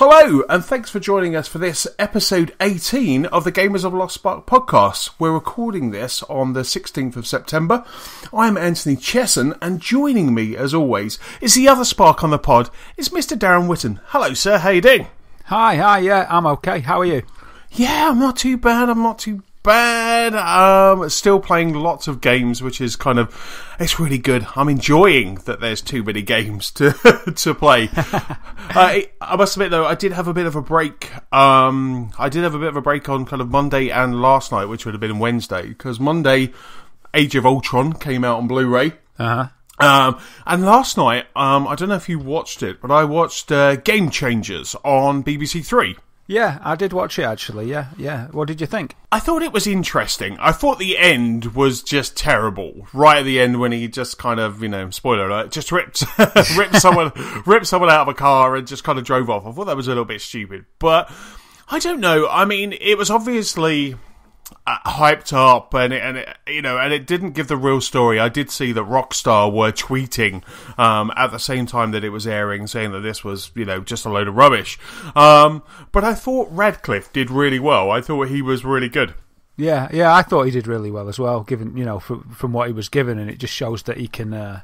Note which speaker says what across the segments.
Speaker 1: Hello, and thanks for joining us for this episode 18 of the Gamers of Lost Spark podcast. We're recording this on the 16th of September. I'm Antony Chesson, and joining me, as always, is the other spark on the pod. It's Mr. Darren Whitten. Hello, sir. How you doing?
Speaker 2: Hi, yeah, I'm okay. How are you?
Speaker 1: Yeah, I'm not too bad. Still playing lots of games, which is it's really good. I'm enjoying that there's too many games to play. I must admit, though, I did have a bit of a break. On kind of Monday and last night, which would have been Wednesday, because Monday, Age of Ultron came out on Blu-ray. And last night, I don't know if you watched it, but I watched Game Changers on BBC Three.
Speaker 2: Yeah, I did watch it, actually, yeah. What did you think?
Speaker 1: I thought it was interesting. I thought the end was just terrible. Right at the end when he just spoiler alert, just ripped someone out of a car and just kind of drove off. I thought that was a little bit stupid. But I don't know. I mean, it was obviously hyped up and it didn't give the real story. I did see that Rockstar were tweeting at the same time that it was airing, saying that this was just a load of rubbish, but I thought Radcliffe did really well. I thought he was really good.
Speaker 2: Yeah, I thought he did really well as well, given from what he was given, and it just shows that he can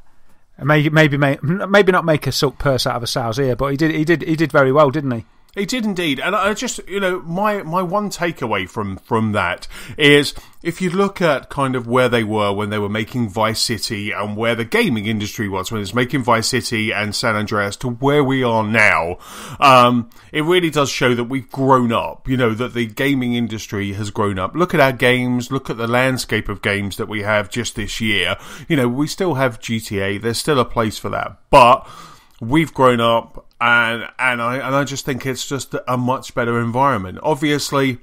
Speaker 2: maybe not make a silk purse out of a sow's ear, but he did very well, didn't he?
Speaker 1: He did indeed, and I just, my one takeaway from that is, if you look at kind of where they were when they were making Vice City and where the gaming industry was when it was making Vice City and San Andreas to where we are now, it really does show that we've grown up, that the gaming industry has grown up. Look at our games, look at the landscape of games that we have just this year. We still have GTA, there's still a place for that, but we've grown up, and I just think it's just a much better environment. Obviously,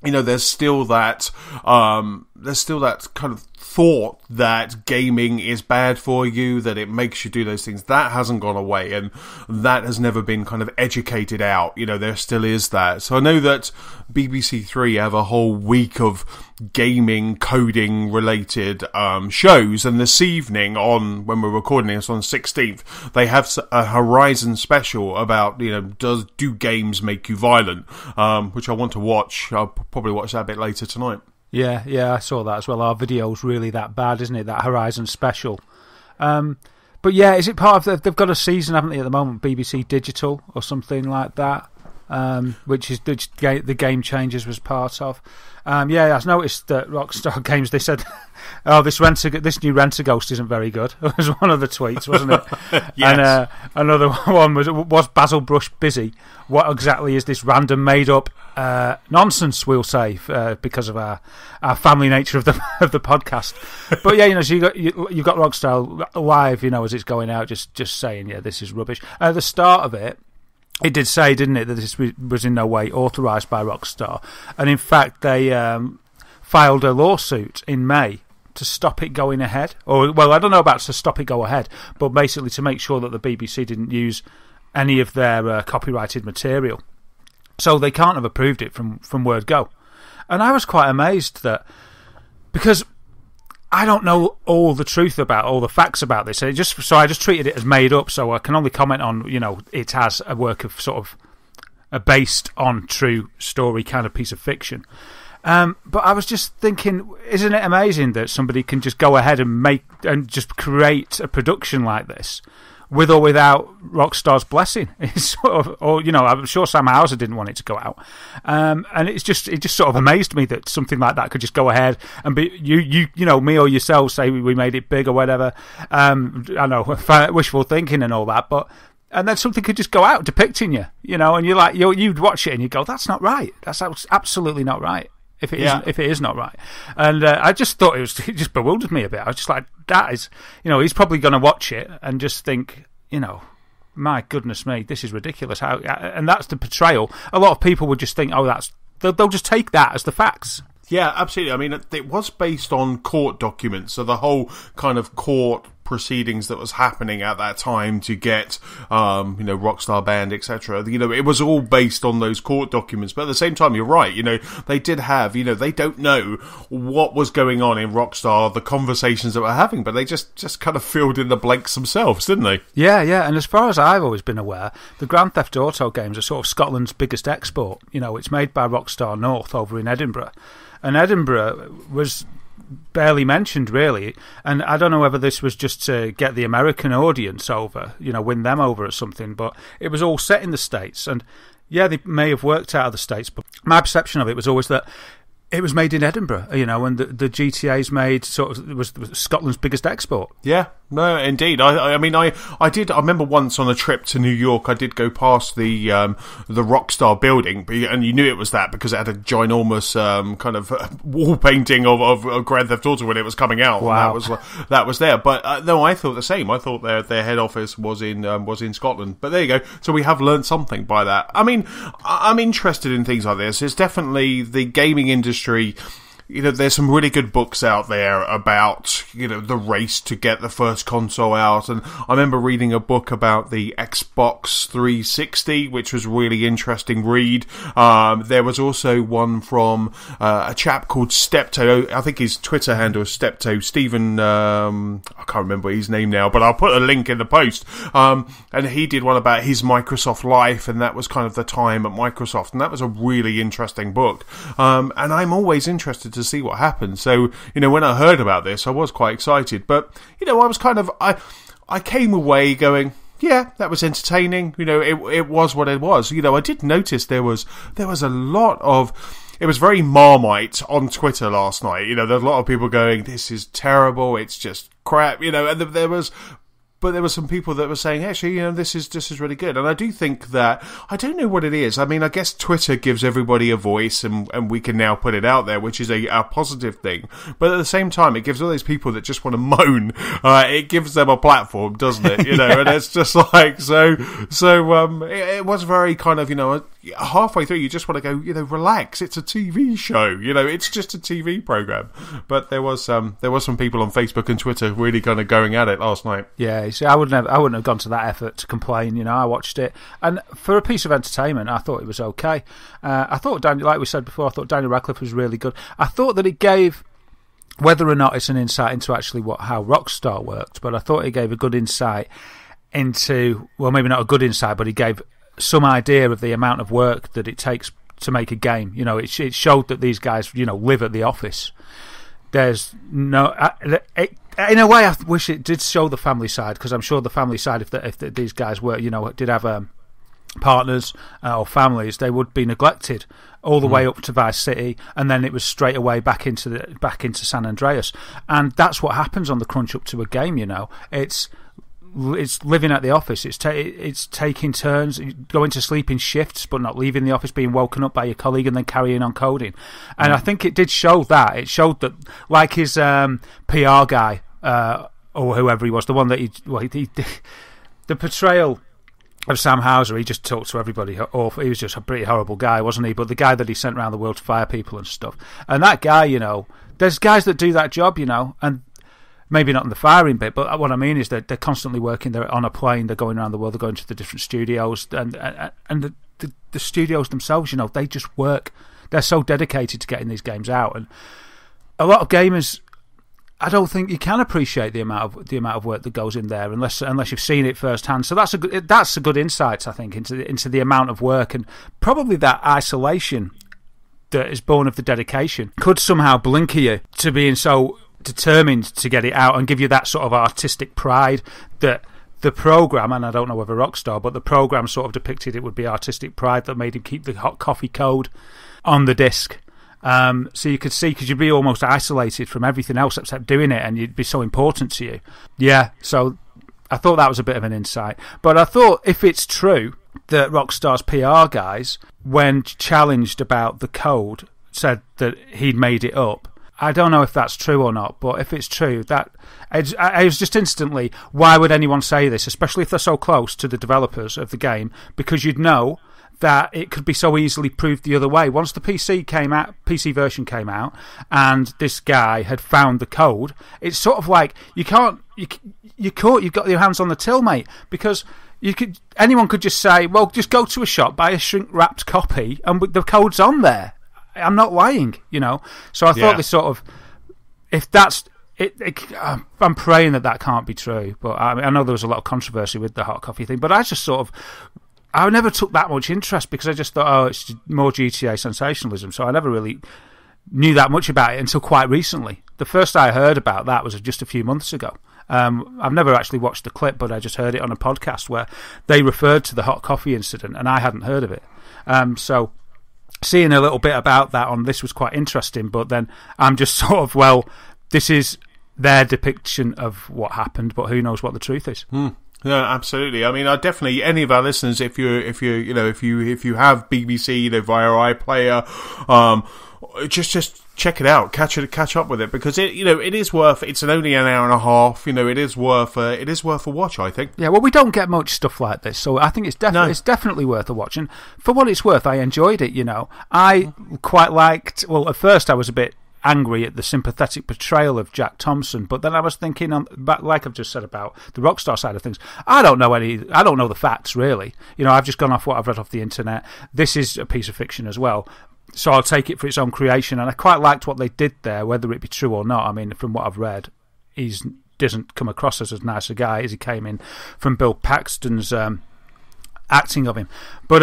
Speaker 1: there's still that kind of thought that gaming is bad for you, that it makes you do those things. That hasn't gone away, and that has never been kind of educated out. There still is that. So I know that BBC Three have a whole week of gaming, coding related shows, and this evening, when we're recording this on the 16th, they have a Horizon special about do games make you violent, which I want to watch. I'll probably watch that a bit later tonight.
Speaker 2: Yeah, I saw that as well. Our video's really that bad, isn't it? That Horizon special. But yeah, is it part of they've got a season, haven't they, at the moment, BBC Digital or something like that, which the Game Changers was part of. Yeah, I've noticed that Rockstar Games, they said, this new Rent-A-Ghost isn't very good. It was one of the tweets, wasn't it?
Speaker 1: Yes.
Speaker 2: And another one was Basil Brush busy? What exactly is this random made-up nonsense, we'll say, because of our family nature of the podcast. But yeah, so you've got Rockstar Live, as it's going out, just saying, yeah, this is rubbish. At the start of it, it did say, didn't it, that this was in no way authorised by Rockstar. And in fact, they filed a lawsuit in May to stop it going ahead. Or, well, I don't know about to stop it go ahead, but basically to make sure that the BBC didn't use any of their copyrighted material. So they can't have approved it from word go. And I was quite amazed that, because I don't know all the truth about all the facts about this. So I just treated it as made up. So I can only comment on, it as a work of sort of a based on true story kind of piece of fiction. But I was just thinking, isn't it amazing that somebody can just go ahead and just create a production like this, with or without Rockstar's blessing? It's I'm sure Sam Houser didn't want it to go out, and it just sort of amazed me that something like that could just go ahead and be me or yourself say we made it big or whatever. I know, wishful thinking and all that, and then something could just go out depicting you, and you're like, you'd watch it and you go, that's not right. That's absolutely not right. If it is not right. And I just thought it just bewildered me a bit. I was just like, that is, he's probably going to watch it and just think, my goodness me, this is ridiculous. And that's the portrayal. A lot of people would just think, they'll just take that as the facts.
Speaker 1: Yeah, absolutely. I mean, it was based on court documents, so the whole kind of court proceedings that was happening at that time to get, Rockstar banned, etc. It was all based on those court documents. But at the same time, you're right. They did have, they don't know what was going on in Rockstar, the conversations that we're having, but they just kind of filled in the blanks themselves, didn't they?
Speaker 2: Yeah. And as far as I've always been aware, the Grand Theft Auto games are sort of Scotland's biggest export. It's made by Rockstar North over in Edinburgh. And Edinburgh was barely mentioned, really, and I don't know whether this was just to get the American audience over, win them over or something, but it was all set in the States, and yeah, they may have worked out of the States, but my perception of it was always that it was made in Edinburgh, and the GTA's made it was Scotland's biggest export.
Speaker 1: Yeah, no, indeed. I remember once on a trip to New York, I did go past the Rockstar building, and you knew it was that because it had a ginormous kind of wall painting of Grand Theft Auto when it was coming out.
Speaker 2: Wow.
Speaker 1: And that was there. But no, I thought the same. I thought their head office was in Scotland. But there you go. So we have learned something by that. I mean, I'm interested in things like this. It's definitely the gaming industry. There's some really good books out there about, the race to get the first console out. And I remember reading a book about the Xbox 360, which was a really interesting read. There was also one from a chap called Stepto. I think his Twitter handle is Stepto. Stephen, I can't remember his name now, but I'll put a link in the post. And he did one about his Microsoft life, and that was kind of the time at Microsoft. And that was a really interesting book. And I'm always interested to see what happens. So, when I heard about this, I was quite excited. But, I was kind of, I came away going, yeah, that was entertaining. It was what it was. I did notice there was a lot of, it was very Marmite on Twitter last night. There was a lot of people going, this is terrible, it's just crap, and but there were some people that were saying, actually, this is really good. And I do think that, I don't know what it is. I mean, I guess Twitter gives everybody a voice and we can now put it out there, which is a positive thing. But at the same time, it gives all those people that just want to moan, it gives them a platform, doesn't it?
Speaker 2: Yeah.
Speaker 1: And it's just like, it was very kind of, halfway through, you just want to go, relax. It's a TV show, it's just a TV program. But there was some people on Facebook and Twitter really kind of going at it last night.
Speaker 2: Yeah, see, I wouldn't have gone to that effort to complain. I watched it, and for a piece of entertainment, I thought it was okay. I thought like we said before, I thought Daniel Radcliffe was really good. I thought that it gave, whether or not it's an insight into actually how Rockstar worked, but I thought it gave a good insight into, well, maybe not a good insight, but it gave some idea of the amount of work that it takes to make a game. It showed that these guys, live at the office. There's no... in a way, I wish it did show the family side, because I'm sure the family side, if these guys were, did have partners or families, they would be neglected all the way up to Vice City, and then it was straight away back into San Andreas. And that's what happens on the crunch up to a game. It's living at the office. It's taking turns, going to sleep in shifts, but not leaving the office, being woken up by your colleague, and then carrying on coding. And I think it did show that. It showed that, like his PR guy or whoever he was, the one that he the portrayal of Sam Houser, he just talked to everybody. Awful. He was just a pretty horrible guy, wasn't he? But the guy that he sent around the world to fire people and stuff. And that guy, there's guys that do that job, and maybe not in the firing bit, but what I mean is that they're constantly working. They're on a plane. They're going around the world. They're going to the different studios, and the studios themselves. They just work. They're so dedicated to getting these games out, and a lot of gamers, I don't think you can appreciate the amount of work that goes in there unless you've seen it firsthand. So that's a good insight, I think, into the amount of work, and probably that isolation that is born of the dedication could somehow blinker you to being so determined to get it out and give you that sort of artistic pride that the program, and I don't know whether Rockstar, but the program sort of depicted it would be artistic pride that made him keep the hot coffee code on the disc. So you could see, because you'd be almost isolated from everything else except doing it, and it'd be so important to you. Yeah, so I thought that was a bit of an insight. But I thought, if it's true that Rockstar's PR guys, when challenged about the code, said that he'd made it up, I don't know if that's true or not, but if it's true, that I was just instantly, why would anyone say this, especially if they're so close to the developers of the game? Because you'd know that it could be so easily proved the other way. Once the PC version came out, and this guy had found the code, it's sort of like you've got your hands on the till, mate, because anyone could just say, well, just go to a shop, buy a shrink-wrapped copy, and the code's on there. I'm not lying, So I thought this sort of, if that's I'm praying that can't be true, but I know there was a lot of controversy with the hot coffee thing, but I just sort of, I never took that much interest because I just thought, it's more GTA sensationalism, so I never really knew that much about it until quite recently. The first I heard about that was just a few months ago. I've never actually watched the clip, but I just heard it on a podcast where they referred to the hot coffee incident, and I hadn't heard of it. So seeing a little bit about that on this was quite interesting, but then I'm just sort of, well, this is their depiction of what happened, but who knows what the truth is.
Speaker 1: Yeah, absolutely. I mean, I definitely, any of our listeners, if you have BBC, via iPlayer, just check it out, catch up with it, because it is worth. It's only an hour and a half. It is worth a watch, I think.
Speaker 2: Yeah, well, we don't get much stuff like this, so I think it's definitely worth a watch. And for what it's worth, I enjoyed it. I quite liked. Well, at first I was a bit angry at the sympathetic portrayal of Jack Thompson, but then I was thinking, like I've just said about the Rockstar side of things, I don't know the facts really. I've just gone off what I've read off the internet. This is a piece of fiction as well, so I'll take it for its own creation, and I quite liked what they did there, whether it be true or not. I mean, from what I've read, he doesn't come across as nice a guy as he came in from Bill Paxton's acting of him, but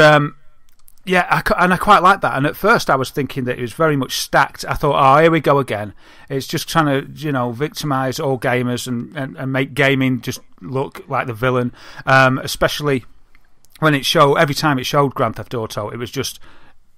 Speaker 2: yeah, I quite like that. And at first I was thinking that it was very much stacked. I thought, here we go again. It's just trying to, victimise all gamers and make gaming just look like the villain. Especially when every time it showed Grand Theft Auto, it was just,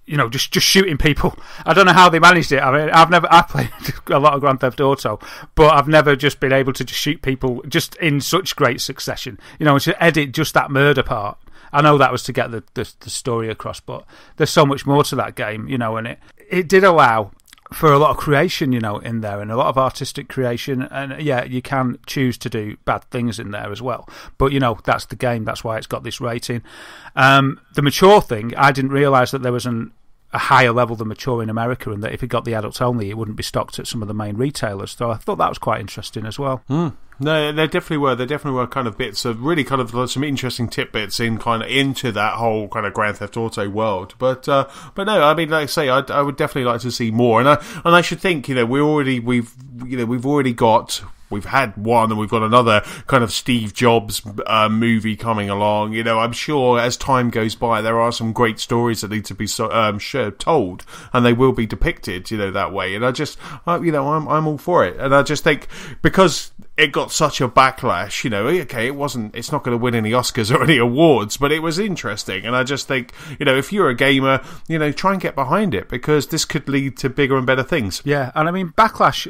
Speaker 2: just shooting people. I don't know how they managed it. I mean, I've played a lot of Grand Theft Auto, but I've never just been able to just shoot people just in such great succession. To edit just that murder part. I know that was to get the story across, but there's so much more to that game, and it did allow for a lot of creation, in there, and a lot of artistic creation, and yeah, you can choose to do bad things in there as well, but that's the game, that's why it's got this rating. The mature thing, I didn't realise that there was a higher level than mature in America, and that if it got the adults only, it wouldn't be stocked at some of the main retailers, so I thought that was quite interesting as well.
Speaker 1: No, there definitely were kind of bits of really kind of some interesting tidbits into that whole kind of Grand Theft Auto world. But no, I mean, like I say, I would definitely like to see more. And I should think, we've had one, and we've got another kind of Steve Jobs movie coming along. I'm sure as time goes by, there are some great stories that need to be told, and they will be depicted, that way. And I just, I'm all for it. And I just think, because it got such a backlash, okay, it's not going to win any Oscars or any awards, but it was interesting. And I just think, if you're a gamer, try and get behind it, because this could lead to bigger and better things.
Speaker 2: Yeah, and I mean, backlash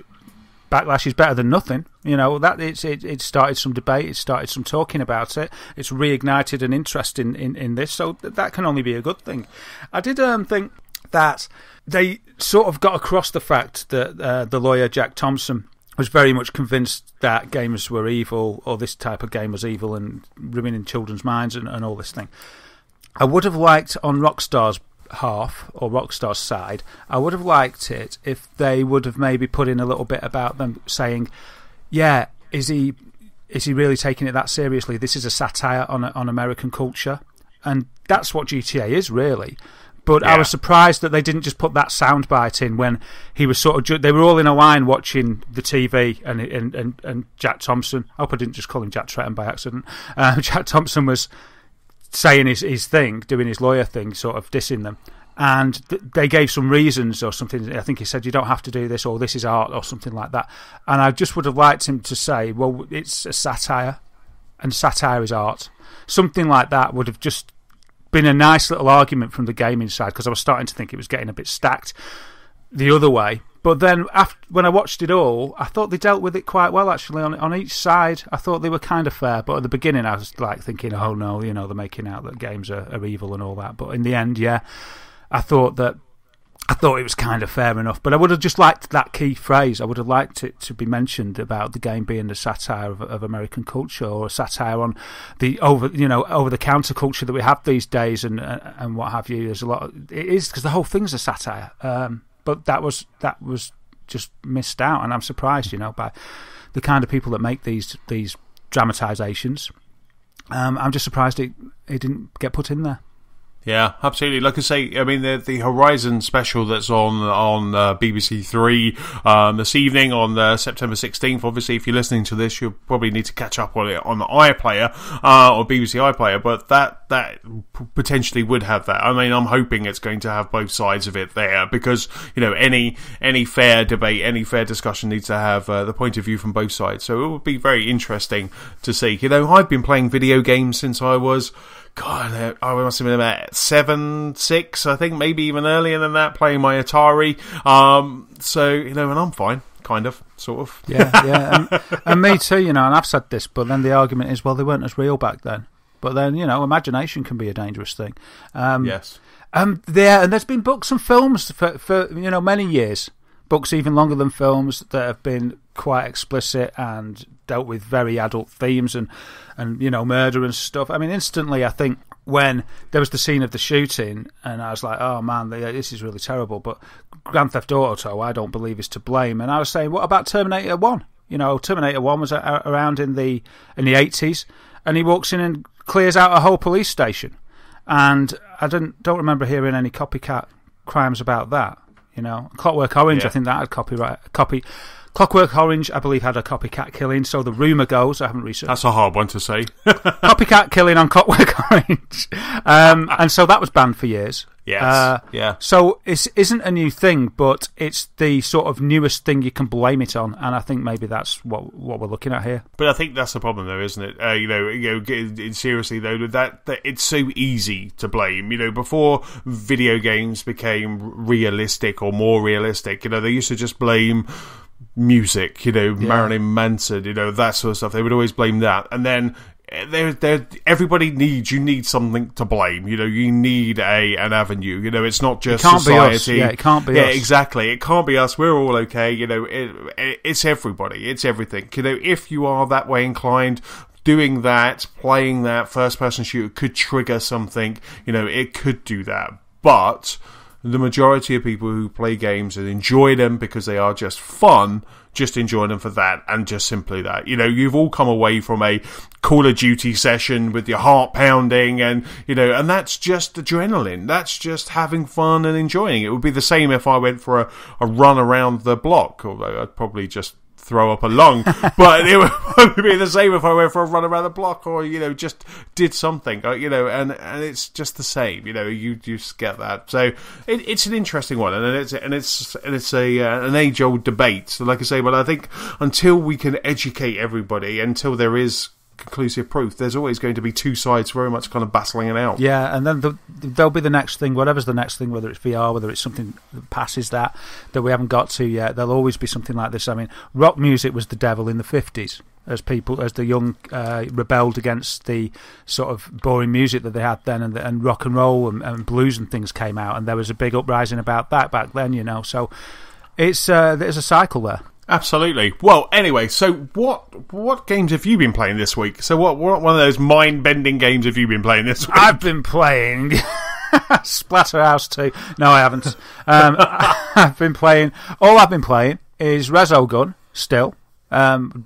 Speaker 2: is better than nothing. That it started some debate, it started some talking about it, it's reignited an interest in this, so that can only be a good thing. I did think that they sort of got across the fact that the lawyer Jack Thompson was very much convinced that gamers were evil, or this type of game was evil and ruining children's minds and all this thing. I would have liked, on Rockstar's half, or Rockstar's side, I would have liked it if they would have maybe put in a little bit about them saying, yeah, is he really taking it that seriously? This is a satire on American culture, and that's what GTA is, really. But yeah. I was surprised that they didn't just put that soundbite in when he was sort of... They were all in a line watching the TV, and Jack Thompson... I hope I didn't just call him Jack Tretton by accident. Jack Thompson was saying his thing, doing his lawyer thing, sort of dissing them. And they gave some reasons or something. I think he said, you don't have to do this, or this is art, or something like that. And I just would have liked him to say, well, it's a satire, and satire is art. Something like that would have just been a nice little argument from the gaming side, because I was starting to think it was getting a bit stacked the other way. But then when I watched it all, I thought they dealt with it quite well, actually, on each side. I thought they were kind of fair, but at the beginning I was like thinking, oh no, they're making out that games are evil and all that. But in the end, yeah, I thought that I thought it was kind of fair enough, but I would have just liked that key phrase. I would have liked it to be mentioned about the game being a satire of American culture, or a satire on the over the counter culture that we have these days, and what have you. There's a lot. It is, because the whole thing's a satire, but that was just missed out, and I'm surprised, by the kind of people that make these dramatisations. I'm just surprised it didn't get put in there.
Speaker 1: Yeah, absolutely. Like I say, I mean, the Horizon special that's on BBC Three this evening on September 16th. Obviously, if you're listening to this, you'll probably need to catch up on it on the iPlayer or BBC iPlayer. But that potentially would have that. I mean, I'm hoping it's going to have both sides of it there, because any fair debate, any fair discussion needs to have the point of view from both sides. So it would be very interesting to see. I've been playing video games since I was. God, I must have been about 7, 6, I think, maybe even earlier than that, playing my Atari. And I'm fine, kind of, sort of.
Speaker 2: Yeah. And me too, and I've said this, but then the argument is, well, they weren't as real back then. But then, imagination can be a dangerous thing.
Speaker 1: Yes.
Speaker 2: And there's been books and films for many years. Books even longer than films that have been quite explicit and dealt with very adult themes and murder and stuff. I mean, instantly, I think when there was the scene of the shooting, and I was like, oh man, this is really terrible. But Grand Theft Auto, I don't believe, is to blame. And I was saying, what about Terminator 1? Terminator 1 was around in the 80s, and he walks in and clears out a whole police station. And I don't remember hearing any copycat crimes about that. Clockwork Orange, yeah. I think that had Clockwork Orange, I believe, had a copycat killing, so the rumour goes, I haven't researched.
Speaker 1: That's a hard one to say.
Speaker 2: Copycat killing on Clockwork Orange. And so that was banned for years.
Speaker 1: Yes. Yeah.
Speaker 2: So it isn't a new thing, but it's the sort of newest thing you can blame it on, and I think maybe that's what we're looking at here.
Speaker 1: But I think that's the problem, though, isn't it? Seriously, though, that it's so easy to blame. Before video games became realistic or more realistic, they used to just blame music, Marilyn Manson, that sort of stuff. They would always blame that, and then everybody needs something to blame. You need an avenue. It's not just society.
Speaker 2: It can't be us.
Speaker 1: Yeah, exactly. It can't be us. We're all okay. It's everybody. It's everything. If you are that way inclined, doing that, playing that first-person shooter could trigger something. It could do that, but the majority of people who play games and enjoy them because they are just fun, just enjoy them for that, and just simply that. You've all come away from a Call of Duty session with your heart pounding, and that's just adrenaline. That's just having fun and enjoying it. It would be the same if I went for a run around the block, although I'd probably just throw up a lung, but it would probably be the same if I went for a run around the block, or just did something, and it's just the same. You just get that. So it's an interesting one, and it's an age old debate. So like I say, but I think until we can educate everybody, until there is conclusive proof, there's always going to be two sides very much kind of battling it out.
Speaker 2: Yeah, and then there'll be the next thing, whatever's the next thing, whether it's VR, whether it's something that passes that we haven't got to yet. There'll always be something like this. I mean, rock music was the devil in the 50s, as the young rebelled against the sort of boring music that they had then, and rock and roll and blues and things came out, and there was a big uprising about that back then, so there's a cycle there.
Speaker 1: Absolutely. Well, anyway, so what games have you been playing this week? So what one of those mind-bending games have you been playing this week?
Speaker 2: I've been playing Splatterhouse 2. No, I haven't. All I've been playing is Resogun, still.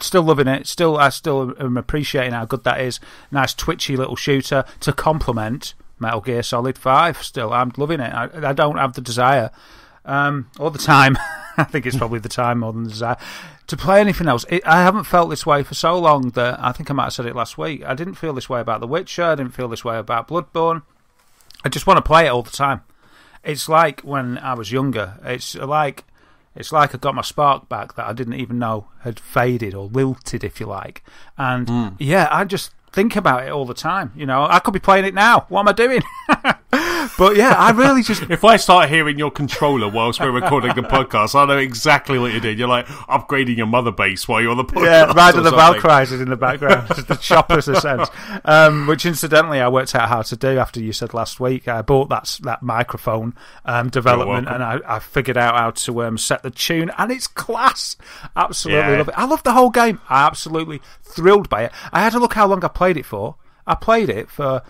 Speaker 2: Still loving it. I still am appreciating how good that is. Nice twitchy little shooter to complement Metal Gear Solid 5. Still, I'm loving it. I don't have the desire all the time. I think it's probably the time more than the desire to play anything else. I haven't felt this way for so long that I think I might have said it last week. I didn't feel this way about The Witcher. I didn't feel this way about Bloodborne. I just want to play it all the time. It's like when I was younger. It's like I got my spark back that I didn't even know had faded or wilted, if you like. And yeah, I just think about it all the time. I could be playing it now. What am I doing? But yeah, I really just...
Speaker 1: If I start hearing your controller whilst we're recording the podcast, I know exactly what you did. You're like upgrading your mother base while you're on the podcast.
Speaker 2: Yeah, Ride of the Valkyries is in the background. Just the Chopper's Ascent. Which incidentally I worked out how to do after you said last week. I bought that microphone development, and I figured out how to set the tune, and it's class. Absolutely love it. I love the whole game. I'm absolutely thrilled by it. I had to look how long I played it for. I played it for...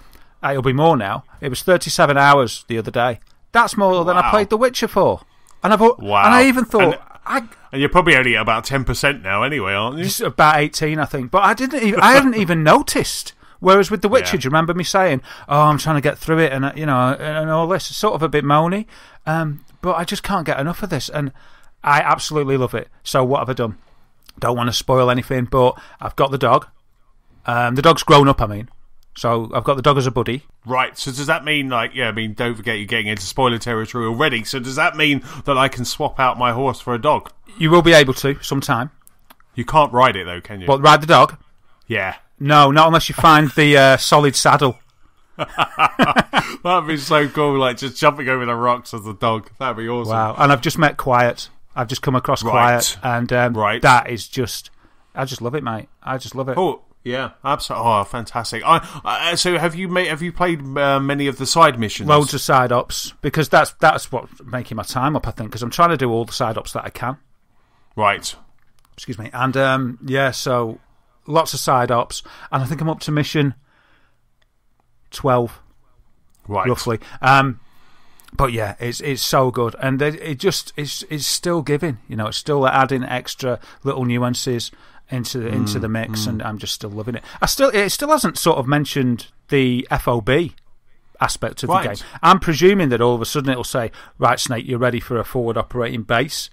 Speaker 2: It'll be more now. It was 37 hours the other day. That's more than I played The Witcher for. And and I even thought...
Speaker 1: And you're probably only at about 10% now anyway, aren't you?
Speaker 2: Just about 18, I think. But I hadn't even noticed. Whereas with The Witcher, do you remember me saying, "Oh, I'm trying to get through it," and and all this. It's sort of a bit moany, but I just can't get enough of this, and I absolutely love it. So what have I done? Don't want to spoil anything, but I've got the dog. The dog's grown up, I mean. So I've got the dog as a buddy.
Speaker 1: Right, so does that mean, don't forget you're getting into spoiler territory already, so does that mean that I can swap out my horse for a dog?
Speaker 2: You will be able to, sometime.
Speaker 1: You can't ride it, though, can you?
Speaker 2: What, ride the dog?
Speaker 1: Yeah.
Speaker 2: No, not unless you find the solid saddle.
Speaker 1: That'd be so cool, like just jumping over the rocks as a dog. That'd be awesome.
Speaker 2: Wow, and I've just met Quiet. I've just come across Quiet, and that is just... I just love it, mate. I just love it.
Speaker 1: Oh, yeah, absolutely. Oh, fantastic. So have you played many of the side missions?
Speaker 2: Loads of side ops, because that's what's making my time up, I think, because I'm trying to do all the side ops that I can.
Speaker 1: Right.
Speaker 2: Excuse me. And, so lots of side ops, and I think I'm up to mission 12, roughly. But yeah, it's so good, and it's still giving. It's still adding extra little nuances into the mix, and I'm just still loving it. It still hasn't sort of mentioned the FOB aspect of the game. I'm presuming that all of a sudden it'll say, "Right, Snake, you're ready for a forward operating base,"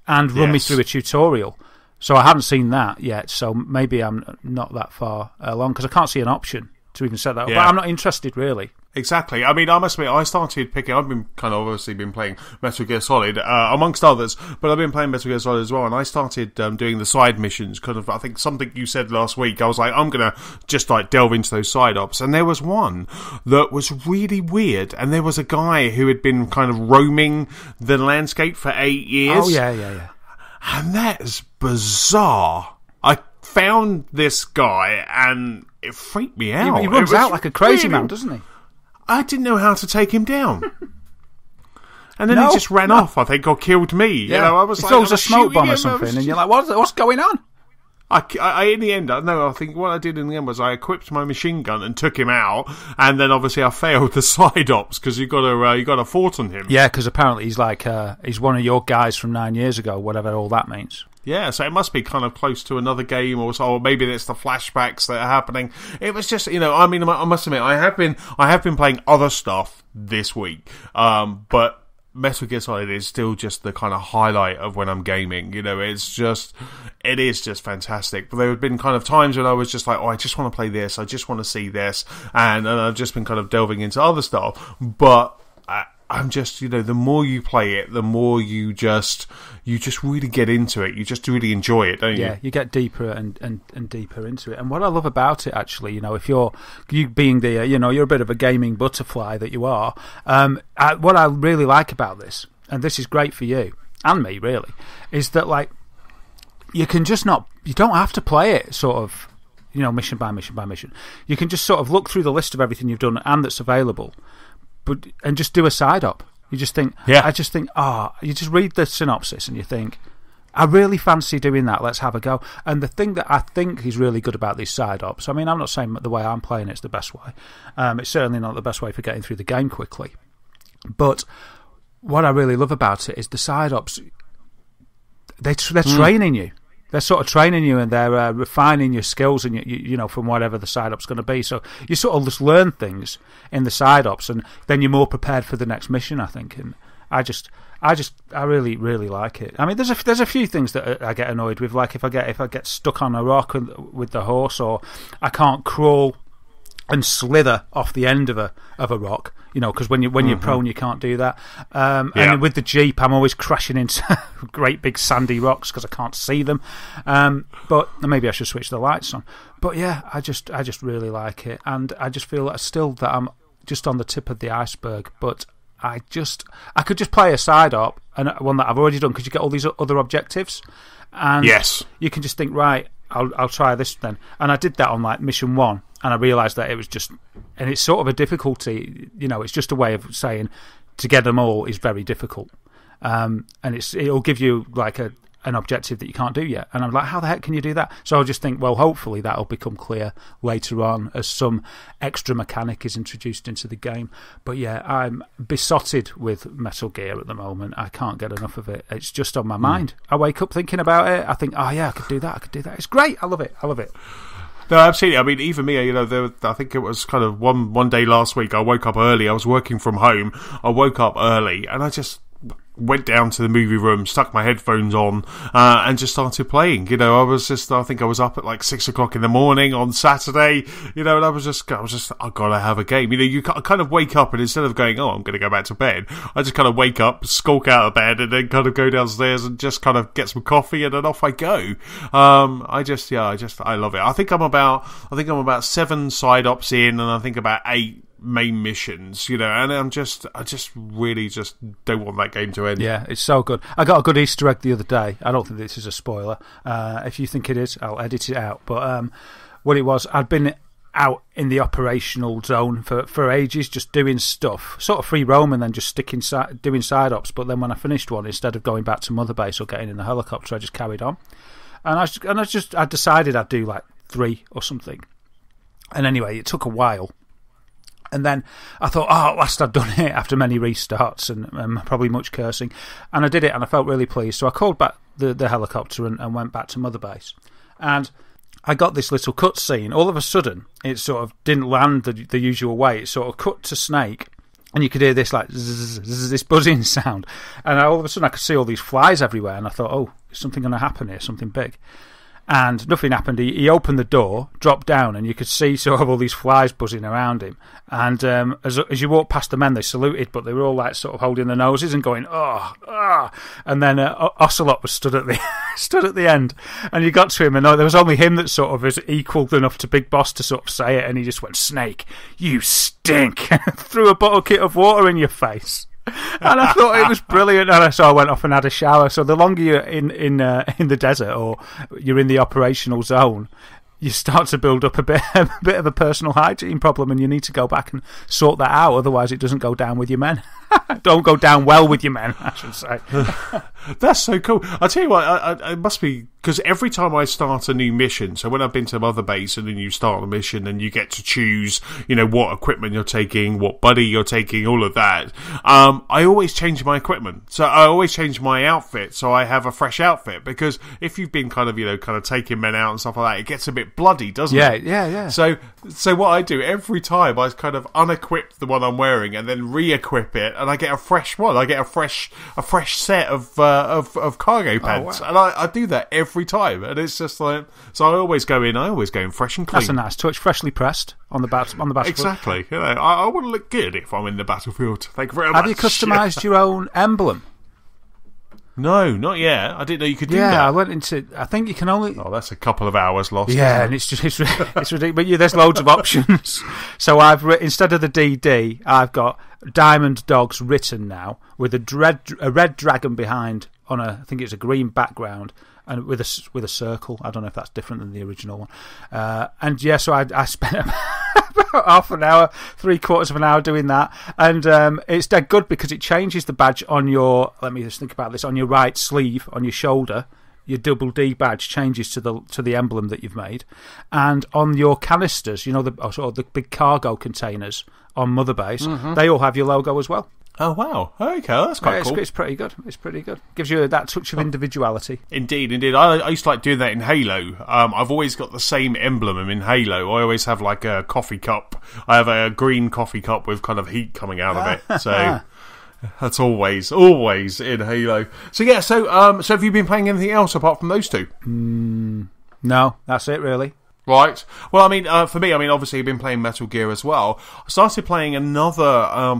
Speaker 2: and run me through a tutorial. So I haven't seen that yet. So maybe I'm not that far along, because I can't see an option to even set that up. But I'm not interested, really.
Speaker 1: Exactly. I mean, I must admit, I've been kind of obviously been playing Metal Gear Solid, amongst others, but I've been playing Metal Gear Solid as well, and I started doing the side missions, kind of, I think something you said last week, I was like, I'm going to just delve into those side ops, and there was one that was really weird, and there was a guy who had been kind of roaming the landscape for 8 years.
Speaker 2: Oh, yeah.
Speaker 1: And that is bizarre. I found this guy, and it freaked me out.
Speaker 2: He runs out like a crazy man, doesn't he?
Speaker 1: I didn't know how to take him down. And then he just ran off, I think, or killed me.
Speaker 2: Yeah.
Speaker 1: I was
Speaker 2: he throws a smoke bomb or something, and you're like, what's going on?
Speaker 1: I in the end, I think what I did in the end was I equipped my machine gun and took him out, and then obviously I failed the side ops, because you got to fort on him.
Speaker 2: Yeah, because apparently he's he's one of your guys from 9 years ago, whatever all that means.
Speaker 1: Yeah, so it must be kind of close to another game, or maybe it's the flashbacks that are happening. It was just, I mean, I must admit, I have been playing other stuff this week, but Metal Gear Solid is still just the kind of highlight of when I'm gaming. It is just fantastic. But there have been kind of times when I was just like, I just want to play this, I just want to see this, and I've just been kind of delving into other stuff, but I'm just, the more you play it, the more you just really get into it. You just really enjoy it, don't you?
Speaker 2: Yeah, you get deeper and deeper into it. And what I love about it, actually, if you being the, you're a bit of a gaming butterfly that you are, what I really like about this, and this is great for you, and me, really, is that, you can just you don't have to play it sort of, mission by mission by mission. You can just sort of look through the list of everything you've done and that's available, and just do a side up. You just think, you just read the synopsis and you think, I really fancy doing that, let's have a go. And the thing that I think is really good about these side ops, I mean, I'm not saying the way I'm playing it's the best way. It's certainly not the best way for getting through the game quickly. But what I really love about it is the side ops, they're training you. They're sort of training you, and they're refining your skills, and you from whatever the side op's going to be. So you sort of just learn things in the side ops, and then you're more prepared for the next mission, I think. And I really, really like it. I mean, there's a few things that I get annoyed with, like if I get stuck on a rock with the horse, or I can't crawl and slither off the end of a rock, because when you're prone you can't do that. And with the Jeep, I'm always crashing into great big sandy rocks because I can't see them. But maybe I should switch the lights on. But yeah, I just really like it, and I just feel that I'm just on the tip of the iceberg, but I could just play a side op, and one that I've already done, because you get all these other objectives, and
Speaker 1: yes,
Speaker 2: you can just think, right, I'll try this then. And I did that on like mission 1, and I realised that it was just, and it's sort of a difficulty, it's just a way of saying to get them all is very difficult, and it'll give you like an objective that you can't do yet. And I'm like, how the heck can you do that? So I'll just think, well, hopefully that'll become clear later on as some extra mechanic is introduced into the game. But yeah, I'm besotted with Metal Gear at the moment. I can't get enough of it. It's just on my mind. I wake up thinking about it. I think, oh yeah, I could do that. It's great. I love it.
Speaker 1: No, absolutely. I mean, even me, I think it was kind of one day last week, I woke up early. I was working from home. I woke up early, and I just went down to the movie room, stuck my headphones on, and just started playing. I think I was up at like 6 o'clock in the morning on Saturday, and I was just, I gotta have a game. You kind of wake up, and instead of going, oh, I'm going to go back to bed, I just kind of wake up, skulk out of bed, and then kind of go downstairs and just kind of get some coffee, and then off I go. I love it. I think I'm about 7 side ops in, and I think about 8 main missions, and I just really just don't want that game to end.
Speaker 2: Yeah, it's so good. I got a good Easter egg the other day. I don't think this is a spoiler. If you think it is, I'll edit it out. But what it was, I'd been out in the operational zone for ages, just doing stuff, sort of free roam, and then just doing side ops. But then when I finished one, instead of going back to Mother Base or getting in the helicopter, I just carried on. And I decided I'd do like 3 or something. And anyway, it took a while. And then I thought, at last I'd done it after many restarts and probably much cursing. And I did it, and I felt really pleased. So I called back the helicopter and went back to Mother Base. And I got this little cutscene. All of a sudden, it sort of didn't land the usual way. It sort of cut to Snake, and you could hear this like zzz, zzz, this buzzing sound. And all of a sudden, I could see all these flies everywhere. And I thought, oh, is something going to happen here? Something big. And nothing happened. He opened the door, dropped down, and you could see sort of all these flies buzzing around him. And as you walked past the men, they saluted, but they were all like sort of holding their noses and going, oh. And then Ocelot was stood at the end, and you got to him, and there was only him that sort of is equal enough to Big Boss to sort of say it, and he just went, "Snake, you stink!" threw a bucket of water in your face. And I thought it was brilliant, and so I went off and had a shower. So the longer you're in the desert, or you're in the operational zone, you start to build up a bit of a personal hygiene problem, and you need to go back and sort that out. Otherwise, it doesn't go down with your men. Don't go down well with your men, I should say.
Speaker 1: That's so cool. I'll tell you what, it must be, because every time I start a new mission, so when I've been to Mother Base and then you start a mission and you get to choose, what equipment you're taking, what buddy you're taking, all of that, I always change my equipment. So I always change my outfit so I have a fresh outfit, because if you've been kind of taking men out and stuff like that, it gets a bit bloody, doesn't it?
Speaker 2: Yeah.
Speaker 1: So what I do every time, I kind of unequip the one I'm wearing and then re-equip it, and I get a fresh one. I get a fresh set of cargo pants, and I do that every time, and it's just like, so I always go in fresh and clean.
Speaker 2: That's a nice touch, freshly pressed on the battlefield.
Speaker 1: Exactly. I want to look good if I'm in the battlefield. Thank you very much.
Speaker 2: Have you customised your own emblem?
Speaker 1: No, not yet. I didn't know you could do that.
Speaker 2: Yeah, I went into. I think you can only.
Speaker 1: Oh, that's a couple of hours lost.
Speaker 2: Yeah, and it's ridiculous. But there's loads of options. So instead of the DD, I've got Diamond Dogs written now with a red dragon behind on I think it's a green background, and with a circle. I don't know if that's different than the original one. And yeah, so I spent about half an hour, 3/4 of an hour doing that, and it's dead good because it changes the badge on your. Let me just think about this. On your right sleeve, on your shoulder, your double D badge changes to the emblem that you've made, and on your canisters, the big cargo containers on Mother Base, they all have your logo as well.
Speaker 1: Oh, wow. Okay, that's quite cool.
Speaker 2: It's pretty good. It's pretty good. Gives you that touch of individuality.
Speaker 1: Indeed. I used to like doing that in Halo. I've always got the same emblem in Halo. I always have like a coffee cup. I have a green coffee cup with kind of heat coming out of it. So that's always in Halo. So yeah, so have you been playing anything else apart from those two?
Speaker 2: No, that's it really.
Speaker 1: Right. Well, I mean, for me, obviously, I've been playing Metal Gear as well. I started playing another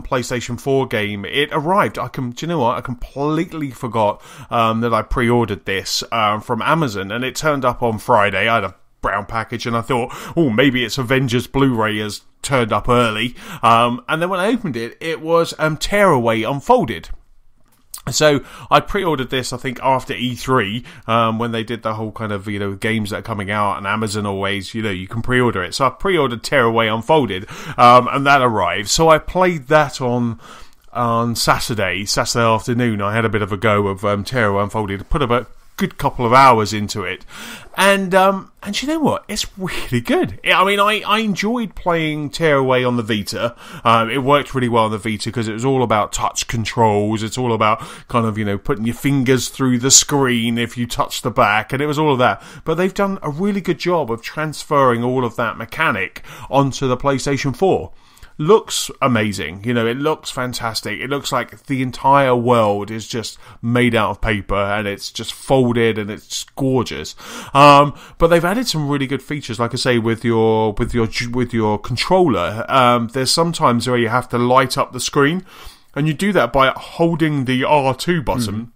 Speaker 1: PlayStation 4 game. It arrived. Do you know what? I completely forgot that I pre-ordered this from Amazon, and it turned up on Friday. I had a brown package, and I thought, maybe it's Avengers Blu-ray as turned up early. And then when I opened it, it was Tearaway Unfolded. So I pre-ordered this, I think, after E3, when they did the whole kind of, games that are coming out, and Amazon always, you can pre-order it. So I pre-ordered Tearaway Unfolded, and that arrived. So I played that on Saturday afternoon. I had a bit of a go of Tearaway Unfolded, put about good couple of hours into it, and you know what, it's really good. I mean, I enjoyed playing Tearaway on the Vita. It worked really well on the Vita because it was all about touch controls. It's all about kind of putting your fingers through the screen if you touch the back, and it was all of that. But they've done a really good job of transferring all of that mechanic onto the PlayStation 4. Looks amazing, it looks fantastic. It looks like the entire world is just made out of paper, and it's just folded, and it's gorgeous. But they've added some really good features, like I say, with your controller. There's sometimes where you have to light up the screen, and you do that by holding the R2 button.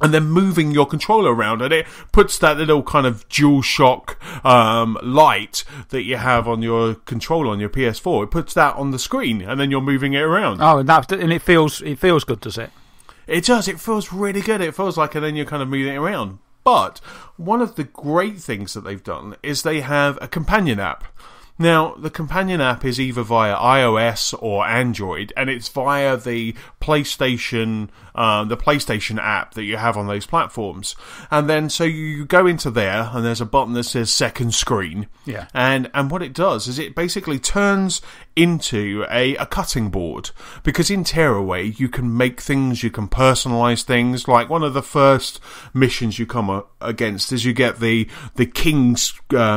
Speaker 1: And then moving your controller around, and it puts that little kind of dual shock light that you have on your controller on your PS4. It puts that on the screen, and then you're moving it around.
Speaker 2: Oh, and it feels good, does it?
Speaker 1: It does. It feels really good. It feels like, and then you're kind of moving it around. But one of the great things that they've done is they have a companion app. Now, the companion app is either via iOS or Android, and it's via the PlayStation app that you have on those platforms. And then, so you go into there, and there's a button that says second screen.
Speaker 2: Yeah.
Speaker 1: And what it does is it basically turns into a cutting board. Because in Tearaway, you can make things, you can personalise things. Like, one of the first missions you come against is you get the king's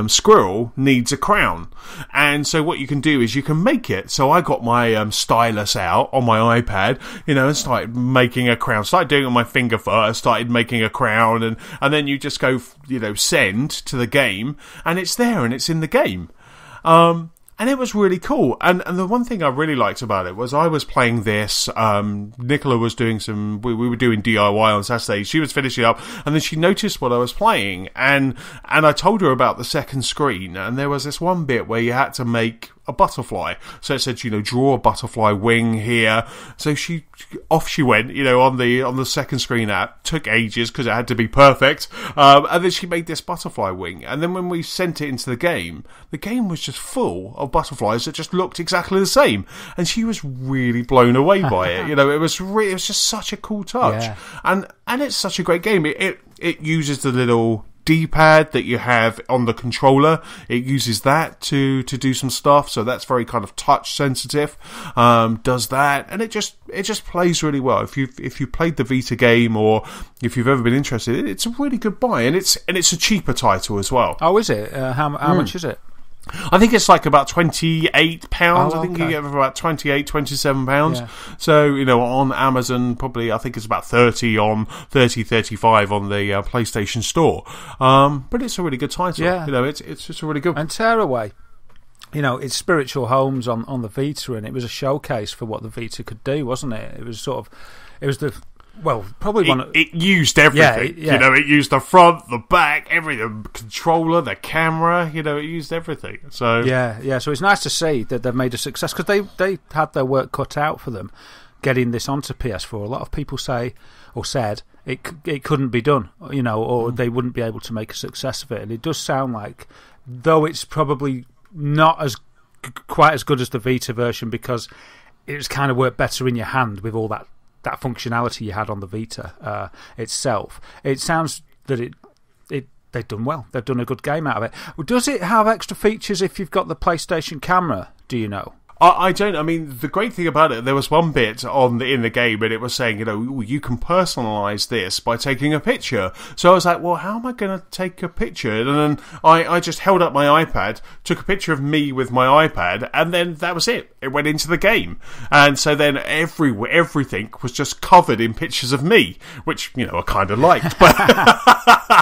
Speaker 1: squirrel needs a crown. And so what you can do is you can make it. So I got my stylus out on my iPad, and started making a crown. Started doing it on my finger first, started making a crown, and then you just go, send to the game, and it's there, and it's in the game. And it was really cool. And the one thing I really liked about it was I was playing this. Nicola was doing we were doing DIY on Saturday. She was finishing up, and then she noticed what I was playing. And I told her about the second screen. And there was this one bit where you had to make a butterfly. So it said, draw a butterfly wing here. So off she went, on the second screen app. Took ages because it had to be perfect. And then she made this butterfly wing. And then when we sent it into the game was just full of butterflies that just looked exactly the same. And she was really blown away by it. It was just such a cool touch.
Speaker 2: Yeah.
Speaker 1: And it's such a great game. It uses the little D-pad that you have on the controller. It uses that to do some stuff, so that's very kind of touch sensitive. Does that, and it just plays really well. If you played the Vita game, or if you've ever been interested, it's a really good buy, and it's a cheaper title as well.
Speaker 2: Oh, is it? How much is it?
Speaker 1: I think it's like about £28.
Speaker 2: Oh,
Speaker 1: I think
Speaker 2: okay.
Speaker 1: you get it for about £27.
Speaker 2: Yeah.
Speaker 1: So, on Amazon, probably, I think it's about 35 on the PlayStation Store. But it's a really good title.
Speaker 2: Yeah.
Speaker 1: It's just a really good.
Speaker 2: And Tearaway, it's spiritual homes on the Vita, and it was a showcase for what the Vita could do, wasn't it? It was probably one.
Speaker 1: It used everything.
Speaker 2: Yeah.
Speaker 1: It used the front, the back, everything. The controller, the camera. It used everything. So
Speaker 2: yeah. So it's nice to see that they've made a success, because they had their work cut out for them getting this onto PS4. A lot of people said it couldn't be done, or they wouldn't be able to make a success of it. And it does sound like, though it's probably not quite as good as the Vita version, because it's kind of worked better in your hand with all that functionality you had on the Vita itself. It sounds that they've done well. They've done a good game out of it. Does it have extra features if you've got the PlayStation camera? Do you know?
Speaker 1: I don't. I mean, the great thing about it, there was one bit in the game, and it was saying, you can personalise this by taking a picture. So I was like, well, how am I going to take a picture? And then I just held up my iPad, took a picture of me with my iPad, and then that was it. It went into the game. And so then everything was just covered in pictures of me, which, I kind of liked. But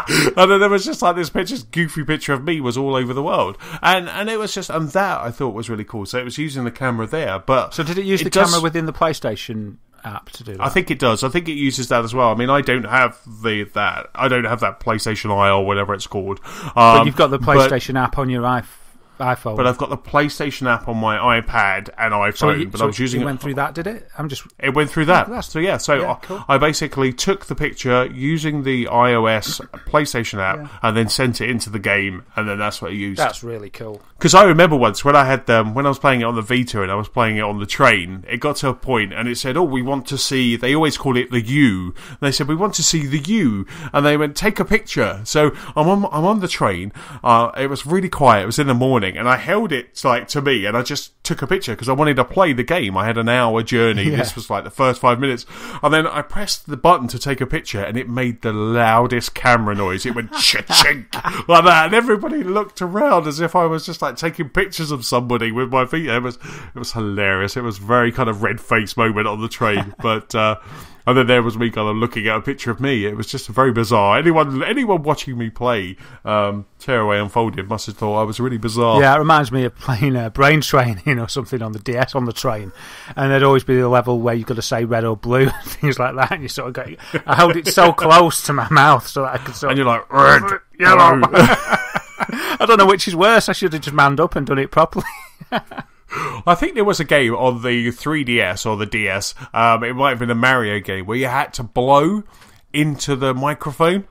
Speaker 1: and then there was just like this goofy picture of me was all over the world. And it was just, and that I thought was really cool. So it was using the camera there, but
Speaker 2: so did it use the camera within the PlayStation app to do that?
Speaker 1: I think it does. I think it uses that as well. I mean, I don't have that. I don't have that PlayStation Eye or whatever it's called.
Speaker 2: But you've got the PlayStation app on your iPhone.
Speaker 1: But I've got the PlayStation app on my iPad and iPhone. I was using
Speaker 2: it. Went through that, did it?
Speaker 1: It went through that.
Speaker 2: Cool.
Speaker 1: I basically took the picture using the iOS PlayStation app and then sent it into the game, and then that's what I used.
Speaker 2: That's really cool.
Speaker 1: Because I remember once when I had when I was playing it on the Vita and I was playing it on the train, it got to a point and it said, "Oh, we want to see." They always call it the U. And they said, "We want to see the U," and they went, "Take a picture." So I'm on the train. It was really quiet. It was in the morning, and I held it to me, and I just took a picture because I wanted to play the game. I had an hour journey. Yeah. This was like the first 5 minutes, and then I pressed the button to take a picture, and it made the loudest camera noise. It went cha-chink like that, and everybody looked around as if I was just like taking pictures of somebody with my feet. It was hilarious. It was very kind of red-faced moment on the train, but. And then there was me kind of looking at a picture of me. It was just very bizarre. Anyone watching me play Tearaway Unfolded must have thought I was really bizarre.
Speaker 2: Yeah, it reminds me of playing Brain Training or something on the DS on the train. And there'd always be the level where you've got to say red or blue, things like that. And you sort of go... I held it so close to my mouth so that I could sort
Speaker 1: of... And you're like, red, yellow.
Speaker 2: I don't know which is worse. I should have just manned up and done it properly.
Speaker 1: I think there was a game on the 3DS or the DS, it might have been a Mario game, where you had to blow into the microphone.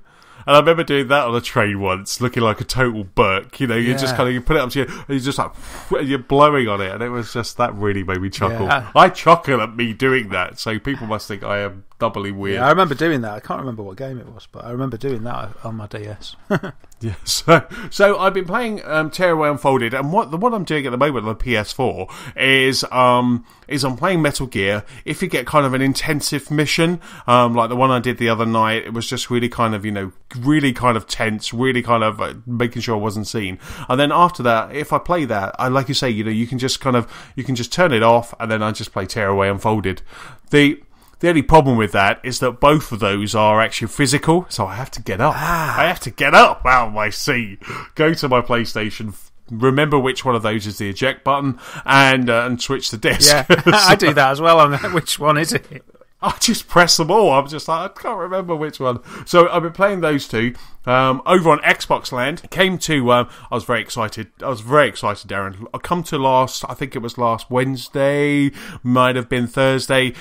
Speaker 1: And I remember doing that on a train once, looking like a total burk. You know, you just kind of, you put it up to you, and you're just like, and you're blowing on it. And it was just, that really made me chuckle. Yeah. I chuckle at me doing that, so people must think I am doubly weird.
Speaker 2: Yeah, I remember doing that. I can't remember what game it was, but I remember doing that on my DS.
Speaker 1: Yeah, so I've been playing Tearaway Unfolded, and what I'm doing at the moment on the PS4 is I'm playing Metal Gear. If you get kind of an intensive mission, like the one I did the other night, it was just really kind of, really kind of tense, really kind of making sure I wasn't seen. And then after that, if I play that, like you say, you can just turn it off, and then I just play Tearaway Unfolded. The only problem with that is that both of those are actually physical, so I have to get up. I have to get up out of my seat, go to my PlayStation, remember which one of those is the eject button, and switch the disc.
Speaker 2: Yeah, I do that as well. Which one is it?
Speaker 1: I just press them all. I'm just like, I can't remember which one. So I've been playing those two. Over on Xbox Land, came to, I was very excited, Darren. I come to I think it was last Wednesday, might have been Thursday.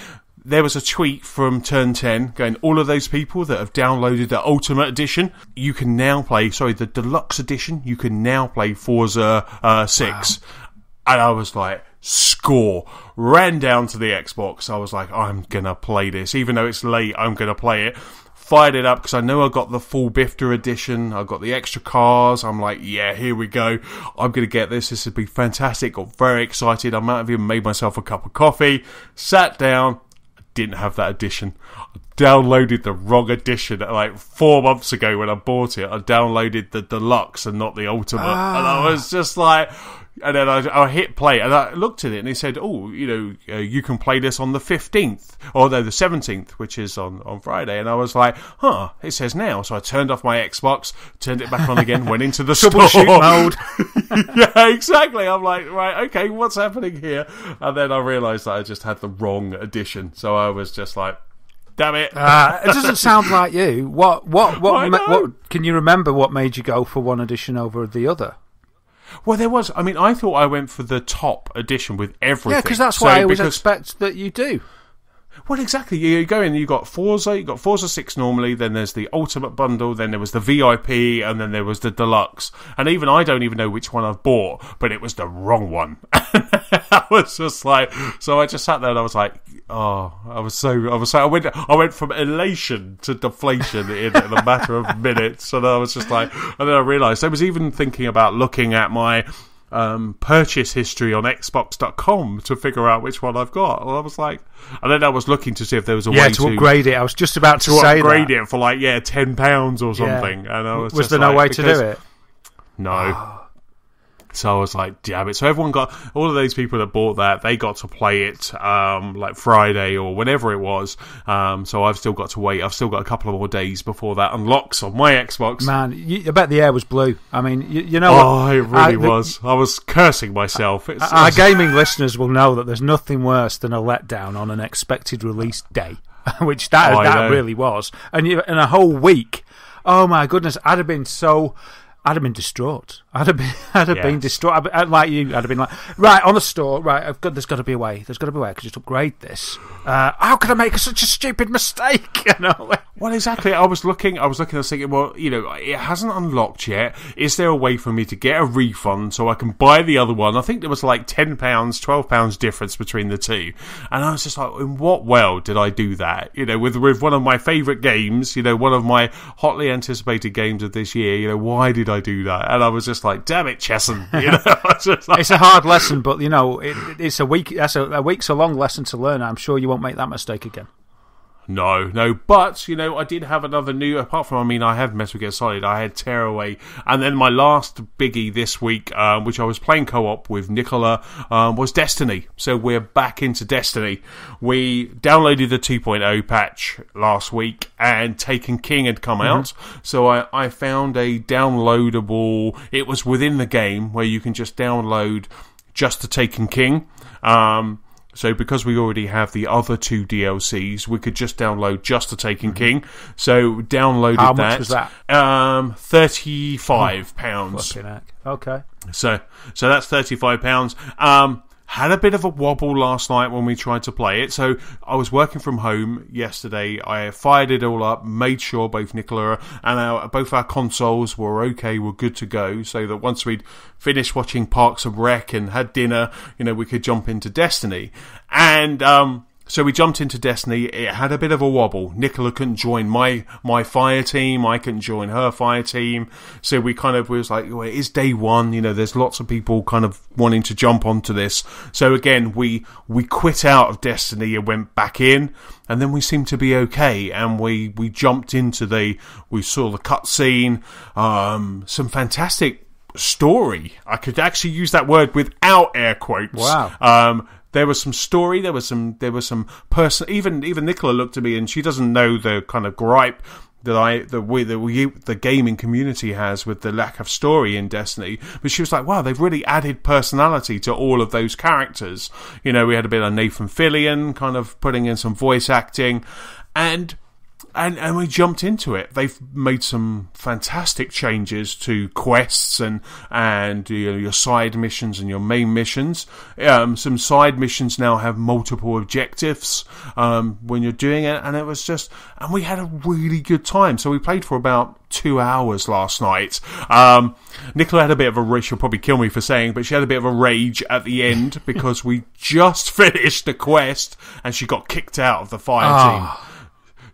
Speaker 1: There was a tweet from Turn 10 going, all of those people that have downloaded the Ultimate Edition, you can now play, the Deluxe Edition, you can now play Forza 6. Wow. And I was like, score. Ran down to the Xbox. I was like, I'm going to play this. Even though it's late, I'm going to play it. Fired it up because I know I got the full Bifter edition. I got the extra cars. I'm like, yeah, here we go. I'm going to get this. This would be fantastic. Got very excited. I might have even made myself a cup of coffee. Sat down. Didn't have that edition. I downloaded the wrong edition like 4 months ago when I bought it. I downloaded the Deluxe and not the Ultimate. And I was just like... And then I hit play, and I looked at it, and he said, you can play this on the 15th, or no, the 17th, which is on Friday. And I was like, it says now. So I turned off my Xbox, turned it back on again, went into the store.
Speaker 2: Troubleshoot mode.
Speaker 1: Yeah, exactly. I'm like, right, okay, what's happening here? And then I realised that I just had the wrong edition. So I was just like, damn it.
Speaker 2: It doesn't sound like you. What can you remember what made you go for one edition over the other?
Speaker 1: Well, there was. I mean, I thought I went for the top edition with everything.
Speaker 2: Yeah, because that's what I always expect that you do.
Speaker 1: Well, exactly. You go in, you got Forza 6 normally, then there's the Ultimate Bundle, then there was the VIP, and then there was the Deluxe. And even I don't even know which one I've bought, but it was the wrong one. I was just like, so I just sat there and I was like, I went from elation to deflation in a matter of minutes. And I was just like, and then I realised I was even thinking about looking at my purchase history on Xbox.com to figure out which one I've got. And I was like, and then I was looking to see if there was a way
Speaker 2: to upgrade it. I was just about to say
Speaker 1: upgrade it for like £10 or something. And I was
Speaker 2: there no way to do it?
Speaker 1: No. So I was like, damn it. So everyone got, all of those people that bought that, they got to play it like Friday or whenever it was. So I've still got to wait. I've still got a couple of more days before that unlocks on my Xbox.
Speaker 2: Man, I bet the air was blue. I mean, you know what?
Speaker 1: Oh, it really was. I was cursing myself.
Speaker 2: Our gaming listeners will know that there's nothing worse than a letdown on an expected release day, which that really was. And in a whole week, oh my goodness, I'd have been so... I'd have been distraught. I'd have been distraught. Like you, I'd have been like, right, on the store, right, there's got to be a way. There's got to be a way. I could just upgrade this. How could I make such a stupid mistake? You know?
Speaker 1: Well, exactly. I was looking and thinking, well, you know, it hasn't unlocked yet. Is there a way for me to get a refund so I can buy the other one? I think there was like £10, £12 difference between the two. And I was just like, in what world did I do that? You know, with one of my favourite games, you know, one of my hotly anticipated games of this year, you know, why did I do that? And I was just like, damn it, Chesson. You know,
Speaker 2: it's a hard lesson, but, you know, it's a week's a long lesson to learn. I'm sure you won't make that mistake again.
Speaker 1: No, but, you know, I did have another new, apart from, I mean, I had Metal Gear Solid, I had Tearaway, and then my last biggie this week, which I was playing co-op with Nicola, was Destiny. So we're back into Destiny. We downloaded the 2.0 patch last week, and Taken King had come out, so I found a downloadable, it was within the game, where you can just download just the Taken King. So because we already have the other two DLCs, we could just download just the Taken King. So downloaded that.
Speaker 2: How much was that?
Speaker 1: £35.
Speaker 2: Fucking heck. Okay.
Speaker 1: So that's £35. Had a bit of a wobble last night when we tried to play it. So I was working from home yesterday. I fired it all up, made sure both Nicola and both our consoles were okay, were good to go, so that once we'd finished watching Parks and Rec and had dinner, you know, we could jump into Destiny. And so we jumped into Destiny. It had a bit of a wobble. Nicola couldn't join my fire team. I couldn't join her fire team. So we was like, well, it is day one. You know, there's lots of people kind of wanting to jump onto this. So again, we quit out of Destiny and went back in. And then we seemed to be okay. And we jumped into we saw the cutscene. Some fantastic story. I could actually use that word without air quotes.
Speaker 2: Wow.
Speaker 1: There was some story. There was some person. Even Nicola looked at me, and she doesn't know the kind of gripe that the gaming community has with the lack of story in Destiny. But she was like, "Wow, they've really added personality to all of those characters." You know, we had a bit of Nathan Fillion kind of putting in some voice acting, and we jumped into it. They've made some fantastic changes to quests and you know, your side missions and your main missions. Some side missions now have multiple objectives when you're doing it, and we had a really good time. So we played for about 2 hours last night. Nicola had a bit of a rage. She'll probably kill me for saying, but she had a bit of a rage at the end because we just finished the quest and she got kicked out of the fire team.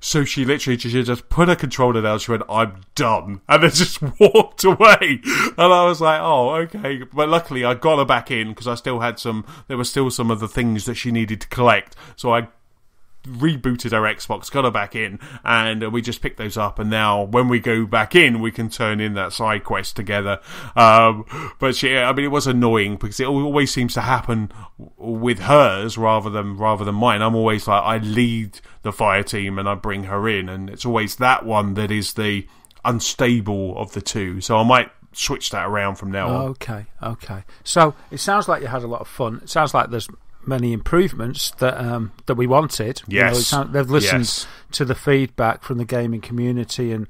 Speaker 1: So she literally just put her controller down. She went, "I'm done," and then just walked away. And I was like, "Oh, okay." But luckily, I got her back in because I still had there were still some of the things that she needed to collect. So I rebooted her Xbox, got her back in, and we just picked those up. And now, when we go back in, we can turn in that side quest together. But it was annoying because it always seems to happen with hers rather than mine. I'm always like, I lead the fire team and I bring her in, and it's always that one that is the unstable of the two. So I might switch that around from now on.
Speaker 2: Okay. So it sounds like you had a lot of fun. It sounds like there's many improvements that we wanted.
Speaker 1: Yes.
Speaker 2: You know, they've listened to the feedback from the gaming community, and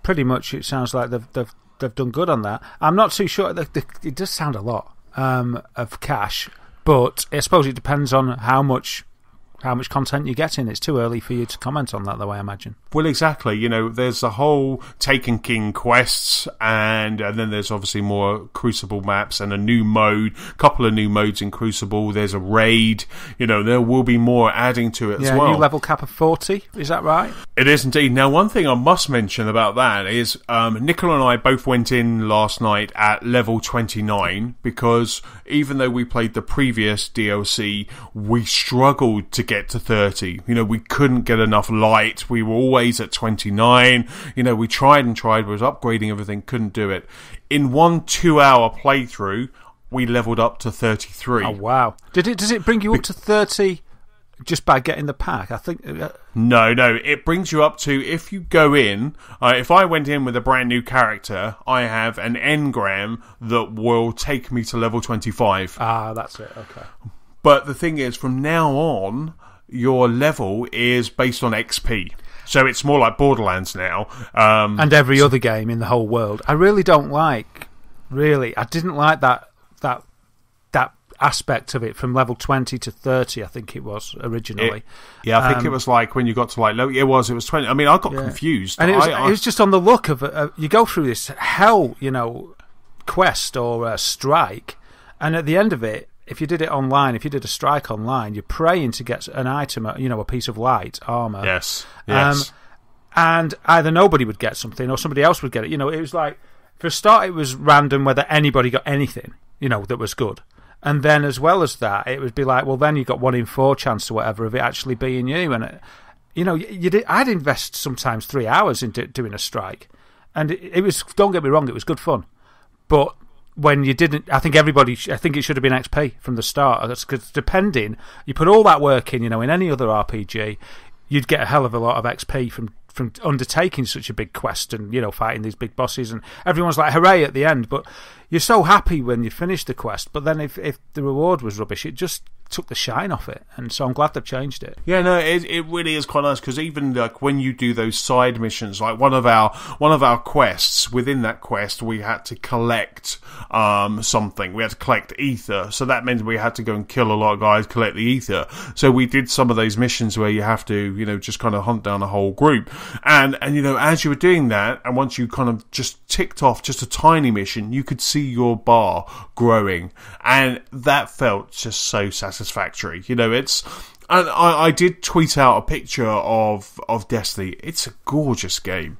Speaker 2: pretty much it sounds like they've done good on that. I'm not too sure. It does sound a lot of cash, but I suppose it depends on how much content you're getting. It's too early for you to comment on that, though, I imagine.
Speaker 1: Well, exactly. You know, there's the whole Taken King quests, and then there's obviously more Crucible maps and a couple of new modes in Crucible. There's a raid. You know, there will be more adding to it as well.
Speaker 2: New level cap of 40, is that right?
Speaker 1: It is indeed. Now, one thing I must mention about that is Nicola and I both went in last night at level 29 because even though we played the previous DLC, we struggled to get to 30. You know, we couldn't get enough light. We were always at 29. You know, we tried, was upgrading everything, couldn't do it. In 1 2-hour playthrough, we leveled up to 33.
Speaker 2: Oh, wow. Does it bring you up to 30 just by getting the pack? I think...
Speaker 1: No, it brings you up to, if you go in, if I went in with a brand new character, I have an engram that will take me to level 25.
Speaker 2: Ah, that's it, okay.
Speaker 1: But the thing is, from now on, your level is based on XP. So it's more like Borderlands now.
Speaker 2: And every other game in the whole world. I really don't like. Really, I didn't like that aspect of it from level 20 to 30. I think it was originally.
Speaker 1: I think it was like when you got to like it was 20. I mean, I got confused,
Speaker 2: and it was just on the look of you go through this hell, quest or strike, and at the end of it, if you did it online, if you did a strike online, you're praying to get an item, a piece of light armor.
Speaker 1: Yes.
Speaker 2: And either nobody would get something or somebody else would get it. It was like, for a start, it was random whether anybody got anything, that was good. And then, as well as that, it would be like, well, then you got 1 in 4 chance or whatever of it actually being you. And I'd invest sometimes 3 hours into doing a strike, and it was. Don't get me wrong, it was good fun, but when you didn't, I think it should have been XP from the start. Because depending, you put all that work in, in any other RPG, you'd get a hell of a lot of XP from undertaking such a big quest and fighting these big bosses, and everyone's like hooray at the end, but you're so happy when you finish the quest, but then if the reward was rubbish, it just took the shine off it. And so I'm glad they've changed it.
Speaker 1: Yeah, no, it really is quite nice, because even like when you do those side missions, like one of our quests, within that quest we had to collect something. We had to collect ether, so that meant we had to go and kill a lot of guys, collect the ether. So we did some of those missions where you have to just kind of hunt down a whole group, and as you were doing that, and once you kind of just ticked off just a tiny mission, you could see your bar growing, and that felt just so satisfactory. And I did tweet out a picture of Destiny. It's a gorgeous game.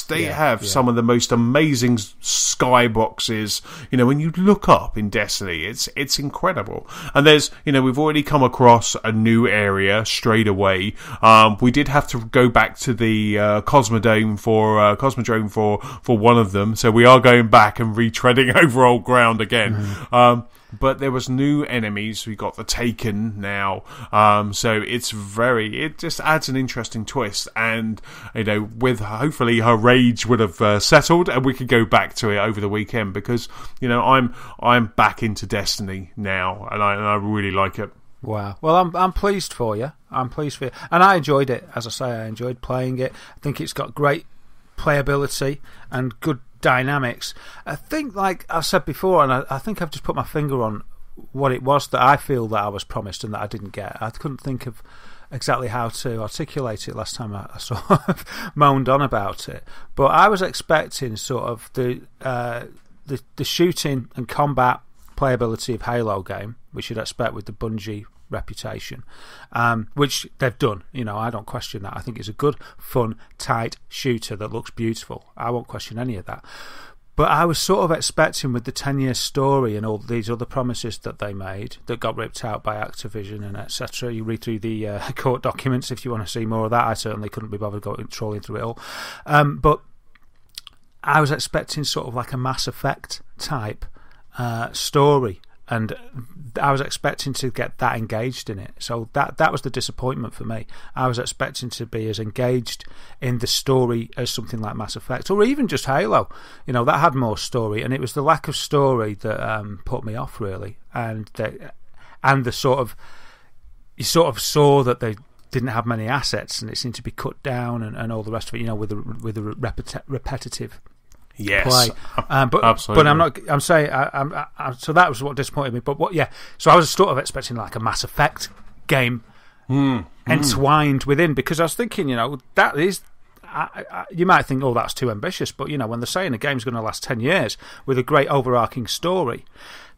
Speaker 1: They have some of the most amazing skyboxes. When you look up in Destiny, it's incredible. And there's, we've already come across a new area straight away. We did have to go back to the Cosmodrome for one of them, so we are going back and retreading over old ground again. Mm-hmm. But there was new enemies. We got the Taken now, so it just adds an interesting twist. And with hopefully her rage would have settled, and we could go back to it over the weekend, because I'm back into Destiny now, and I really like it.
Speaker 2: Wow. Well, I'm pleased for you. And I enjoyed it. As I say, I enjoyed playing it. I think it's got great playability and good dynamics. I think, like I said before, and I think I've just put my finger on what it was that I feel that I was promised and that I didn't get. I couldn't think of exactly how to articulate it last time I sort of moaned on about it, but I was expecting sort of the shooting and combat playability of Halo game, which you'd expect with the Bungie reputation, which they've done. I don't question that. I think it's a good, fun, tight shooter that looks beautiful. I won't question any of that. But I was sort of expecting, with the 10-year story and all these other promises that they made that got ripped out by Activision and etc. You read through the court documents if you want to see more of that. I certainly couldn't be bothered trawling through it all. But I was expecting sort of like a Mass Effect type story, and I was expecting to get that engaged in it. So that was the disappointment for me. I was expecting to be as engaged in the story as something like Mass Effect, or even just Halo. That had more story, and it was the lack of story that put me off, really. And the sort of, you sort of saw that they didn't have many assets, and it seemed to be cut down, and all the rest of it. With the repetitive.
Speaker 1: Yes,
Speaker 2: play.
Speaker 1: Absolutely.
Speaker 2: But I'm not. I'm saying. So that was what disappointed me. But so I was sort of expecting like a Mass Effect game entwined within, because I was thinking, that is. You might think, oh, that's too ambitious, but when they're saying a game's going to last 10 years with a great overarching story,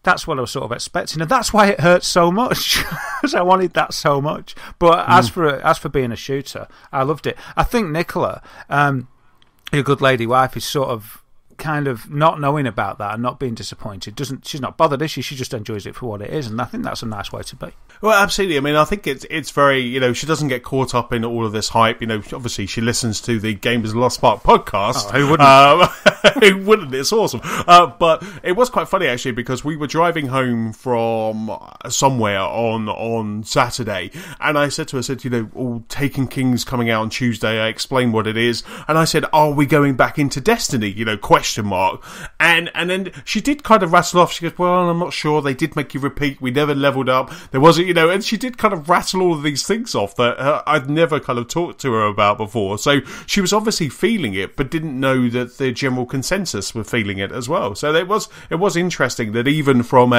Speaker 2: that's what I was sort of expecting, and that's why it hurts so much, because I wanted that so much. But as for being a shooter, I loved it. I think Nicola, your good lady wife, is sort of kind of not knowing about that and not being disappointed. She's not bothered, is she? She just enjoys it for what it is, and I think that's a nice way to be.
Speaker 1: Well, absolutely. I mean, I think it's very, she doesn't get caught up in all of this hype. Obviously she listens to the Gamers Lost Spark podcast.
Speaker 2: Oh, who wouldn't?
Speaker 1: It wouldn't. It's awesome. But it was quite funny, actually, because we were driving home from somewhere on Saturday, and I said to her, Taken King's coming out on Tuesday. I explained what it is, and I said, are we going back into Destiny? Question mark. And then she did kind of rattle off. She goes, well, I'm not sure. They did make you repeat. We never leveled up. There wasn't, and she did kind of rattle all of these things off that I'd never kind of talked to her about before. So she was obviously feeling it, but didn't know that the general consensus were feeling it as well. So it was interesting that even from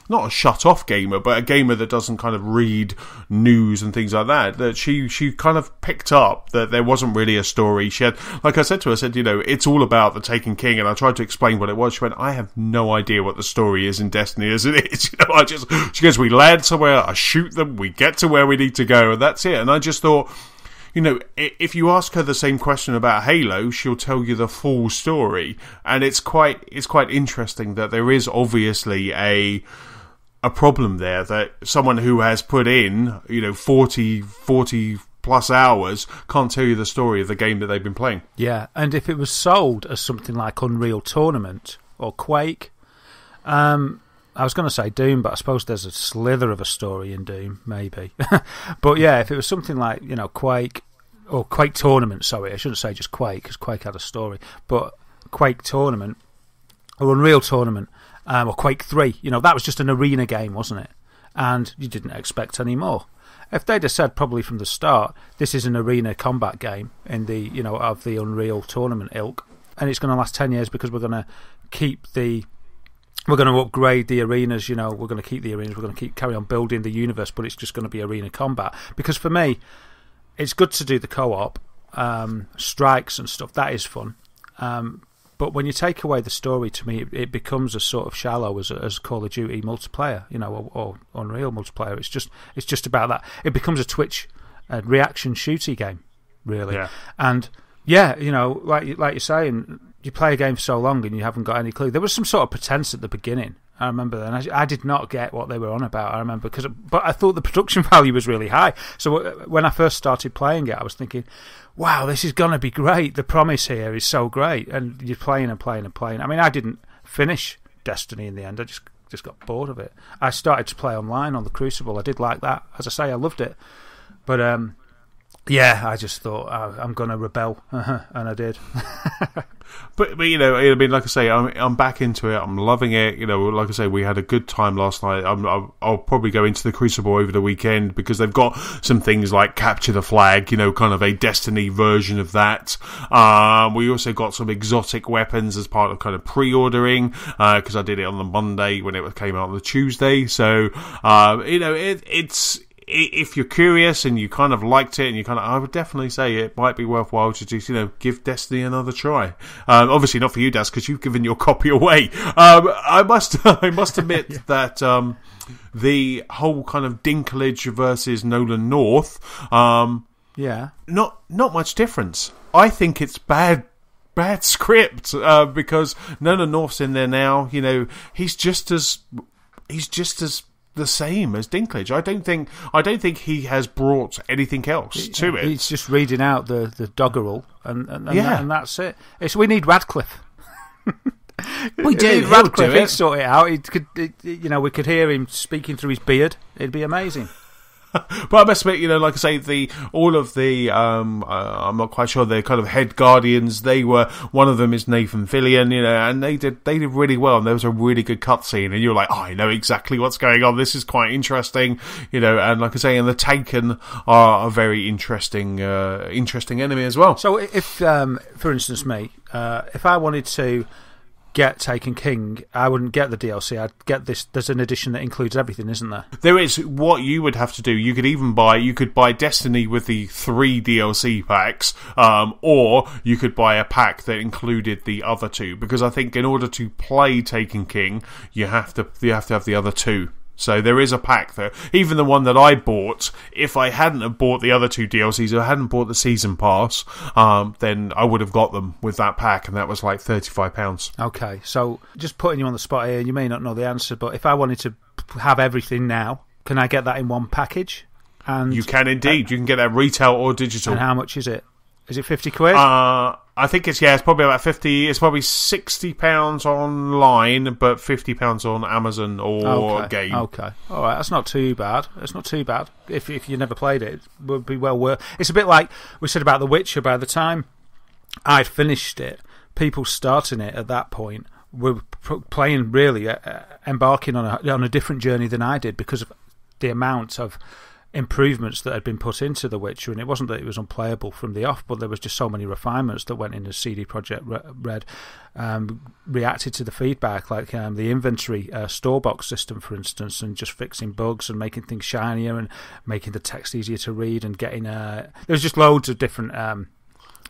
Speaker 1: not a shut-off gamer, but a gamer that doesn't kind of read news and things like that she kind of picked up that there wasn't really a story. She had, like I said to her, it's all about the Taken King, and I tried to explain what it was. She went, I have no idea what the story is in Destiny as it is. She goes, we land somewhere, I shoot them, we get to where we need to go, and that's it. And I just thought, if you ask her the same question about Halo, she'll tell you the full story, and it's quite interesting that there is obviously a problem there, that someone who has put in 40 plus hours can't tell you the story of the game that they've been playing.
Speaker 2: Yeah, and if it was sold as something like Unreal Tournament or Quake, I was going to say Doom, but I suppose there's a slither of a story in Doom, maybe. But yeah, if it was something like, Quake, or Quake Tournament, sorry, I shouldn't say just Quake, because Quake had a story, but Quake Tournament, or Unreal Tournament, or Quake 3, that was just an arena game, wasn't it? And you didn't expect any more. If they'd have said probably from the start, this is an arena combat game in the, of the Unreal Tournament ilk, and it's going to last 10 years because we're going to upgrade the arenas, we're going to keep the arenas, we're going to carry on building the universe, but it's just going to be arena combat. Because for me, it's good to do the co-op, strikes and stuff, that is fun. But when you take away the story, to me, it becomes as sort of shallow as Call of Duty multiplayer, or Unreal multiplayer. It's just about that. It becomes a Twitch reaction shooty game, really. Yeah. And yeah, like you're saying, you play a game for so long and you haven't got any clue. There was some sort of pretense at the beginning. I remember then. I did not get what they were on about. I remember but I thought the production value was really high. So when I first started playing it, I was thinking, wow, this is going to be great. The promise here is so great. And you're playing and playing and playing. I mean, I didn't finish Destiny in the end. I just got bored of it. I started to play online on the Crucible. I did like that. As I say, I loved it. But yeah, I just thought I'm going to rebel, and I did.
Speaker 1: But I mean, like I say, I'm back into it. I'm loving it. Like I say, we had a good time last night. I'll probably go into the Crucible over the weekend because they've got some things like Capture the Flag, kind of a Destiny version of that. We also got some exotic weapons as part of kind of pre-ordering because I did it on the Monday when it came out on the Tuesday. So it's. If you're curious and you kind of liked it, and I would definitely say it might be worthwhile to just, give Destiny another try. Obviously not for you, Daz, because you've given your copy away. I must admit that the whole kind of Dinklage versus Nolan North, not much difference. I think it's bad script because Nolan North's in there now. He's just as the same as Dinklage. I don't think he has brought anything else to it.
Speaker 2: He's just reading out the doggerel, and that's it. We need Radcliffe.
Speaker 1: We do.
Speaker 2: Radcliffe. He'd sort it out. We could hear him speaking through his beard. It'd be amazing.
Speaker 1: But I must admit, like I say, all of the I'm not quite sure, they're kind of head guardians. One of them is Nathan Fillion, and they did really well, and there was a really good cutscene, and you're like, oh, I know exactly what's going on. This is quite interesting, and like I say, and the Taken are a very interesting enemy as well.
Speaker 2: So if, for instance, me, if I wanted to get Taken King, I wouldn't get the DLC. I'd get this. There's an edition that includes everything, isn't there?
Speaker 1: There is. What you would have to do, you could buy Destiny with the 3 DLC packs, or you could buy a pack that included the other 2. Because I think in order to play Taken King, you have to have the other 2. So there is a pack there. Even the one that I bought, if I hadn't have bought the other 2 DLCs, or I hadn't bought the season pass, then I would have got them with that pack, and that was like £35.
Speaker 2: Okay, so just putting you on the spot here, you may not know the answer, but if I wanted to have everything now, can I get that in one package? And
Speaker 1: you can indeed. You can get that retail or digital.
Speaker 2: And how much is it? Is it 50 quid?
Speaker 1: I think it's probably about 50. It's probably £60 online, but £50 on Amazon or Game.
Speaker 2: Okay, all right, that's not too bad. It's not too bad. If you never played it, it would be well worth. It's a bit like we said about The Witcher. By the time I'd finished it, people starting it at that point were playing, really embarking on a different journey than I did, because of the amount of improvements that had been put into The Witcher. And it wasn't that it was unplayable from the off, but there was just so many refinements that went into CD Projekt Red, reacted to the feedback, like the inventory store box system, for instance, and just fixing bugs and making things shinier and making the text easier to read, and getting there was just loads of different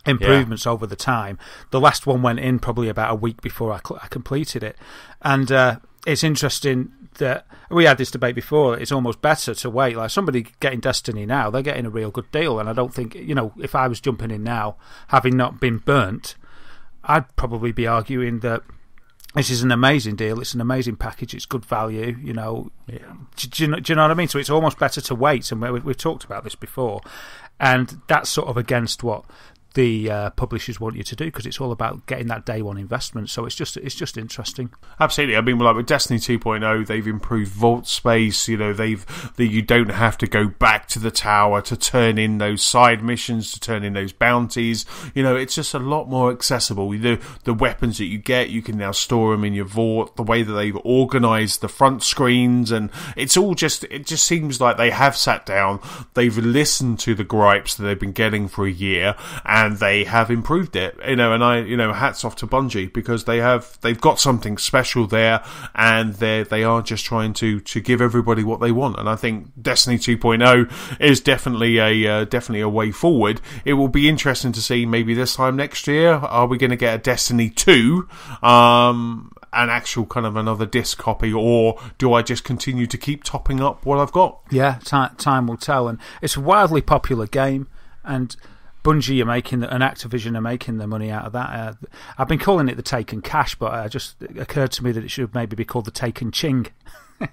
Speaker 2: improvements over the time. The last one went in probably about a week before I completed it, and it's interesting that we had this debate before. It's almost better to wait. Like, somebody getting Destiny now, they're getting a real good deal, and I don't think, if I was jumping in now, having not been burnt, I'd probably be arguing that this is an amazing deal, it's an amazing package, it's good value, Do you know what I mean? So it's almost better to wait, and we've talked about this before, and that's sort of against what the publishers want you to do, because it's all about getting that day one investment. So it's just interesting.
Speaker 1: Absolutely. I mean, like with Destiny 2.0, they've improved vault space. You don't have to go back to the tower to turn in those side missions, to turn in those bounties. It's just a lot more accessible. The weapons that you get, you can now store them in your vault. The way that they've organised the front screens, and it just seems like they have sat down, they've listened to the gripes that they've been getting for a year, and they have improved it, and hats off to Bungie, because they've got something special there, and they are just trying to give everybody what they want. And I think Destiny 2.0 is definitely a way forward. It will be interesting to see, maybe this time next year, are we going to get a Destiny 2, an actual kind of another disc copy, or do I just continue to keep topping up what I've got?
Speaker 2: Yeah, time will tell. And it's a wildly popular game, and Bungie and Activision are making the money out of that. I've been calling it the Taken Cash, but it just occurred to me that it should maybe be called the Taken Ching.
Speaker 1: Super.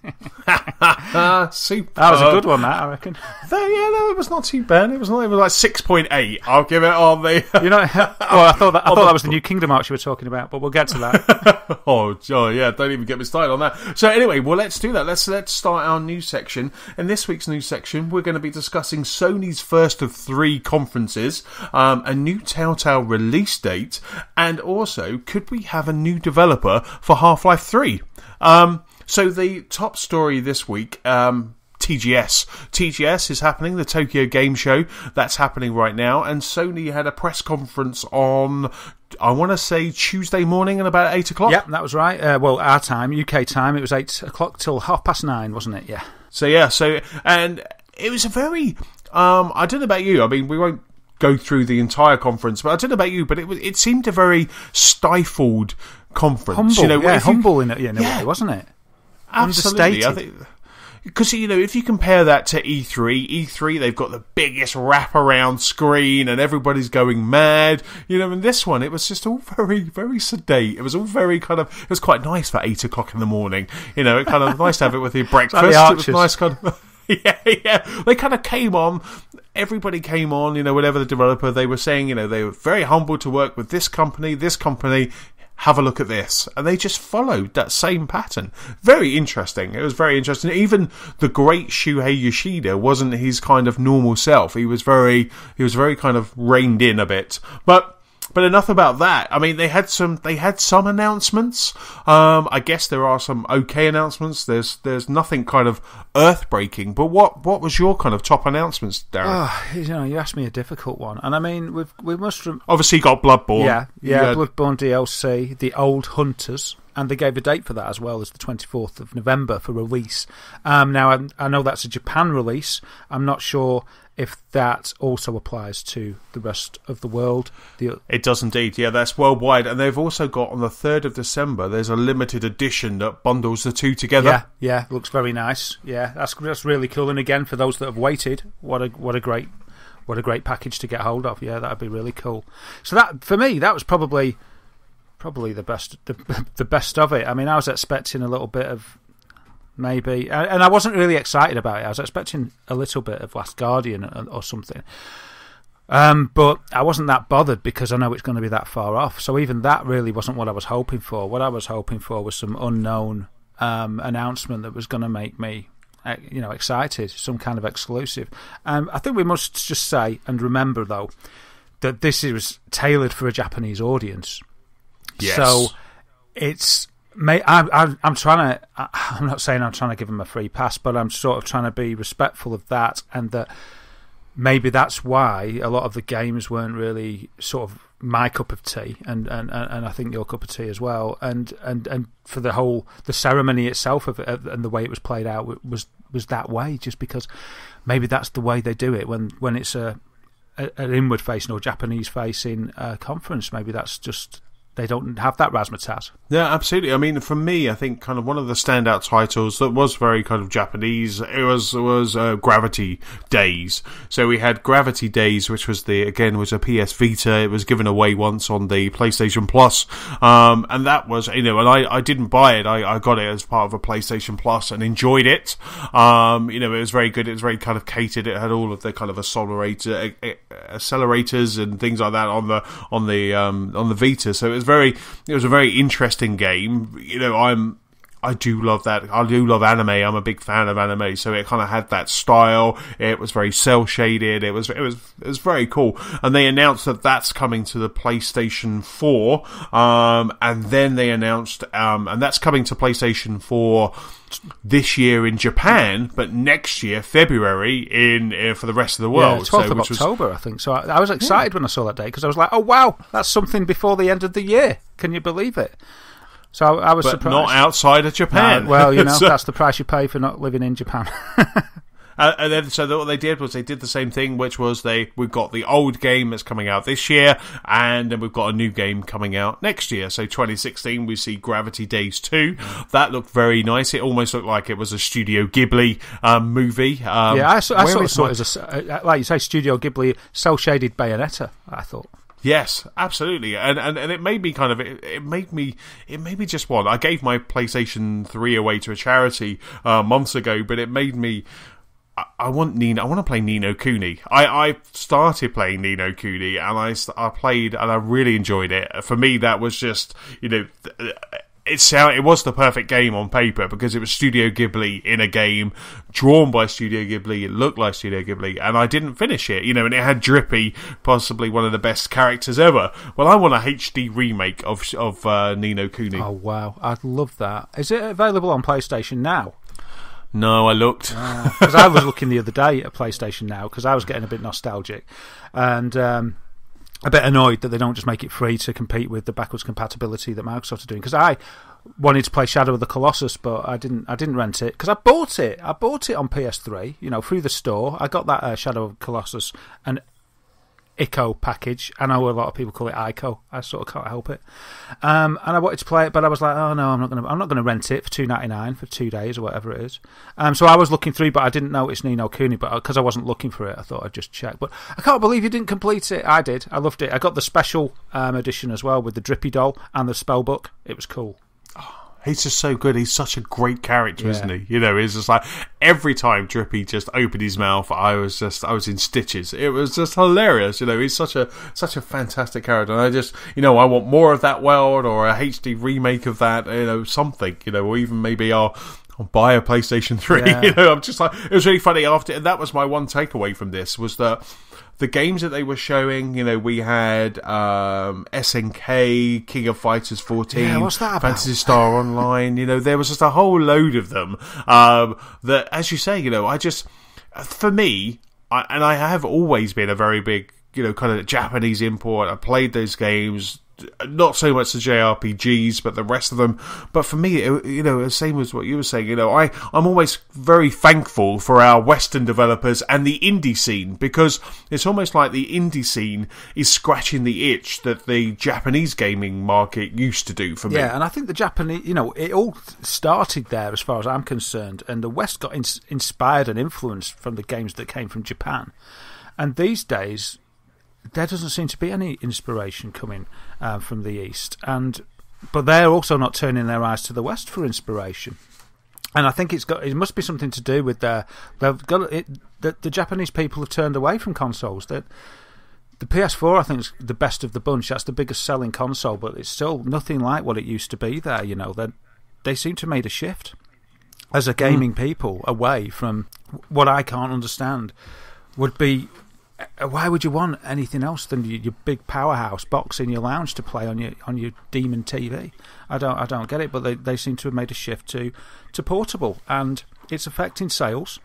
Speaker 2: That was a good one, that, I reckon.
Speaker 1: It was not too bad. It was like 6.8. I'll give it on the.
Speaker 2: I thought that was the new Kingdom Hearts you were talking about, but we'll get to that.
Speaker 1: Oh, yeah, don't even get me started on that. So anyway, well, let's do that. Let's start our news section. In this week's news section, we're going to be discussing Sony's first of 3 conferences, a new Telltale release date, and also, could we have a new developer for Half-Life 3? So the top story this week, TGS. TGS is happening, the Tokyo Game Show. That's happening right now. And Sony had a press conference on, I want to say, Tuesday morning at about 8 o'clock.
Speaker 2: Yep, that was right. Our time, UK time, it was 8 o'clock till 9:30, wasn't it? Yeah.
Speaker 1: And it was a very, I don't know about you, I mean, we won't go through the entire conference, but I don't know about you, but it seemed a very stifled conference.
Speaker 2: Humble, humble in a way, wasn't it?
Speaker 1: Absolutely. I think, because, if you compare that to E3, they've got the biggest wraparound screen and everybody's going mad. In this one, it was just all very, very sedate. It was all very it was quite nice for 8 o'clock in the morning. It kind of nice to have it with your breakfast.
Speaker 2: Like
Speaker 1: it was nice kind of... Yeah. They kind of came on. Everybody came on, whatever the developer, they were saying, they were very humble to work with this company. Have a look at this. And they just followed that same pattern. Very interesting. It was very interesting. Even the great Shuhei Yoshida wasn't his kind of normal self. He was very kind of reined in a bit. But enough about that. I mean, they had some announcements. I guess there are some okay announcements. There's nothing kind of earth-breaking. But what was your kind of top announcements, Darren?
Speaker 2: You asked me a difficult one, and I mean, we must
Speaker 1: obviously got Bloodborne.
Speaker 2: Yeah, Bloodborne DLC, The Old Hunters. And they gave a date for that as well as the 24th of November for release. Now, I know that's a Japan release. I'm not sure if that also applies to the rest of the world.
Speaker 1: It does indeed. Yeah, that's worldwide. And they've also got, on the 3rd of December, there's a limited edition that bundles the two together.
Speaker 2: Yeah, looks very nice. Yeah, that's really cool. And again, for those that have waited, what a great package to get hold of. Yeah, that'd be really cool. So that, for me, that was probably the best, the best of it. I mean, I was expecting a little bit of maybe, and I wasn't really excited about it. I was expecting a little bit of Last Guardian or something. But I wasn't that bothered because I know it's going to be that far off. So even that really wasn't what I was hoping for. What I was hoping for was some unknown announcement that was going to make me, excited, some kind of exclusive. I think we must just say and remember, though, that this is tailored for a Japanese audience.
Speaker 1: Yes.
Speaker 2: So it's... I'm trying to... I'm not saying I'm trying to give them a free pass, but I'm sort of trying to be respectful of that, and that maybe that's why a lot of the games weren't really sort of my cup of tea, and I think your cup of tea as well, and for the ceremony itself of it and the way it was played out was that way, just because maybe that's the way they do it when it's an inward facing or Japanese facing conference. Maybe that's just they don't have that razzmatazz.
Speaker 1: Yeah, absolutely. I mean, for me, I think kind of one of the standout titles that was very kind of Japanese, it was Gravity Days. So we had Gravity Days, which was was a PS Vita. It was given away once on the PlayStation Plus. And that was, and I didn't buy it. I got it as part of a PlayStation Plus and enjoyed it. It was very good. It was very kind of catered. It had all of the kind of accelerators and things like that on the Vita. So it was a very interesting game. I do love that. I do love anime. I'm a big fan of anime, so it kind of had that style. It was very cel shaded. It was very cool. And they announced that that's coming to the PlayStation 4. And then they announced, and that's coming to PlayStation 4 this year in Japan, but next year February in for the rest of the world.
Speaker 2: 12th of October, I think. So I was excited when I saw that date because I was like, oh wow, that's something before the end of the year. Can you believe it? So I was surprised.
Speaker 1: Not outside of Japan.
Speaker 2: No, well, that's the price you pay for not living in Japan.
Speaker 1: And then, so what they did was they did the same thing, which was we've got the old game that's coming out this year, and then we've got a new game coming out next year. So 2016, we see Gravity Days 2. That looked very nice. It almost looked like it was a Studio Ghibli movie.
Speaker 2: I sort of saw it as like you say, Studio Ghibli, cel-shaded Bayonetta, I thought.
Speaker 1: Yes, absolutely, and it made me kind of it made me just want. I gave my PlayStation 3 away to a charity months ago, but it made me. I want to play Ni no Kuni. I started playing Ni no Kuni, and I played, and I really enjoyed it. For me, that was just it was the perfect game on paper because it was Studio Ghibli in a game drawn by Studio Ghibli. It looked like Studio Ghibli, and I didn't finish it, and it had Drippy, possibly one of the best characters ever. Well, I want a HD remake of Ni no Kuni.
Speaker 2: Oh wow, I'd love that. Is it available on PlayStation Now?
Speaker 1: No, I looked.
Speaker 2: Because I was looking the other day at PlayStation Now because I was getting a bit nostalgic and a bit annoyed that they don't just make it free to compete with the backwards compatibility that Microsoft are doing. Because I wanted to play Shadow of the Colossus, but I didn't rent it because I bought it. I bought it on PS3, through the store. I got that Shadow of the Colossus and ICO package. I know a lot of people call it ICO. I sort of can't help it. And I wanted to play it, but I was like, oh no, I'm not going to rent it for $2.99 for 2 days or whatever it is. So I was looking through, but I didn't notice Ni no Kuni. But because I wasn't looking for it, I thought I'd just check. But I can't believe you didn't complete it. I did. I loved it. I got the special edition as well with the Drippy doll and the spell book. It was cool.
Speaker 1: He's just so good. He's such a great character, isn't he? It's just like every time Drippy just opened his mouth, I was in stitches. It was just hilarious. He's such a fantastic character. And I just, I want more of that world or a HD remake of that. Something. Or even maybe I'll buy a PlayStation 3.
Speaker 2: Yeah.
Speaker 1: I'm just like, it was really funny after. And that was my one takeaway from this was that. The games that they were showing, we had SNK, King of Fighters 14,
Speaker 2: yeah, what's that about?
Speaker 1: Phantasy Star Online. There was just a whole load of them. That, as you say, for me, I have always been a very big, kind of Japanese import. I played those games. Not so much the JRPGs, but the rest of them. But for me, the same as what you were saying. I'm always very thankful for our Western developers and the indie scene because it's almost like the indie scene is scratching the itch that the Japanese gaming market used to do for me.
Speaker 2: Yeah, and I think the Japanese, it all started there as far as I'm concerned, and the West got inspired and influenced from the games that came from Japan. And these days, there doesn't seem to be any inspiration coming from the East, but they're also not turning their eyes to the West for inspiration. And I think it must be something to do with the Japanese people have turned away from consoles. That The PS4, I think, is the best of the bunch. That's the biggest selling console, but it's still nothing like what it used to be there. They seem to have made a shift as a gaming people away from what I can't understand would be, why would you want anything else than your big powerhouse box in your lounge to play on your demon TV? I don't get it, but they seem to have made a shift to portable, and it's affecting sales,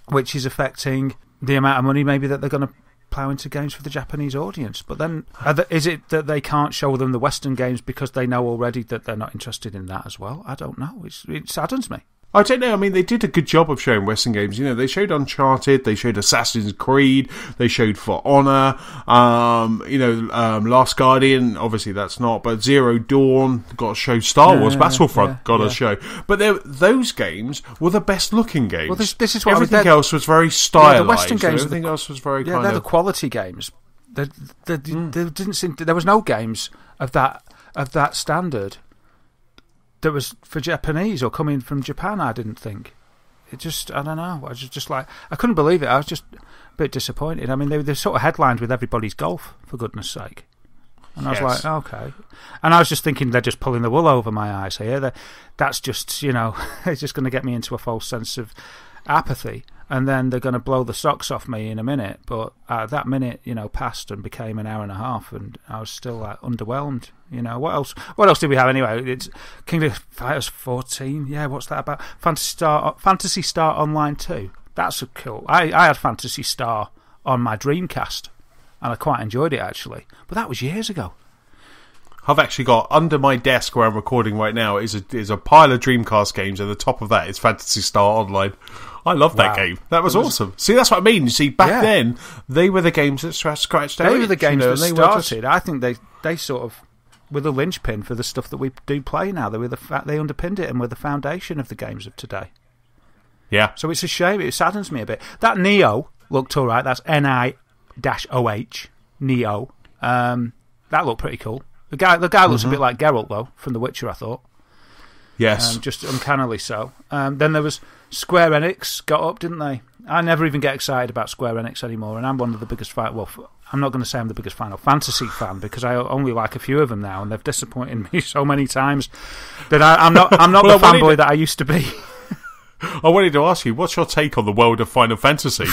Speaker 2: which is affecting the amount of money maybe that they're going to plough into games for the Japanese audience. But then, is it that they can't show them the Western games because they know already that they're not interested in that as well? I don't know. It saddens me.
Speaker 1: I don't know. I mean, they did a good job of showing Western games. They showed Uncharted, they showed Assassin's Creed, they showed For Honor, Last Guardian. Obviously, that's not. But Zero Dawn got to show. Star Wars Battlefront got to show. But those games were the best looking games.
Speaker 2: Well, this is what
Speaker 1: everything else was very stylized.
Speaker 2: The Western games,
Speaker 1: everything else was very
Speaker 2: they're the quality games. There didn't seem there was no games of that standard that was for Japanese or coming from Japan. I didn't think. It just, I don't know. I was just like, I couldn't believe it. I was just a bit disappointed. I mean, they're sort of headlined with Everybody's Golf, for goodness sake. And I was like, okay. And I was just thinking they're just pulling the wool over my eyes here. That's just, it's just going to get me into a false sense of apathy. And then they're going to blow the socks off me in a minute. But that minute, passed and became an hour and a half, and I was still underwhelmed. What else did we have anyway? It's Kingdom Fighters 14. Yeah, what's that about? Phantasy Star Online 2. That's a cool. I had Phantasy Star on my Dreamcast, and I quite enjoyed it actually. But that was years ago.
Speaker 1: I've actually got under my desk where I'm recording right now is a pile of Dreamcast games, and the top of that is Phantasy Star Online. I love that game. That was awesome. See, that's what I mean. You see, back then, they were the games that scratched out.
Speaker 2: They were the games that started. I think they sort of were the linchpin for the stuff that we do play now. They underpinned it and were the foundation of the games of today.
Speaker 1: Yeah.
Speaker 2: So it's a shame. It saddens me a bit. That Neo looked all right. That's Ni-OH. Neo. That looked pretty cool. The guy looks a bit like Geralt, though, from The Witcher, I thought.
Speaker 1: Yes.
Speaker 2: Just uncannily so. Then there was Square Enix got up, didn't they? I never even get excited about Square Enix anymore, and I'm one of the biggest I'm not going to say I'm the biggest Final Fantasy fan, because I only like a few of them now, and they've disappointed me so many times that I'm not the fanboy that I used to be.
Speaker 1: I wanted to ask you, what's your take on the world of Final Fantasy?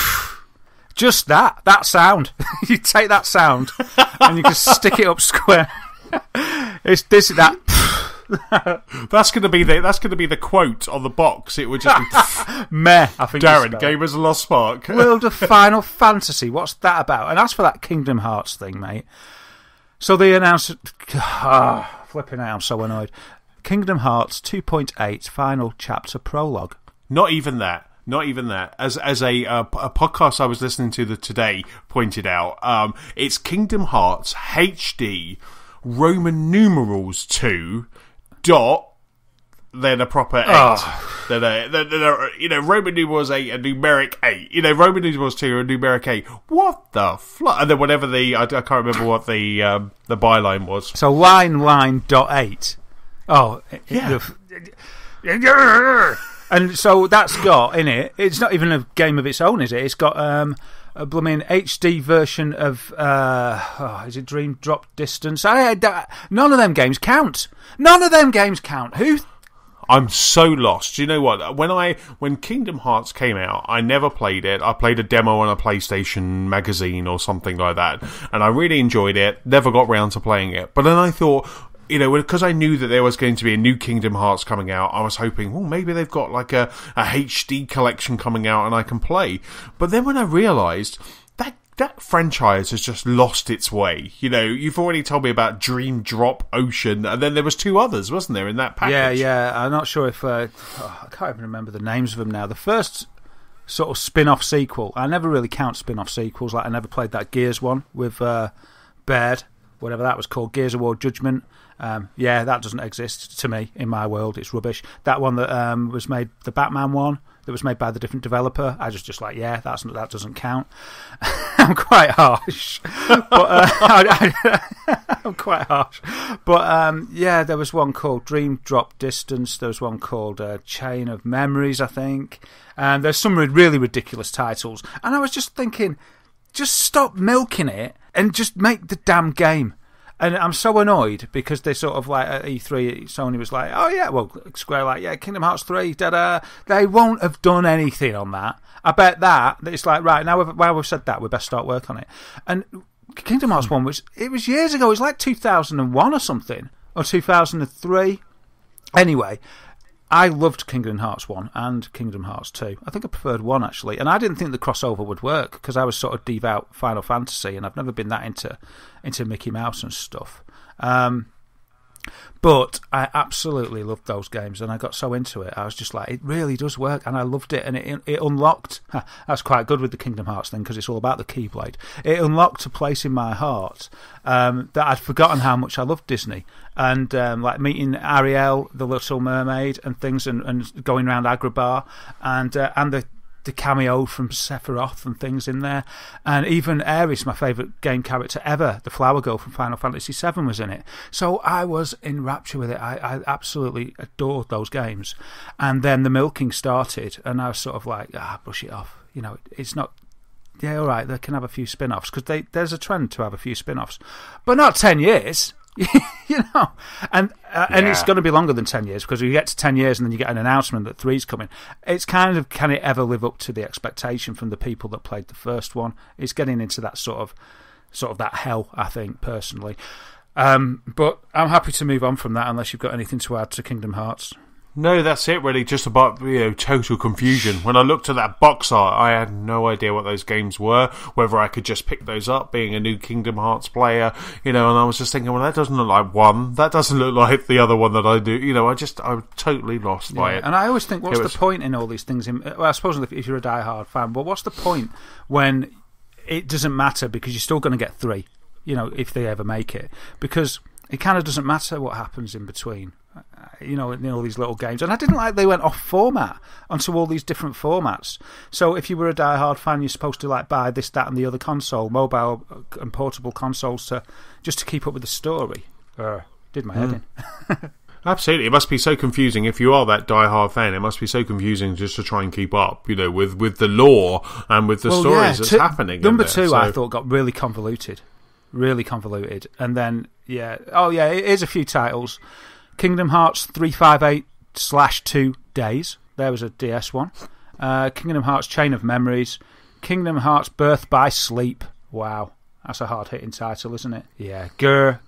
Speaker 2: Just that sound. You take that sound and you can stick it up square. It's this that.
Speaker 1: That's going to be the quote on the box. It would just be
Speaker 2: meh. I think
Speaker 1: Darren, Gamers Lost Spark.
Speaker 2: World of Final Fantasy. What's that about? And as for that Kingdom Hearts thing, mate. So they announced. Flipping out! I'm so annoyed. Kingdom Hearts 2.8 Final Chapter Prologue.
Speaker 1: Not even that. As a podcast I was listening to today pointed out, it's Kingdom Hearts HD Roman numerals 2 dot then a proper 8. Then Roman numerals 8 a numeric 8. Roman numerals 2 a numeric 8. What the and then whatever I can't remember what the byline was.
Speaker 2: So line dot 8. Oh yeah. And so that's got in it. It's not even a game of its own, is it? It's got a blooming HD version of is it Dream Drop Distance? None of them games count. Who?
Speaker 1: I'm so lost. Do you know what? When Kingdom Hearts came out, I never played it. I played a demo on a PlayStation magazine or something like that, and I really enjoyed it. Never got round to playing it. But then I thought, because I knew that there was going to be a new Kingdom Hearts coming out, I was hoping, maybe they've got like a HD collection coming out and I can play. But then when I realised that franchise has just lost its way. You've already told me about Dream Drop Ocean, and then there was 2 others, wasn't there, in that package?
Speaker 2: Yeah. I'm not sure if I can't even remember the names of them now. The first sort of spin-off sequel. I never really count spin-off sequels. Like I never played that Gears one with Baird, whatever that was called, Gears of War Judgment. That doesn't exist to me in my world. It's rubbish. That one that was made, the Batman one that was made by the different developer, I just like, that doesn't count. I'm quite harsh, but I'm quite harsh. But there was one called Dream Drop Distance. There was one called Chain of Memories, I think. And there's some really ridiculous titles. And I was just thinking, just stop milking it and just make the damn game. And I'm so annoyed because they sort of like at E3, Sony was like, oh yeah, well, Square like, yeah, Kingdom Hearts 3, da-da. They won't have done anything on that. I bet that it's like, right, now we've said that, we best start work on it. And Kingdom Hearts 1 was years ago, it was like 2001 or something, or 2003. Anyway, I loved Kingdom Hearts 1 and Kingdom Hearts 2. I think I preferred 1, actually. And I didn't think the crossover would work because I was sort of devout Final Fantasy and I've never been that into Mickey Mouse and stuff. But I absolutely loved those games and I got so into it. I was just like, it really does work, and I loved it. And it unlocked... That's quite good with the Kingdom Hearts thing because it's all about the Keyblade. It unlocked a place in my heart that I'd forgotten how much I loved Disney. And like meeting Ariel, the Little Mermaid, and things, and going around Agrabah, and the cameo from Sephiroth and things in there. And even Ares, my favourite game character ever, the Flower Girl from Final Fantasy VII, was in it. So I was in rapture with it. I absolutely adored those games. And then the milking started, and I was sort of like, brush it off. You know, it's not... Yeah, all right, they can have a few spin-offs, because there's a trend to have a few spin-offs. But not 10 years... you know, and it's going to be longer than 10 years because you get to 10 years and then you get an announcement that 3's coming. It's kind of, can it ever live up to the expectation from the people that played the first one? It's getting into that sort of that hell, I think, personally. But I'm happy to move on from that unless you've got anything to add to Kingdom Hearts.
Speaker 1: No, that's it really, just about, total confusion. When I looked at that box art, I had no idea what those games were, whether I could just pick those up, being a new Kingdom Hearts player, and I was just thinking, well, that doesn't look like one, that doesn't look like the other one that I do, I was totally lost by it.
Speaker 2: And I always think, what's the point in all these things? Well, I suppose if you're a die-hard fan, but what's the point when it doesn't matter because you're still going to get 3, if they ever make it, because it kind of doesn't matter what happens in between. In all these little games. And I didn't like they went off format onto all these different formats. So if you were a die-hard fan, you're supposed to like buy this, that and the other console, mobile and portable consoles, just to keep up with the story. Did my head in.
Speaker 1: Absolutely. It must be so confusing. If you are that die-hard fan, it must be so confusing just to try and keep up, with the lore and with the stories that's happening.
Speaker 2: Number 2, I thought, got really convoluted. Really convoluted. And then, here's a few titles. Kingdom Hearts 358/2 Days. There was a DS one. Kingdom Hearts Chain of Memories. Kingdom Hearts Birth by Sleep. Wow. That's a hard-hitting title, isn't it? Yeah. Grr.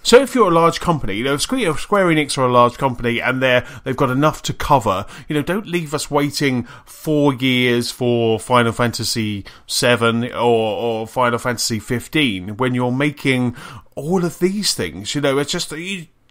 Speaker 1: So if you're a large company, Square Enix are a large company and they've got enough to cover, don't leave us waiting 4 years for Final Fantasy VII or Final Fantasy 15 when you're making all of these things. It's just...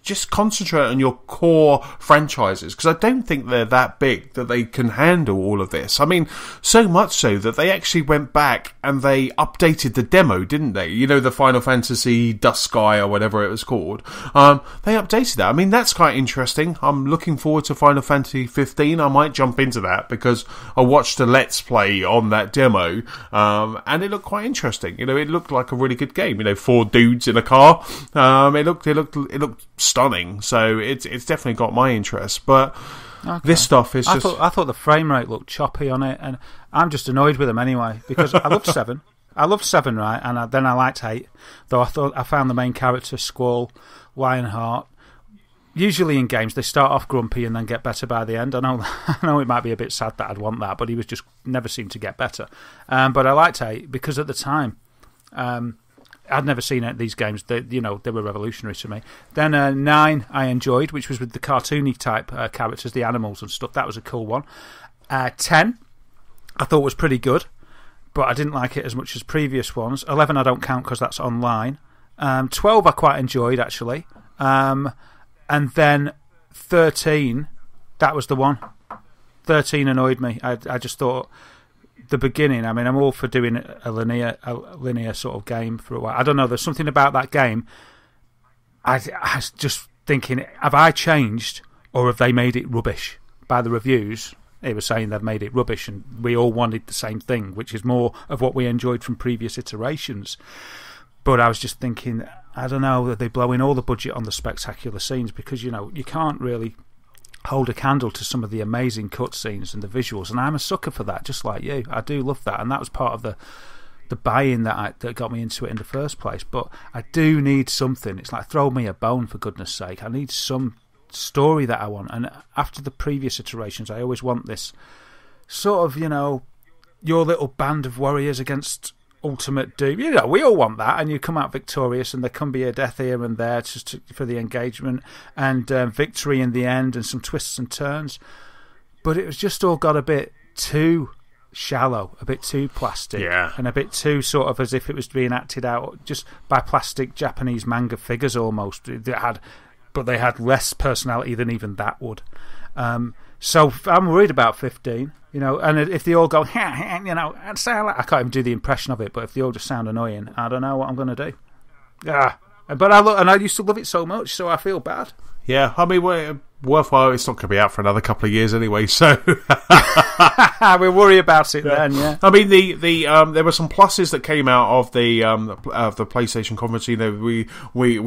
Speaker 1: Just concentrate on your core franchises, because I don't think they're that big that they can handle all of this. I mean, so much so that they actually went back and they updated the demo, didn't they? The Final Fantasy Dusk Sky or whatever it was called. They updated that. I mean, that's quite interesting. I'm looking forward to Final Fantasy 15. I might jump into that because I watched a Let's Play on that demo, and it looked quite interesting. It looked like a really good game. 4 dudes in a car. It looked stunning, so it's definitely got my interest. But this stuff is just...
Speaker 2: I thought the frame rate looked choppy on it, and I'm just annoyed with them anyway, because I loved 7. I loved 7, right, and then I liked 8, though I found the main character, Squall, Lionheart, usually in games they start off grumpy and then get better by the end. I know it might be a bit sad that I'd want that, but he was just never seemed to get better. But I liked 8 because at the time... I'd never seen these games. They were revolutionary to me. Then 9 I enjoyed, which was with the cartoony type characters, the animals and stuff. That was a cool one. 10 I thought was pretty good, but I didn't like it as much as previous ones. 11 I don't count because that's online. 12 I quite enjoyed, actually. And then 13, that was the one. 13 annoyed me. I just thought... The beginning, I mean, I'm all for doing a linear sort of game for a while. I don't know, there's something about that game. I was just thinking, have I changed or have they made it rubbish? By the reviews, they were saying they've made it rubbish and we all wanted the same thing, which is more of what we enjoyed from previous iterations. But I was just thinking, I don't know, that they blow in all the budget on the spectacular scenes because, you can't really... hold a candle to some of the amazing cutscenes and the visuals, and I'm a sucker for that, just like you. I do love that, and that was part of the buy-in that got me into it in the first place. But I do need something. It's like, throw me a bone, for goodness sake. I need some story that I want, and after the previous iterations, I always want this sort of, your little band of warriors against ultimate doom. We all want that, and you come out victorious, and there can be a death here and there for the engagement, and victory in the end, and some twists and turns. But it was just all got a bit too shallow, a bit too plastic, and a bit too sort of as if it was being acted out just by plastic Japanese manga figures almost. But they had less personality than even that would. So I'm worried about 15, and if they all go, I can't even do the impression of it, but if they all just sound annoying, I don't know what I'm going to do. But I used to love it so much, so I feel bad.
Speaker 1: Yeah, I mean, worthwhile. It's not going to be out for another couple of years anyway, so
Speaker 2: we'll worry about it then. Yeah,
Speaker 1: I mean, there were some pluses that came out of the PlayStation conference. We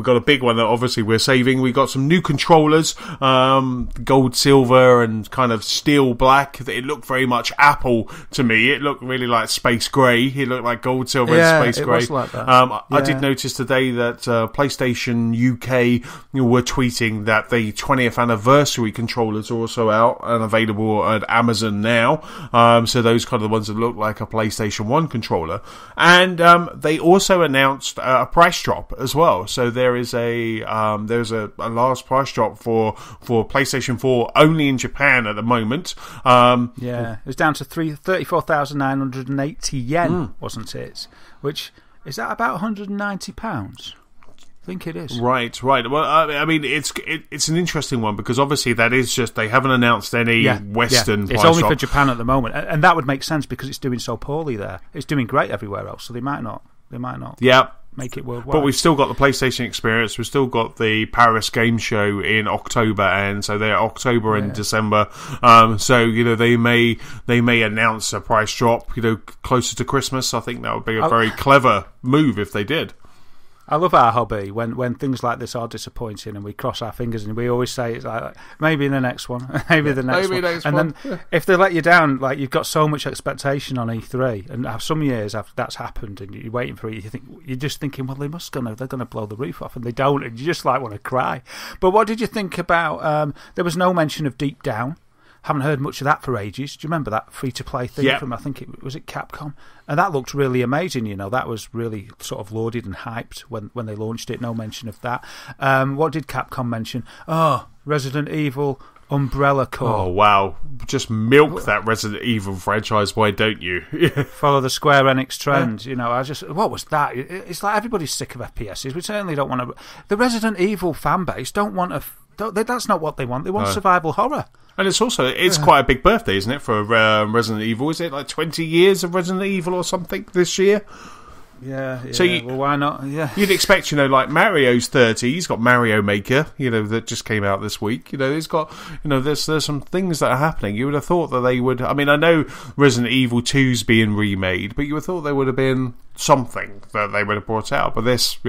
Speaker 1: got a big one that obviously we're saving. We got some new controllers, gold, silver, and kind of steel black. It looked very much Apple to me. It looked really like space grey. It looked like gold, silver, and space grey.
Speaker 2: Was like that.
Speaker 1: I did notice today that PlayStation UK were tweeting that the 20th anniversary controllers are also out and available at Amazon now. So those kind of the ones that look like a PlayStation 1 controller. And they also announced a price drop as well. So there's a large price drop for PlayStation 4 only in Japan at the moment.
Speaker 2: It was down to 34,980 yen, wasn't it? Which is that about £190? I think it is.
Speaker 1: Right. Well, I mean, it's an interesting one because obviously that is just, they haven't announced any Western price
Speaker 2: It's only
Speaker 1: drop.
Speaker 2: for Japan at the moment, and that would make sense because it's doing so poorly there. It's doing great everywhere else, so they might not.
Speaker 1: Yeah.
Speaker 2: Make it worldwide.
Speaker 1: But we've still got the PlayStation experience. We've still got the Paris Game Show in October, and so they're October and December. So they may announce a price drop closer to Christmas. I think that would be a very clever move if they did.
Speaker 2: I love our hobby when things like this are disappointing and we cross our fingers and we always say it's like maybe the next one, maybe the next one. Then if they let you down, like you've got so much expectation on E3, and some years that's happened and you're waiting for it, you're just thinking, well, they're going to blow the roof off, and they don't, and you just like want to cry. But what did you think about? There was no mention of Deep Down. Haven't heard much of that for ages. Do you remember that free-to-play thing from, I think it was Capcom? And that looked really amazing, That was really sort of lauded and hyped when they launched it. No mention of that. What did Capcom mention? Oh, Resident Evil Umbrella Corps.
Speaker 1: Oh, wow. Just milk that Resident Evil franchise, why don't you?
Speaker 2: Follow the Square Enix trend. What was that? It's like everybody's sick of FPSs. We certainly don't want to... The Resident Evil fan base don't want a... That's not what they want. They want survival horror.
Speaker 1: And it's quite a big birthday, isn't it, for Resident Evil? Is it like 20 years of Resident Evil or something this year?
Speaker 2: Yeah.
Speaker 1: So
Speaker 2: well, why not? Yeah.
Speaker 1: You'd expect, like Mario's 30. He's got Mario Maker, that just came out this week. He's got, there's some things that are happening. You would have thought that they would. I mean, I know Resident Evil 2's being remade, but you would have thought there would have been something that they would have brought out. But this,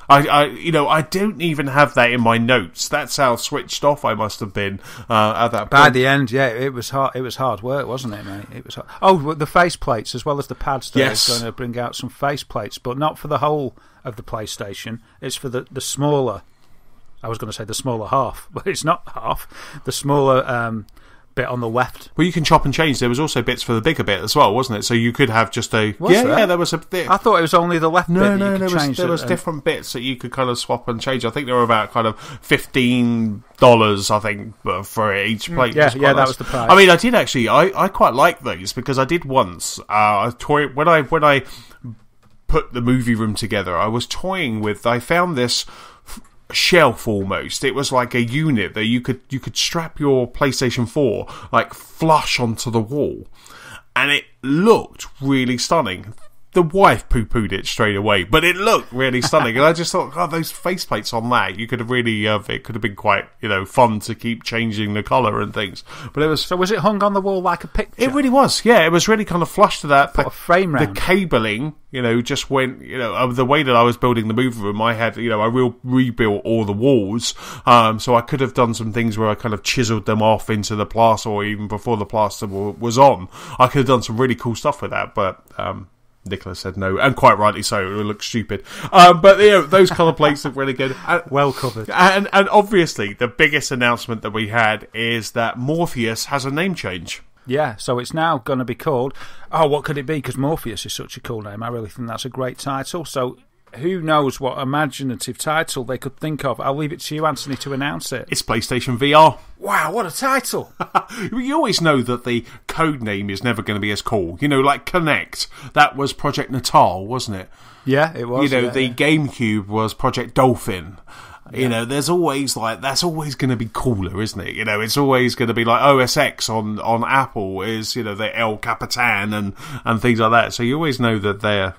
Speaker 1: I don't even have that in my notes. That's how switched off I must have been at that point.
Speaker 2: By the end, it was hard. It was hard work, wasn't it, mate? It was hard. Oh, the face plates as well as the pads. Yes, going to bring out some face plates, but not for the whole of the PlayStation. It's for the smaller. I was going to say the smaller half, but it's not half. The smaller bit on the left.
Speaker 1: Well, you can chop and change. There was also bits for the bigger bit as well, wasn't it? So you could have just a... there was a bit.
Speaker 2: I thought it was only the left bit that you could change.
Speaker 1: There was different bits that you could kind of swap and change. I think there were about kind of $15, I think, for each plate.
Speaker 2: That was the price.
Speaker 1: I mean, I did actually... I quite like these because I did once. When I put the movie room together, I was toying with... I found this... shelf almost. It was like a unit that you could strap your PlayStation 4 like flush onto the wall, and it looked really stunning. the wife poo-pooed it straight away, but it looked really stunning, and I just thought, God, those faceplates on that, you could have really, it could have been quite, fun to keep changing the colour and things. But it was.
Speaker 2: So was it hung on the wall like a picture?
Speaker 1: It really was. Yeah, it was really kind of flush to that.
Speaker 2: Put a frame round.
Speaker 1: The cabling, just went. The way that I was building the movie room, I had, I rebuilt all the walls. So I could have done some things where I kind of chiseled them off into the plaster, or even before the plaster was on. I could have done some really cool stuff with that, but. Nicholas said no, and quite rightly so. It would look stupid. But those colour plates look really good.
Speaker 2: Well covered.
Speaker 1: And obviously, the biggest announcement that we had is that Morpheus has a name change.
Speaker 2: Yeah, so it's now going to be called... Oh, what could it be? Because Morpheus is such a cool name. I really think that's a great title. So who knows what imaginative title they could think of. I'll leave it to you, Anthony, to announce it.
Speaker 1: It's PlayStation VR.
Speaker 2: Wow, what a title.
Speaker 1: You always know that the code name is never going to be as cool. Like Connect. That was Project Natal, wasn't it?
Speaker 2: Yeah, it was.
Speaker 1: The GameCube was Project Dolphin. Yeah. There's always that's always going to be cooler, isn't it? It's always going to be like OS X on Apple is, the El Capitan and things like that. So you always know that they're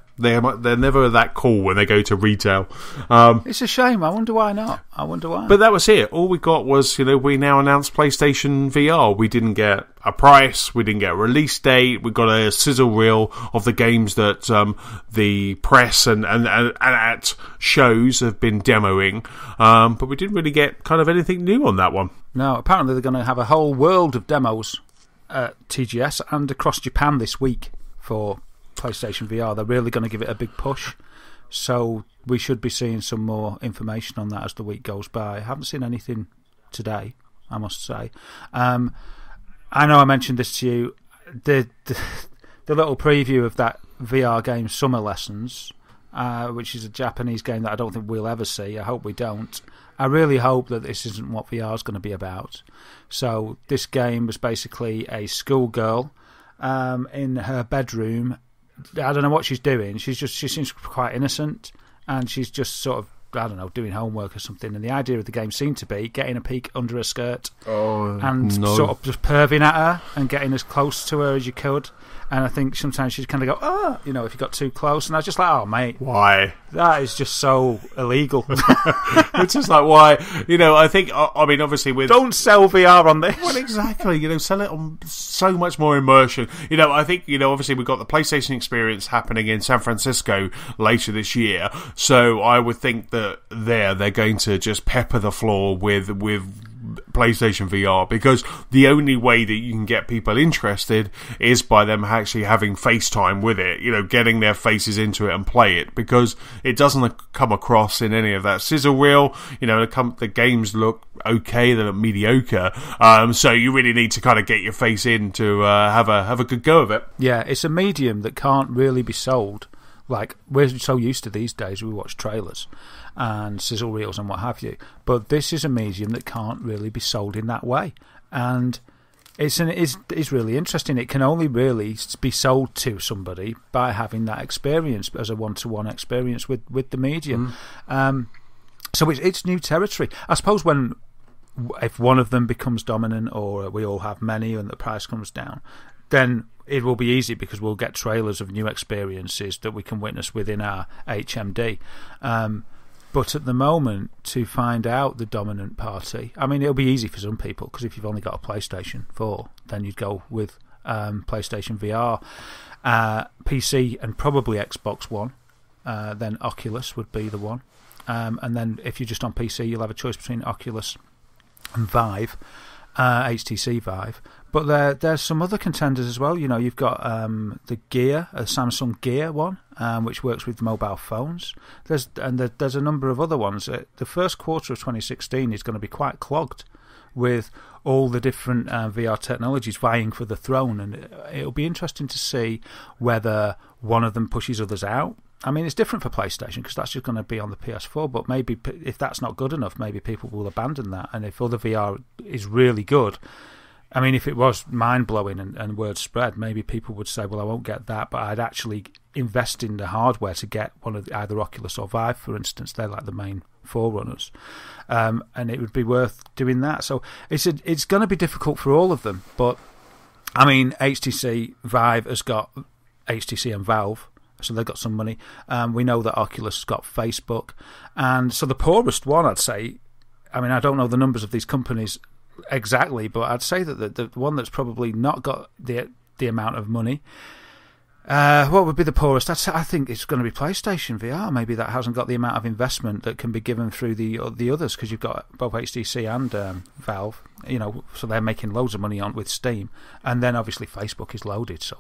Speaker 1: never that cool when they go to retail.
Speaker 2: It's a shame. I wonder why not.
Speaker 1: But that was it. All we got was, we now announced PlayStation VR. We didn't get a price. We didn't get a release date. We got a sizzle reel of the games that the press and at shows have been demoing. But we didn't really get kind of anything new on that one.
Speaker 2: No, apparently they're going to have a whole world of demos at TGS and across Japan this week for PlayStation VR. They're really going to give it a big push, so we should be seeing some more information on that as the week goes by. I haven't seen anything today, I must say. I know I mentioned this to you, the little preview of that VR game Summer Lessons, which is a Japanese game that I don't think we'll ever see. I hope we don't. I really hope that this isn't what VR is going to be about. So this game was basically a schoolgirl in her bedroom. I don't know what she's doing. She seems quite innocent, and she's just sort of, I don't know, doing homework or something. And the idea of the game seemed to be getting a peek under her skirt sort of just perving at her and getting as close to her as you could. And I think sometimes she'd kind of go, if you got too close. And I was just like, oh, mate.
Speaker 1: Why?
Speaker 2: That is just so illegal.
Speaker 1: It's just like, why? I think, obviously with...
Speaker 2: Don't sell VR on this.
Speaker 1: Well, exactly. Sell it on so much more immersion. I think, obviously we've got the PlayStation experience happening in San Francisco later this year. So I would think that they're going to just pepper the floor with PlayStation VR, because the only way that you can get people interested is by them actually having FaceTime with it, getting their faces into it and play it, because it doesn't come across in any of that sizzle reel. The games look okay, they look mediocre, so you really need to kind of get your face in to have a good go of it.
Speaker 2: Yeah, it's a medium that can't really be sold. Like, we're so used to these days, we watch trailers and sizzle reels and what have you, but this is a medium that can't really be sold in that way, and it's really interesting. It can only really be sold to somebody by having that experience as a one-to-one experience with the medium. So it's new territory. I suppose if one of them becomes dominant, or we all have many and the price comes down, then it will be easy, because we'll get trailers of new experiences that we can witness within our HMD. But at the moment, to find out the dominant party, it'll be easy for some people, because if you've only got a PlayStation 4, then you'd go with PlayStation VR, PC, and probably Xbox One. Then Oculus would be the one. And then if you're just on PC, you'll have a choice between Oculus and Vive, HTC Vive. But there's some other contenders as well. You've got the Gear, a Samsung Gear one, which works with mobile phones. There's a number of other ones. The first quarter of 2016 is going to be quite clogged with all the different VR technologies vying for the throne, and it'll be interesting to see whether one of them pushes others out. It's different for PlayStation, because that's just going to be on the PS4, but maybe if that's not good enough, maybe people will abandon that. And if other VR is really good, if it was mind-blowing and word spread, maybe people would say, well, I won't get that, but I'd actually invest in the hardware to get one of either Oculus or Vive, for instance. They're like the main forerunners. And it would be worth doing that. So it's going to be difficult for all of them. But, HTC Vive has got HTC and Valve. so they've got some money. We know that Oculus got Facebook. And so the poorest one, I'd say, I mean, I don't know the numbers of these companies exactly, but I'd say that the one that's probably not got the amount of money, what would be the poorest? I think it's going to be PlayStation VR. Maybe that hasn't got the amount of investment that can be given through the others, because you've got both HTC and Valve, so they're making loads of money on with Steam. And then obviously Facebook is loaded, so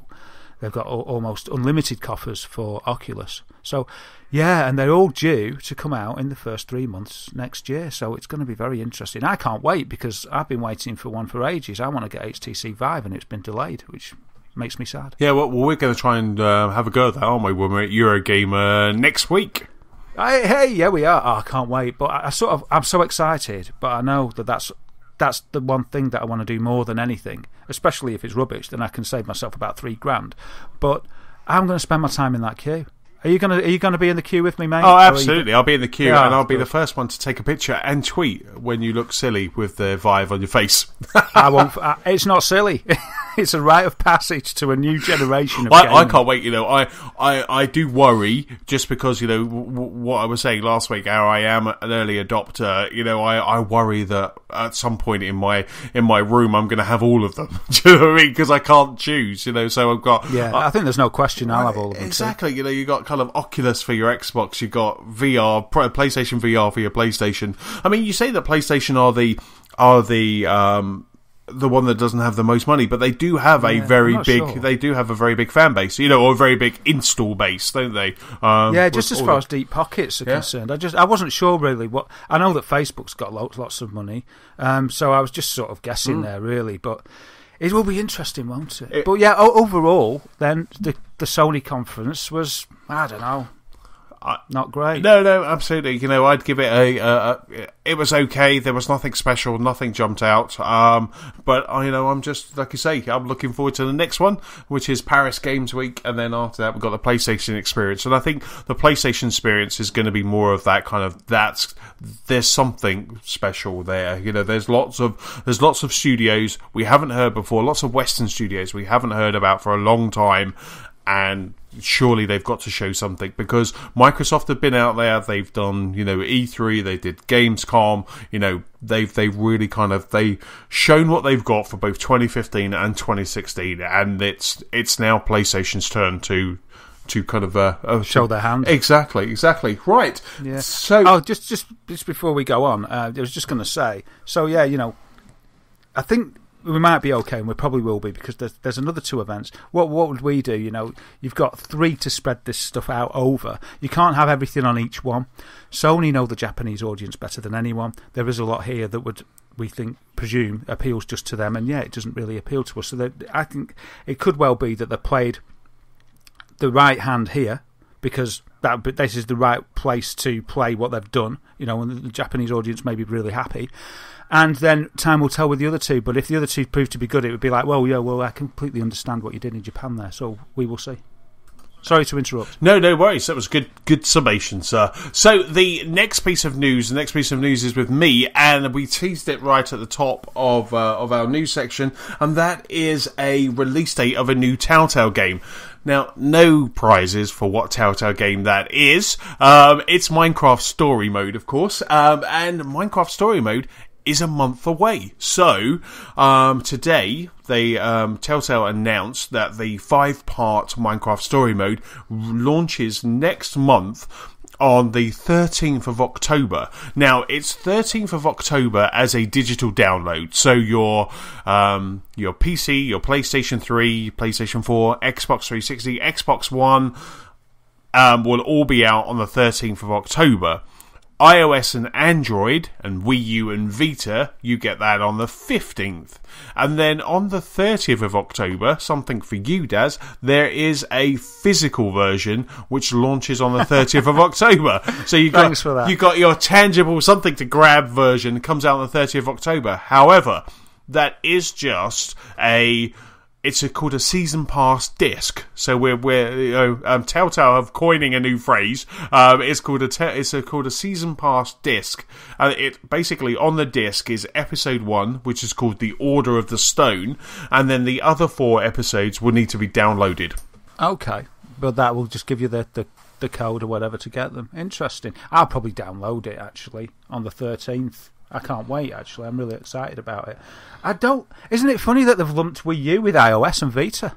Speaker 2: they've got almost unlimited coffers for Oculus. So, yeah, and they're all due to come out in the first 3 months next year. So it's going to be very interesting. I can't wait, because I've been waiting for one for ages. I want to get HTC Vive, and it's been delayed, which makes me sad.
Speaker 1: Yeah, well, we're going to try and have a go at that, aren't we, when we're at Eurogamer next week?
Speaker 2: Hey, yeah, we are. Oh, I can't wait. But I'm so excited. But I know that's the one thing that I want to do more than anything, especially if it's rubbish, then I can save myself about $3,000. But I'm going to spend my time in that queue. Are you going to be in the queue with me, mate?
Speaker 1: Oh, absolutely. I'll be in the queue,
Speaker 2: yeah,
Speaker 1: and I'll be the first one to take a picture and tweet when you look silly with the Vive on your face.
Speaker 2: I won't. It's not silly. It's a rite of passage to a new generation of
Speaker 1: I can't wait. I do worry, just because what I was saying last week, how I am an early adopter. I worry that at some point in my room I'm going to have all of them. Do you know what I mean? Because I can't choose. So I've got.
Speaker 2: Yeah, I think there's no question I'll have all of them.
Speaker 1: Exactly. Too. You got kind of Oculus for your Xbox. You got VR, PlayStation VR for your PlayStation. I mean, you say that PlayStation are the one that doesn't have the most money, but they do have a very big. They do have a very big fan base, or a very big install base, don't they?
Speaker 2: Just as far as deep pockets are concerned, I wasn't sure really what. I know that Facebook's got lots of money, so I was just sort of guessing there really, but it will be interesting, won't it? But yeah, overall, then the Sony conference was, I don't know. Not great.
Speaker 1: No, absolutely. I'd give it it was okay. There was nothing special, nothing jumped out. But I'm just, like you say, I'm looking forward to the next one, which is Paris Games Week, and then after that we've got the PlayStation experience. And I think the PlayStation experience is going to be more of that kind of there's something special there. There's lots of studios we haven't heard before, lots of Western studios we haven't heard about for a long time, and surely they've got to show something, because Microsoft have been out there, they've done E3, they did Gamescom, they've really they've shown what they've got for both 2015 and 2016, and it's now PlayStation's turn to kind of
Speaker 2: show their hand.
Speaker 1: Exactly. Right.
Speaker 2: Yeah.
Speaker 1: So
Speaker 2: just before we go on, I was just going to say, so yeah, I think we might be okay, and we probably will be, because there's another 2 events. What would we do? You've got 3 to spread this stuff out over. You can't have everything on each one. Sony know the Japanese audience better than anyone. There is a lot here that we presume appeals just to them, and it doesn't really appeal to us. So I think it could well be that they played the right hand here, because this is the right place to play what they've done, and the Japanese audience may be really happy. And then time will tell with the other 2. But if the other 2 prove to be good, it would be like, I completely understand what you did in Japan there. So we will see. Sorry to interrupt.
Speaker 1: No worries. That was good summation, sir. So the next piece of news is with me, and we teased it right at the top of our news section, and that is a release date of a new Telltale game. Now, no prizes for what Telltale game that is. It's Minecraft Story Mode, of course, and Minecraft Story Mode is a month away. So, today, Telltale announced that the 5-part Minecraft Story Mode launches next month on the 13th of October. Now, it's 13th of October as a digital download. So your PC, your PlayStation 3, PlayStation 4, Xbox 360, Xbox One will all be out on the 13th of October. iOS and Android and Wii U and Vita, you get that on the 15th. And then on the 30th of October, something for you, Daz, there is a physical version which launches on the 30th of October. So you got your tangible, something to grab version, comes out on the 30th of October. However, that is just it's called a season pass disc. So we're Telltale have coining a new phrase. It's called a season pass disc. It basically, on the disc is episode 1, which is called The Order of the Stone, and then the other 4 episodes will need to be downloaded.
Speaker 2: Okay. but that will just give you the code or whatever to get them. Interesting. I'll probably download it actually on the 13th. I can't wait. Actually, I'm really excited about it. Isn't it funny that they've lumped Wii U with iOS and Vita?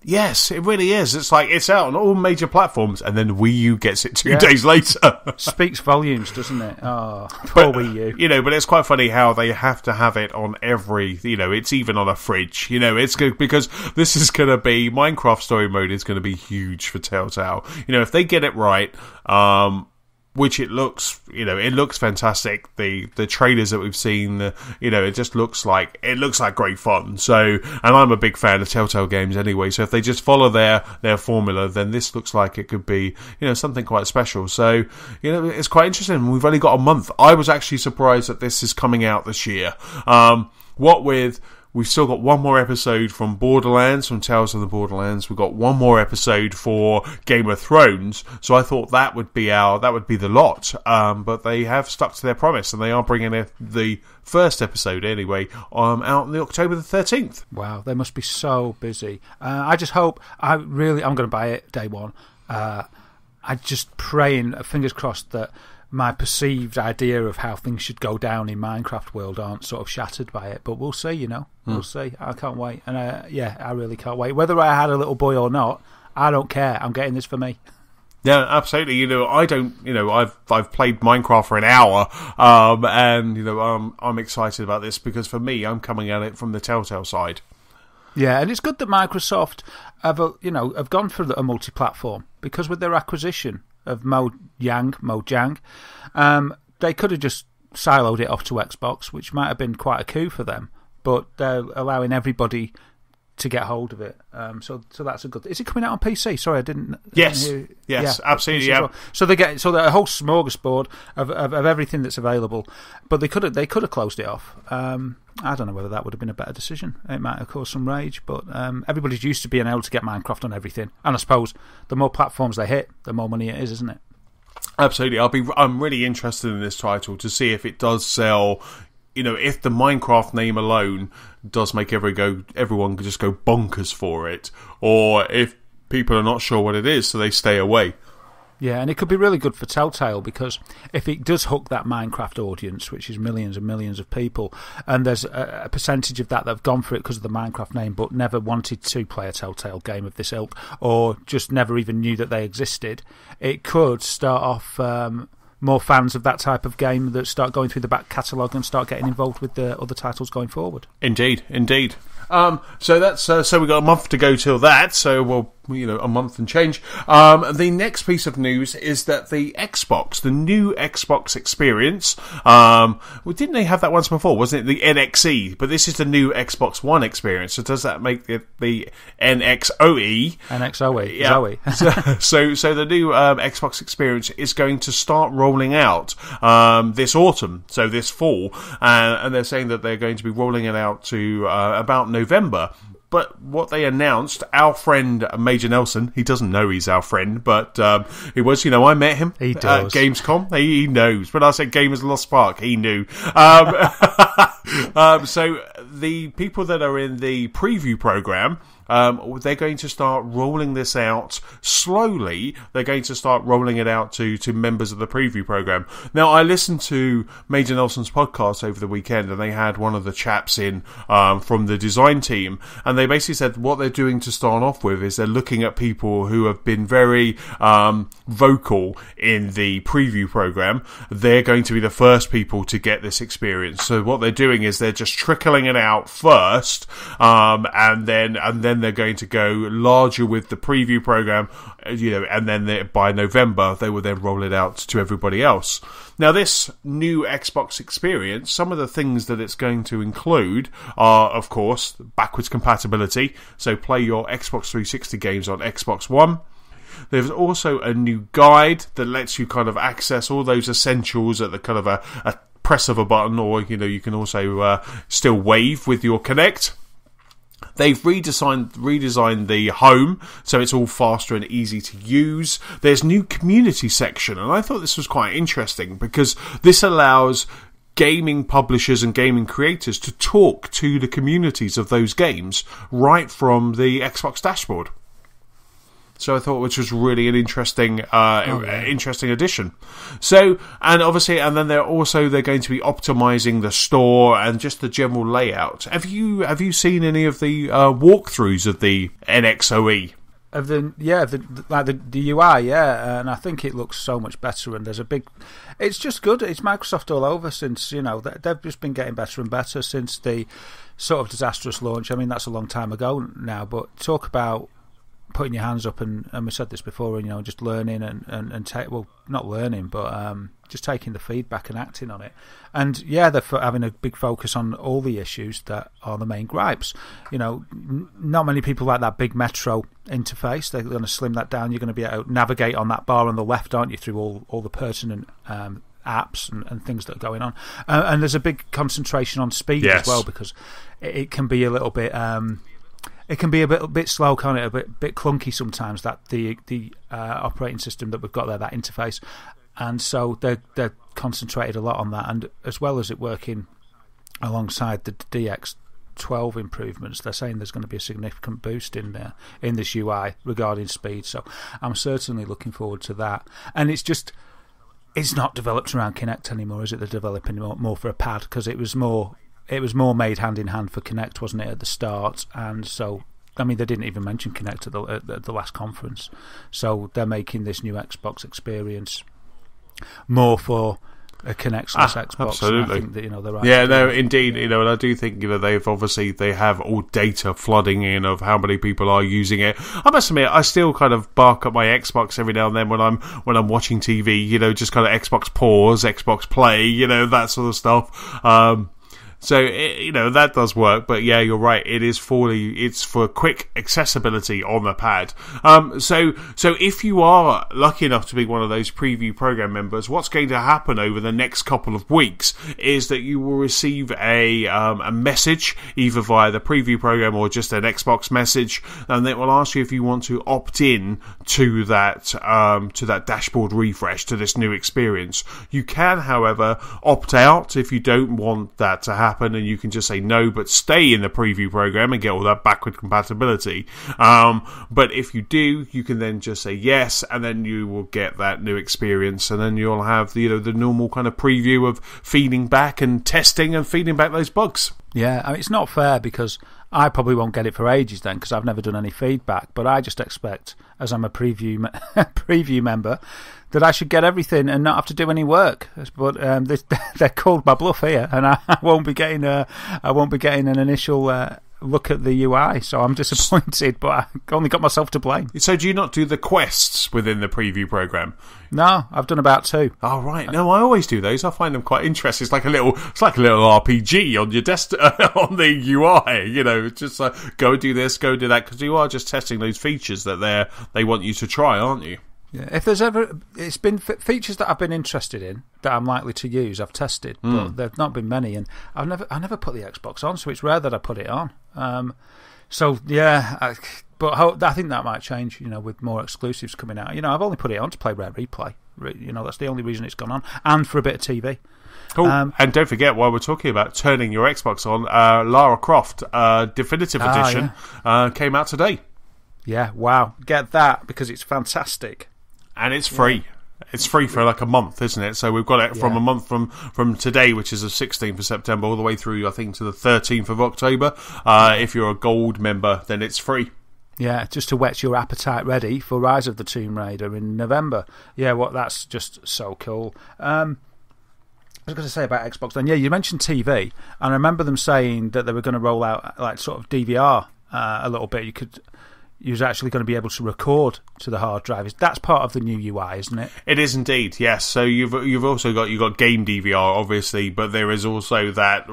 Speaker 1: Yes, it really is. It's like it's out on all major platforms, and then Wii U gets it 2 days later.
Speaker 2: Speaks volumes, doesn't it? Oh, poor Wii U.
Speaker 1: But it's quite funny how they have to have it on every. It's even on a fridge. It's good because this is going to be Minecraft Story Mode is going to be huge for Telltale. If they get it right. Which it looks fantastic. The trailers that we've seen, it just looks like great fun. So, and I'm a big fan of Telltale games anyway. So if they just follow their formula, then this looks like it could be, something quite special. So, it's quite interesting. We've only got a month. I was actually surprised that this is coming out this year. We've still got one more episode from Borderlands, from Tales of the Borderlands. We've got one more episode for Game of Thrones. So I thought that would be the lot. But they have stuck to their promise, and they are bringing the first episode anyway out on the October the 13th.
Speaker 2: Wow, they must be so busy. I just hope. I'm going to buy it day one. I just praying, fingers crossed, that my perceived idea of how things should go down in Minecraft world aren't sort of shattered by it, but we'll see. We'll see. I can't wait, and I really can't wait. Whether I had a little boy or not, I don't care. I'm getting this for me.
Speaker 1: Yeah, absolutely. I don't. I've played Minecraft for an hour, and I'm excited about this because for me, I'm coming at it from the Telltale side.
Speaker 2: Yeah, and it's good that Microsoft have gone for a multi-platform, because with their acquisition of Mojang, they could have just siloed it off to Xbox, which might have been quite a coup for them, but they're allowing everybody to get hold of it. So that's a good. Is it coming out on PC? Sorry, I didn't.
Speaker 1: Yes, absolutely. Yeah.
Speaker 2: Well. So they get a whole smorgasbord of everything that's available, but they could have closed it off. I don't know whether that would have been a better decision. It might have caused some rage, but everybody's used to being able to get Minecraft on everything, and I suppose the more platforms they hit, the more money it is, isn't it?
Speaker 1: Absolutely. I'm really interested in this title to see if it does sell. If the Minecraft name alone does make everyone just go bonkers for it, or if people are not sure what it is, so they stay away.
Speaker 2: Yeah, and it could be really good for Telltale, because if it does hook that Minecraft audience, which is millions and millions of people, and there's a percentage of that have gone for it because of the Minecraft name but never wanted to play a Telltale game of this ilk, or just never even knew that they existed, it could start off more fans of that type of game that start going through the back catalogue and start getting involved with the other titles going forward.
Speaker 1: Indeed. So that's so we've got a month to go till that. So we'll a month and change. The next piece of news is that the new Xbox experience. Didn't they have that once before? Wasn't it the NXE? But this is the new Xbox One experience. So does that make it the NXOE?
Speaker 2: NXOE.
Speaker 1: Yeah. So the new Xbox experience is going to start rolling out this autumn. So this fall, and they're saying that they're going to be rolling it out to about November. But what they announced, our friend Major Nelson, he doesn't know he's our friend, but it was, I met him at Gamescom. He knows. But I said Gamers Lost Spark, he knew. So the people that are in the preview program, they're going to start rolling this out slowly. They're going to start rolling it out to members of the preview program. Now, I listened to Major Nelson's podcast over the weekend, and they had one of the chaps in from the design team, and they basically said what they're doing to start off with is they're looking at people who have been very vocal in the preview program. They're going to be the first people to get this experience. So what they're doing is they're just trickling it out first, and then they're going to go larger with the preview program, and then by November they will then roll it out to everybody else. Now, this new Xbox experience, some of the things that it's going to include are, of course, backwards compatibility. So play your Xbox 360 games on Xbox One. There's also a new guide that lets you kind of access all those essentials at the kind of a press of a button, or you can also still wave with your Kinect. They've redesigned the home, so it's all faster and easy to use. There's new community section, and I thought this was quite interesting because this allows gaming publishers and gaming creators to talk to the communities of those games right from the Xbox dashboard. So I thought, which was really an interesting, interesting addition. So, and obviously, and then they're going to be optimizing the store and just the general layout. Have you seen any of the walkthroughs of the NXOE?
Speaker 2: Of the UI, and I think it looks so much better. And it's just good. It's Microsoft all over since they've just been getting better and better since the sort of disastrous launch. I mean, that's a long time ago now, but talk about putting your hands up and we said this before, and just learning and not learning, but just taking the feedback and acting on it. And they're having a big focus on all the issues that are the main gripes. Not many people like that big Metro interface. They're going to slim that down. You're going to be able to navigate on that bar on the left, aren't you, through all the pertinent apps and things that are going on. And there's a big concentration on speed as well, because it can be a little bit. It can be a bit slow, can't it? A bit clunky sometimes. That the operating system that we've got there, that interface, and so they're concentrated a lot on that, and as well as it working alongside the DX12 improvements, they're saying there's going to be a significant boost in this UI regarding speed. So I'm certainly looking forward to that. And it's not developed around Kinect anymore, is it? They're developing more for a pad, because it was more made hand in hand for Kinect, wasn't it, at the start? And so, I mean, they didn't even mention Kinect at the last conference. So they're making this new Xbox experience more for a Kinect-less Xbox.
Speaker 1: Absolutely.
Speaker 2: I think that, they're right.
Speaker 1: Yeah, no, indeed. And I do think they have all data flooding in of how many people are using it. I must admit, I still kind of bark at my Xbox every now and then when I'm watching TV. Just kind of Xbox pause, Xbox play, that sort of stuff. So that does work, but yeah, you're right. It's for quick accessibility on the pad. So if you are lucky enough to be one of those preview program members, what's going to happen over the next couple of weeks is that you will receive a message either via the preview program or just an Xbox message, and it will ask you if you want to opt in to that dashboard refresh, to this new experience. You can, however, opt out if you don't want that to happen, and you can just say no but stay in the preview program and get all that backward compatibility. But if you do, you can then just say yes, and then you will get that new experience, and then you'll have the normal kind of preview of feeding back and testing and feeding back those bugs.
Speaker 2: Yeah, I mean, it's not fair, because I probably won't get it for ages then, because I've never done any feedback, but I just expect, as I'm a preview member, that I should get everything and not have to do any work. But they're called my bluff here, and I won't be getting an initial look at the UI, so I'm disappointed, but I only got myself to blame.
Speaker 1: So do you not do the quests within the preview program?
Speaker 2: No, I've done about 2.
Speaker 1: Oh, right. No, I always do those. I find them quite interesting. It's like a little RPG on your on the UI. Just like, go do this, go do that, because you are just testing those features that they want you to try, aren't you?
Speaker 2: Yeah, if there's it's been features that I've been interested in that I'm likely to use, I've tested, but there've not been many, and I never put the Xbox on, so it's rare that I put it on. But I think that might change, with more exclusives coming out. I've only put it on to play Rare Replay. That's the only reason it's gone on, and for a bit of TV.
Speaker 1: Cool. And don't forget, while we're talking about turning your Xbox on, Lara Croft Definitive Edition came out today.
Speaker 2: Yeah, wow. Get that, because it's fantastic.
Speaker 1: And it's free. Yeah. It's free for like a month, isn't it? So we've got it from a month from today, which is the 16th of September, all the way through, I think, to the 13th of October. If you're a gold member, then it's free.
Speaker 2: Yeah, just to whet your appetite ready for Rise of the Tomb Raider in November. Yeah, that's just so cool. I was going to say about Xbox then. Yeah, you mentioned TV, and I remember them saying that they were going to roll out like sort of DVR a little bit. You was actually going to be able to record to the hard drive. That's part of the new UI, isn't it?
Speaker 1: It is indeed, yes. So you've also got game DVR, obviously, but there is also that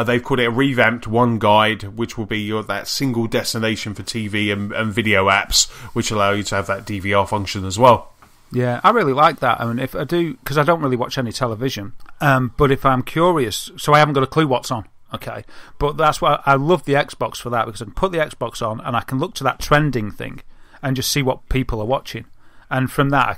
Speaker 1: they've called it a revamped One Guide, which will be that single destination for TV and video apps, which allow you to have that DVR function as well.
Speaker 2: Yeah, I really like that. I mean, if I do, because I don't really watch any television, but if I'm curious, so I haven't got a clue what's on. Okay, but that's why I love the Xbox for that, because I can put the Xbox on and I can look to that trending thing and just see what people are watching. And from that,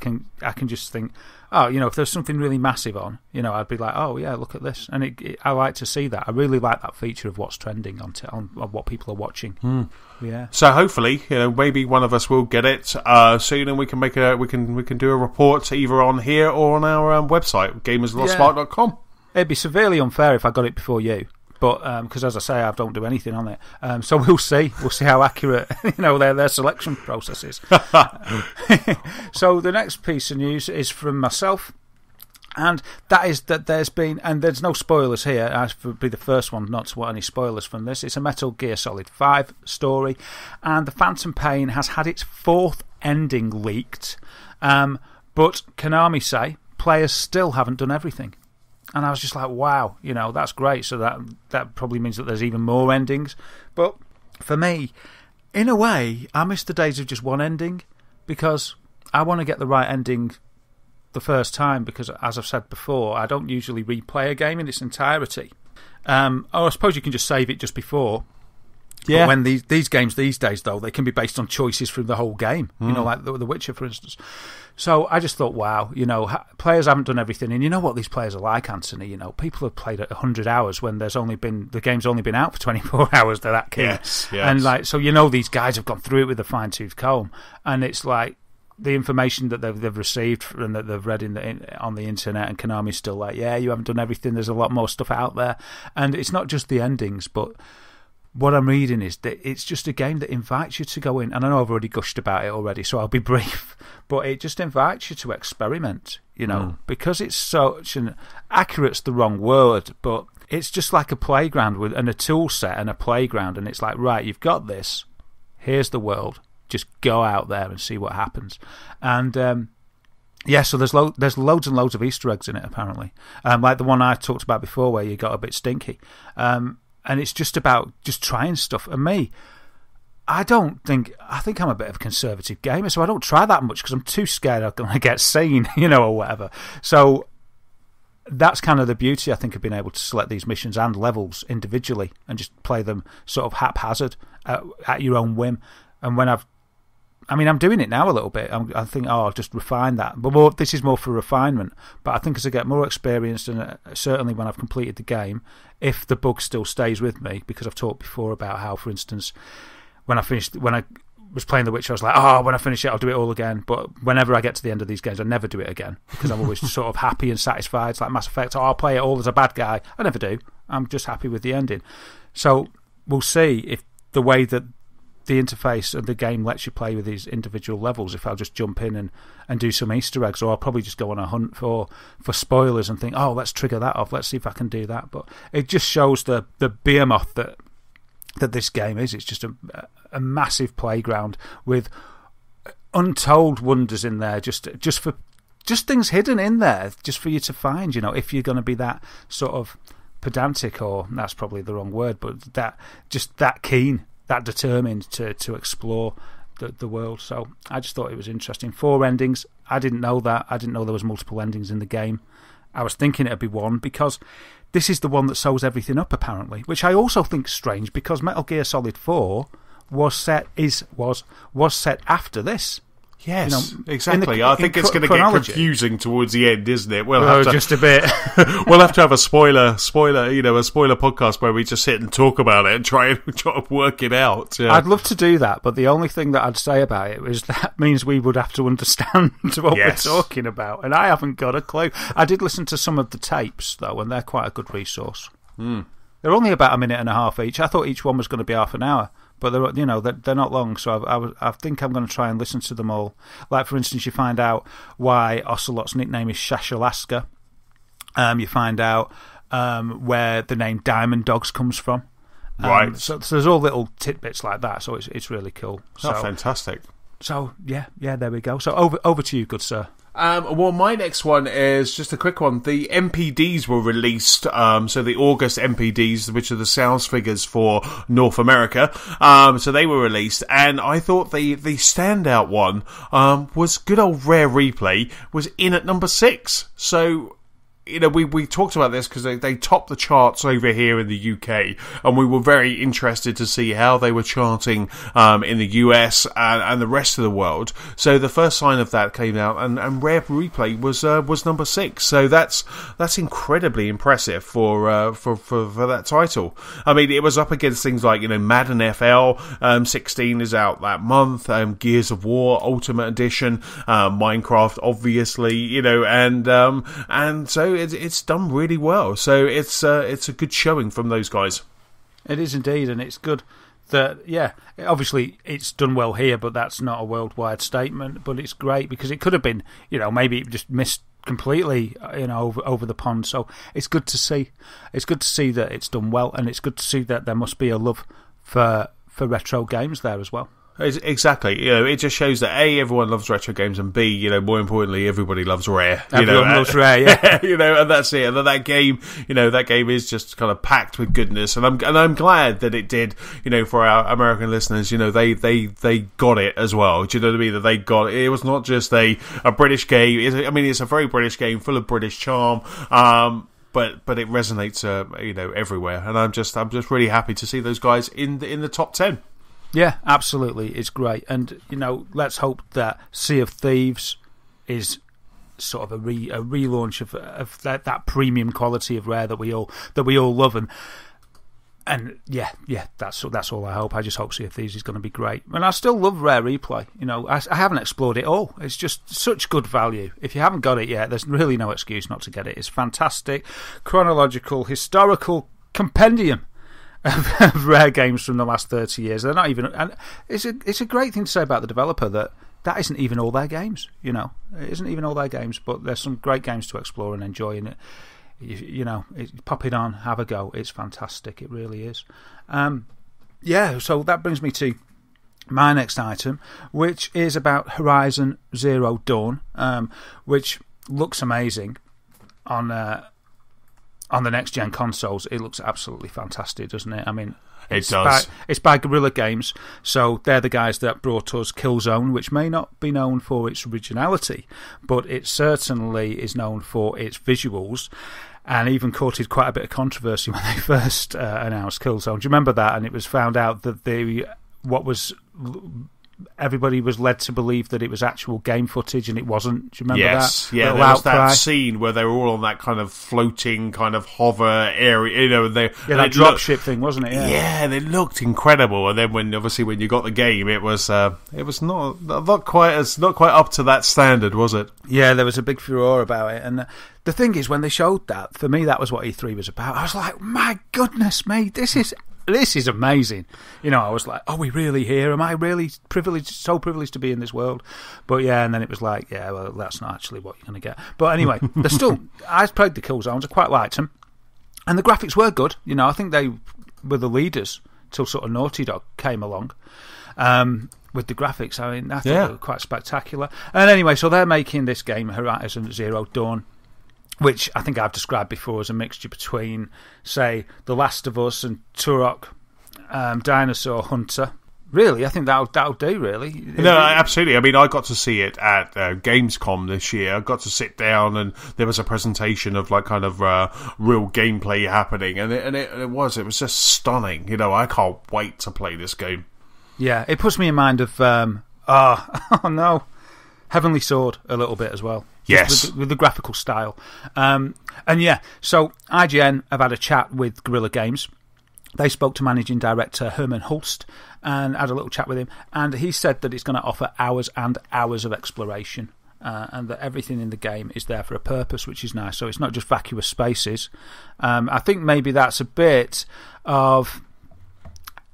Speaker 2: I can just think, oh, if there's something really massive on, I'd be like, oh yeah, look at this, and I like to see that. I really like that feature of what's trending on what people are watching. Yeah.
Speaker 1: So hopefully, maybe one of us will get it soon, and we can we can do a report either on here or on our website, gamerslotspark.com.
Speaker 2: It'd be severely unfair if I got it before you. But because, as I say, I don't do anything on it, so we'll see. We'll see how accurate their selection process is. So the next piece of news is from myself, and that is that there's no spoilers here. I would be the first one not to want any spoilers from this. It's a Metal Gear Solid 5 story, and the Phantom Pain has had its 4th ending leaked. But Konami say players still haven't done everything. And I was just like, wow, that's great. So that probably means that there's even more endings. But for me, in a way, I miss the days of just one ending, because I want to get the right ending the first time, because, as I've said before, I don't usually replay a game in its entirety. Or I suppose you can just save it just before. Yeah. But when these games these days, though, they can be based on choices from the whole game, like The Witcher, for instance. So I just thought, wow, players haven't done everything. And you know what these players are like, Anthony? People have played at 100 hours when the game's only been out for 24 hours. They're that keen.
Speaker 1: Yes.
Speaker 2: And so these guys have gone through it with a fine-tooth comb. And it's like the information that they've received and that they've read on the internet, and Konami's still like, yeah, you haven't done everything. There's a lot more stuff out there. And it's not just the endings, but what I'm reading is that it's just a game that invites you to go in, and I know I've already gushed about it already, so I'll be brief, but it just invites you to experiment, because it's such an... accurate's the wrong word, but it's just like a playground and a tool set and a playground, and it's like, right, you've got this, here's the world, just go out there and see what happens. And so there's loads and loads of Easter eggs in it, apparently, like the one I talked about before where you got a bit stinky. And it's just about just trying stuff. And me, I think I'm a bit of a conservative gamer, so I don't try that much because I'm too scared I'm going to get seen, or whatever. So that's kind of the beauty, I think, of being able to select these missions and levels individually and just play them sort of haphazard at your own whim. And when I'm doing it now a little bit. I think, I'll just refine that. But this is more for refinement. But I think as I get more experienced, and certainly when I've completed the game, if the bug still stays with me, because I've talked before about how, for instance, when I was playing The Witcher, I was like, when I finish it, I'll do it all again. But whenever I get to the end of these games, I never do it again, because I'm always sort of happy and satisfied. It's like Mass Effect. I'll play it all as a bad guy. I never do. I'm just happy with the ending. So we'll see if the way that the interface of the game lets you play with these individual levels, if I'll just jump in and do some Easter eggs, or I'll probably just go on a hunt for spoilers and think, let's trigger that off, let's see if I can do that. But it just shows the behemoth that this game is. It's just a massive playground with untold wonders in there, just things hidden in there, just for you to find, if you're going to be that sort of pedantic, or that's probably the wrong word, but that keen, that determined to explore the world. So I just thought it was interesting. 4 endings. I didn't know that. I didn't know there was multiple endings in the game. I was thinking it'd be one, because this is the one that sews everything up, apparently, which I also think is strange, because Metal Gear Solid 4 was set after this.
Speaker 1: Yes, exactly. I think it's going to get confusing towards the end, isn't it?
Speaker 2: Just a bit.
Speaker 1: We'll have to have a spoiler, a spoiler podcast where we just sit and talk about it and try to work it out. Yeah.
Speaker 2: I'd love to do that, but the only thing that I'd say about it is that means we would have to understand what we're talking about, and I haven't got a clue. I did listen to some of the tapes, though, and they're quite a good resource. They're only about a minute and a half each. I thought each one was going to be half an hour. But they're not long, so I think I'm going to try and listen to them all. Like, for instance, you find out why Ocelot's nickname is Shashalaska. You find out where the name Diamond Dogs comes from.
Speaker 1: Right.
Speaker 2: So there's all little tidbits like that. So it's really cool. So
Speaker 1: fantastic.
Speaker 2: So yeah, there we go. So over to you, good sir.
Speaker 1: Well, my next one is just a quick one. The MPDs were released, so the August MPDs, which are the sales figures for North America, so they were released, and I thought the standout one was good old Rare Replay was in at number 6. So we talked about this because they topped the charts over here in the UK, and we were very interested to see how they were charting in the US and the rest of the world. So the first sign of that came out, and Rare Replay was number 6. So that's incredibly impressive for that title. I mean, it was up against things like Madden FL 16 is out that month, Gears of War Ultimate Edition, Minecraft obviously, and so it's done really well. So it's a good showing from those guys.
Speaker 2: It is indeed, and it's good that, obviously it's done well here, but that's not a worldwide statement. But it's great because it could have been, maybe it just missed completely, over the pond. So it's good to see. It's good to see that it's done well, and it's good to see that there must be a love for retro games there as well.
Speaker 1: Exactly. It just shows that A, everyone loves retro games, and B, more importantly, everybody loves Rare.
Speaker 2: Everyone loves Rare, yeah.
Speaker 1: And that's it. And that game, that game is just kind of packed with goodness. And I'm glad that it did. For our American listeners, they got it as well. Do you know what I mean? That they got it. It was not just a British game. It's a very British game, full of British charm. But it resonates, everywhere. And I'm just really happy to see those guys in the top 10.
Speaker 2: Yeah, absolutely, it's great, and let's hope that Sea of Thieves is sort of a relaunch of that premium quality of Rare that we all love, and that's all I hope. I just hope Sea of Thieves is going to be great, and I still love Rare Replay. I haven't explored it all. It's just such good value. If you haven't got it yet, there's really no excuse not to get it. It's fantastic, chronological, historical compendium of Rare games from the last 30 years. They're not even, and it's a great thing to say about the developer that isn't even all their games. It isn't even all their games, but there's some great games to explore and enjoy. And pop it on, have a go. It's fantastic. It really is. So that brings me to my next item, which is about Horizon Zero Dawn, which looks amazing on the next-gen consoles. It looks absolutely fantastic, doesn't it? I mean,
Speaker 1: it does.
Speaker 2: It's by Guerrilla Games, so they're the guys that brought us Killzone, which may not be known for its originality, but it certainly is known for its visuals, and even courted quite a bit of controversy when they first announced Killzone. Do you remember that? And it was found out that everybody was led to believe that it was actual game footage, and it wasn't. Do you remember that?
Speaker 1: Yes, yeah. There was that scene where they were all on that kind of floating, kind of hover area, and that
Speaker 2: dropship thing, wasn't it?
Speaker 1: Yeah, they looked incredible. And then when you got the game, it was not quite up to that standard, was it?
Speaker 2: Yeah, there was a big furore about it, and the thing is, when they showed that, for me, that was what E3 was about. I was like, my goodness me, this is amazing. I was like, are we really here? Am I really so privileged to be in this world? But yeah, and then it was like, yeah, well, that's not actually what you're going to get. But anyway, I played the Killzones, I quite liked them. And the graphics were good. I think they were the leaders till sort of Naughty Dog came along with the graphics. I mean, I think they were quite spectacular. And anyway, so they're making this game, Horizon Zero Dawn, which I think I've described before as a mixture between, say, The Last of Us and Turok, Dinosaur Hunter. Really, I think that'll do, really.
Speaker 1: No, absolutely. I mean, I got to see it at Gamescom this year. I got to sit down, and there was a presentation of real gameplay happening, and it was just stunning. I can't wait to play this game.
Speaker 2: Yeah, it puts me in mind of Heavenly Sword a little bit as well.
Speaker 1: Yes.
Speaker 2: With the graphical style. So IGN have had a chat with Guerrilla Games. They spoke to managing director Herman Hulst and had a little chat with him, and he said that it's going to offer hours and hours of exploration, and that everything in the game is there for a purpose, which is nice. So it's not just vacuous spaces. I think maybe that's a bit of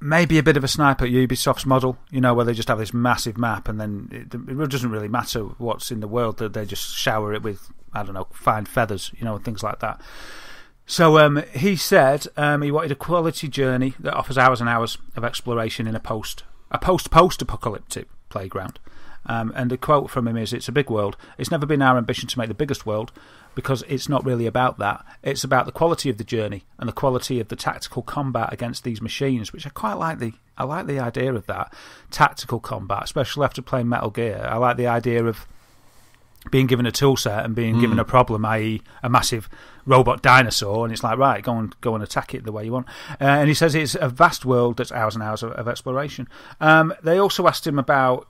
Speaker 2: a sniper at Ubisoft's model, where they just have this massive map, and then it doesn't really matter what's in the world, that they just shower it with, I don't know, fine feathers, and things like that. So he said he wanted a quality journey that offers hours and hours of exploration in a post-apocalyptic playground. And the quote from him is, "It's a big world. It's never been our ambition to make the biggest world, because it's not really about that. It's about the quality of the journey and the quality of the tactical combat against these machines," which I quite like. I like the idea of that tactical combat, especially after playing Metal Gear. I like the idea of being given a tool set and being given a problem, i.e. a massive robot dinosaur, and it's like, right, go and attack it the way you want. And he says it's a vast world that's hours and hours of exploration. They also asked him about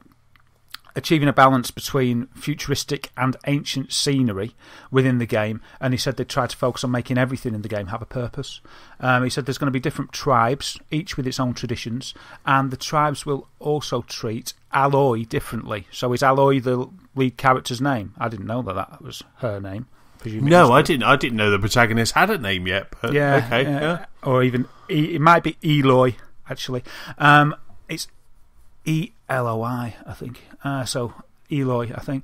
Speaker 2: achieving a balance between futuristic and ancient scenery within the game, and he said they tried to focus on making everything in the game have a purpose. He said there's going to be different tribes, each with its own traditions, and the tribes will also treat Aloy differently. So is Aloy the lead character's name? I didn't know that was her name.
Speaker 1: No, I didn't know the protagonist had a name yet. But
Speaker 2: yeah,
Speaker 1: okay, yeah.
Speaker 2: Or even it might be Eloy actually. It's Eloi, I think. So Eloy, I think.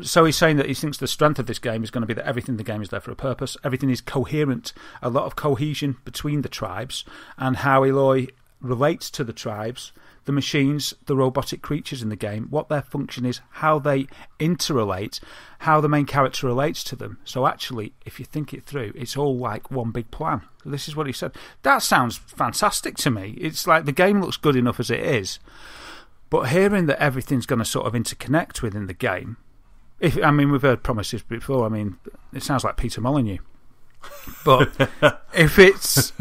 Speaker 2: So he's saying that he thinks the strength of this game is going to be that everything in the game is there for a purpose. Everything is coherent. A lot of cohesion between the tribes, and how Eloy relates to the tribes, the machines, the robotic creatures in the game, what their function is, how they interrelate, how the main character relates to them. So actually, if you think it through, it's all like one big plan. This is what he said. That sounds fantastic to me. It's like the game looks good enough as it is. But hearing that everything's going to sort of interconnect within the game, we've heard promises before. I mean, it sounds like Peter Molyneux. But if it's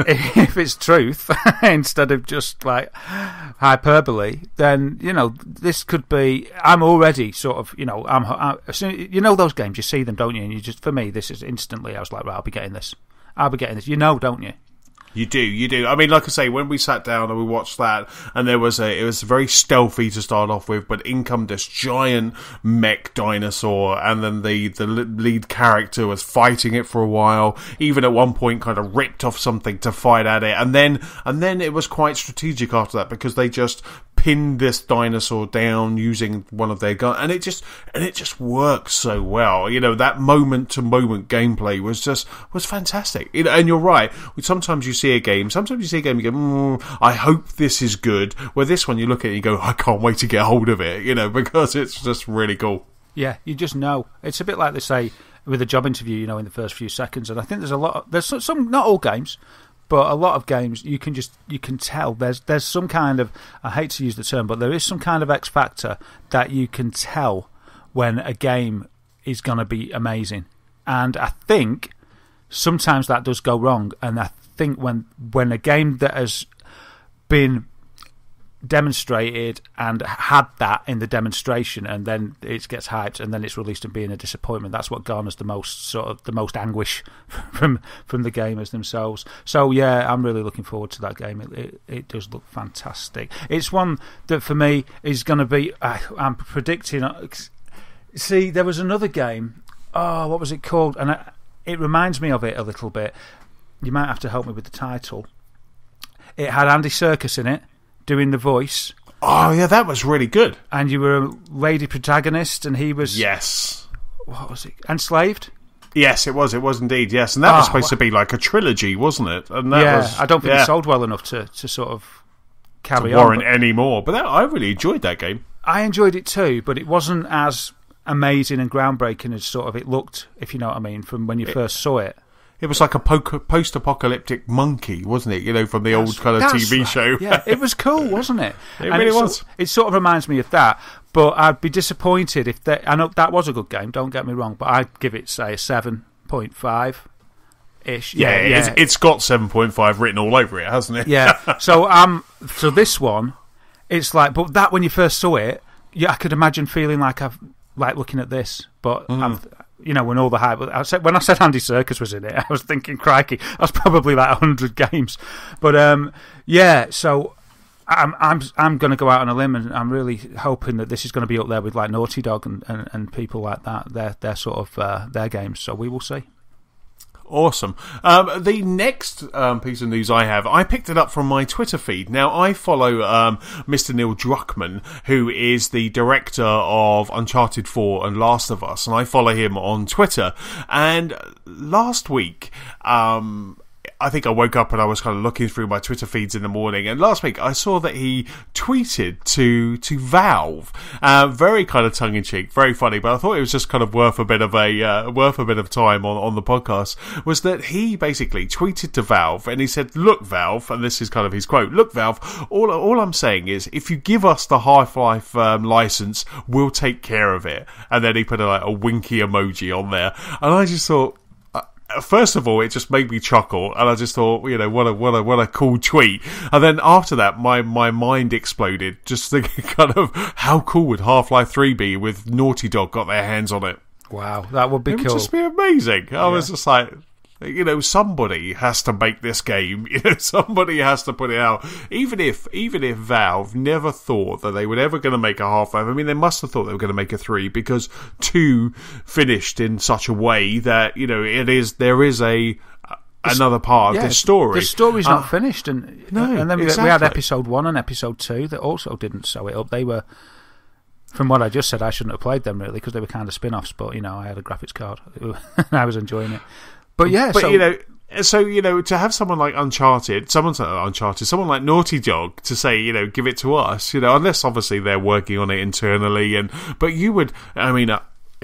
Speaker 2: truth instead of just like hyperbole, then this could be. I'm already sort of those games, you see them, don't you? And you just, for me, this is instantly. I was like, right, I'll be getting this. Don't you?
Speaker 1: You do. I mean, like I say, when we sat down and we watched that, and it was very stealthy to start off with, but in come this giant mech dinosaur, and then the lead character was fighting it for a while, even at one point kind of ripped off something to fight at it, and then it was quite strategic after that, because they just pinned this dinosaur down using one of their guns, and it just works so well. That moment to moment gameplay was fantastic. And you're right. Sometimes you see a game, you go, I hope this is good. Where this one, you look at it and you go, I can't wait to get hold of it, because it's just really cool.
Speaker 2: Yeah, you just know. It's a bit like they say with a job interview, in the first few seconds. And I think there's some, not all games, but a lot of games, you can tell there's some kind of, I hate to use the term, but there is some kind of X factor that you can tell when a game is going to be amazing. And I think sometimes that does go wrong. And I think when a game that has been demonstrated and had that in the demonstration, and then it gets hyped and then it's released and being a disappointment, that's what garners the most anguish from the gamers themselves. So yeah, I'm really looking forward to that game. It does look fantastic. It's one that for me is going to be, I'm predicting. See, there was another game, what was it called? And it reminds me of it a little bit. You might have to help me with the title. It had Andy Serkis in it doing the voice.
Speaker 1: Oh yeah, that was really good.
Speaker 2: And you were a lady protagonist, and he was...
Speaker 1: Yes.
Speaker 2: What was it? Enslaved?
Speaker 1: Yes, it was. It was indeed, yes. And that was supposed to be like a trilogy, wasn't it? And that was,
Speaker 2: I don't think it sold well enough to sort of carry
Speaker 1: on. To warrant any more. But I really enjoyed that game. I
Speaker 2: enjoyed it too, but it wasn't as amazing and groundbreaking as sort of it looked, if you know what I mean, from when you first saw it. It
Speaker 1: was like a post-apocalyptic monkey, wasn't it? From the old kind of TV show.
Speaker 2: Yeah, it was cool, wasn't it?
Speaker 1: It really was.
Speaker 2: It sort of reminds me of that, but I'd be disappointed if I know that was a good game, don't get me wrong, but I'd give it, say, a 7.5-ish.
Speaker 1: Yeah. It's got 7.5 written all over it, hasn't it?
Speaker 2: Yeah. So this one, it's like, but that when you first saw it, I could imagine feeling like looking at this, but when all the hype... When I said Andy Serkis was in it, I was thinking, crikey, that's probably like 100 games. But, so I'm going to go out on a limb, and I'm really hoping that this is going to be up there with like Naughty Dog and people like that. They're sort of their games, so we will see.
Speaker 1: Awesome. The next piece of news I picked it up from my Twitter feed. Now, I follow Mr. Neil Druckmann, who is the director of Uncharted 4 and Last of Us, and I follow him on Twitter. And last week, I think I woke up and I was kind of looking through my Twitter feeds in the morning, and last week I saw that he tweeted to Valve, very kind of tongue in cheek, very funny, but I thought it was just kind of worth a bit of time on the podcast. Was that he basically tweeted to Valve and he said, "Look, Valve," and this is kind of his quote, "Look, Valve, all I'm saying is if you give us the Half-Life license, we'll take care of it." And then he put a winky emoji on there, and I just thought, first of all, it just made me chuckle, and I just thought, what a cool tweet. And then after that, my mind exploded, just thinking kind of how cool would Half-Life 3 be with Naughty Dog got their hands on it.
Speaker 2: Wow, that would be cool. It would
Speaker 1: just be amazing. I was just like, somebody has to make this game. Somebody has to put it out. Even if Valve never thought that they were ever going to make a Half-Life, I mean, they must have thought they were going to make a 3, because 2 finished in such a way that there is another part of this story.
Speaker 2: The story's not finished, and then
Speaker 1: exactly.
Speaker 2: we had episode 1 and episode 2 that also didn't sew it up. They were, from what I just said, I shouldn't have played them really, because they were kind of spin-offs. But I had a graphics card, and I was enjoying it. But yeah, to have someone like someone like Naughty Dog to say, give it to us, unless obviously they're working on it internally, but you would,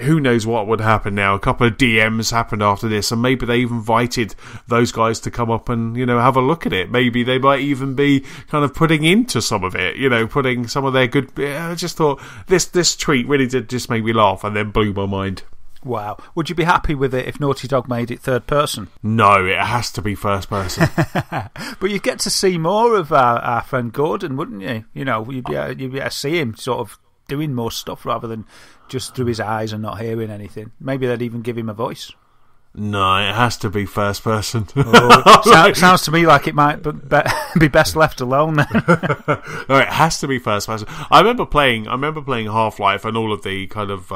Speaker 2: who knows what would happen now? A couple of DMs happened after this, and maybe they've invited those guys to come up and, have a look at it. Maybe they might even be kind of putting into some of it, putting some of their good. I just thought this tweet really did just make me laugh, and then blew my mind. Wow. Would you be happy with it if Naughty Dog made it third person?
Speaker 1: No, it has to be first person.
Speaker 2: But you get to see more of our friend Gordon, wouldn't you? You'd be able to see him sort of doing more stuff rather than just through his eyes and not hearing anything. Maybe they'd even give him a voice.
Speaker 1: No, it has to be first person.
Speaker 2: Sounds to me like it might be best left alone then.
Speaker 1: No, it has to be first person. I remember playing Half-Life and all of the kind of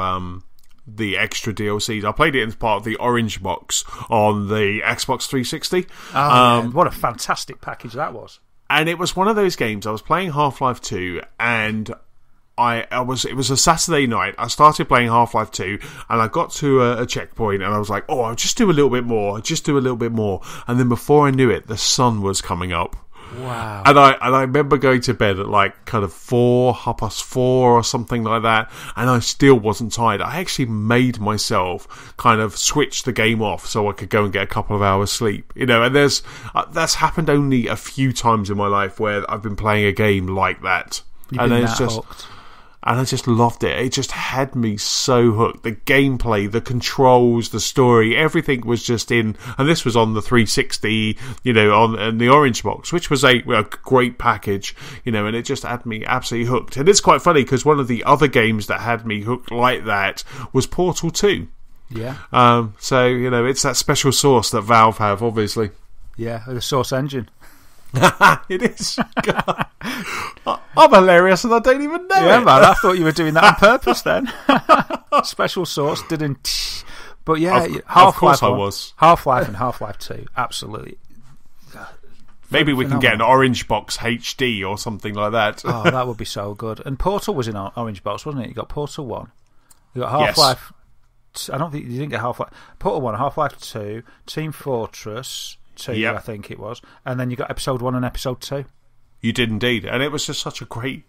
Speaker 1: the extra DLCs. I played it as part of the Orange Box on the Xbox 360.
Speaker 2: What a fantastic package that was.
Speaker 1: And it was one of those games. I was playing Half-Life 2, and it was a Saturday night. I started playing Half-Life 2, and I got to a checkpoint, and I was like, I'll just do a little bit more. And then before I knew it, the sun was coming up.
Speaker 2: Wow.
Speaker 1: And I remember going to bed at like kind of 4:30 or something like that, and I still wasn't tired. I actually made myself kind of switch the game off so I could go and get a couple of hours sleep. And that's happened only a few times in my life where I've been playing a game like that.
Speaker 2: Hooked.
Speaker 1: And I just loved it. It just had me so hooked. The gameplay, the controls, the story, everything was just in. And this was on the 360, on the Orange Box, which was a great package, and it just had me absolutely hooked. And it's quite funny because one of the other games that had me hooked like that was Portal 2.
Speaker 2: Yeah.
Speaker 1: So, it's that special sauce that Valve have, obviously.
Speaker 2: Yeah, the Source Engine.
Speaker 1: It is. I'm hilarious and I don't even know it.
Speaker 2: Man, I thought you were doing that on purpose then. Special sauce didn't. But yeah,
Speaker 1: of course I was.
Speaker 2: Half-Life and Half-Life 2, absolutely.
Speaker 1: Maybe we can get an Orange Box HD or something like that.
Speaker 2: Oh, that would be so good. And Portal was in Orange Box, wasn't it? You got Portal 1. You got Half-Life. Yes. I don't think you didn't get Half-Life. Portal 1, Half-Life 2, Team Fortress 2, I think it was, and then you got episode 1 and episode 2.
Speaker 1: You did indeed, and it was just such a great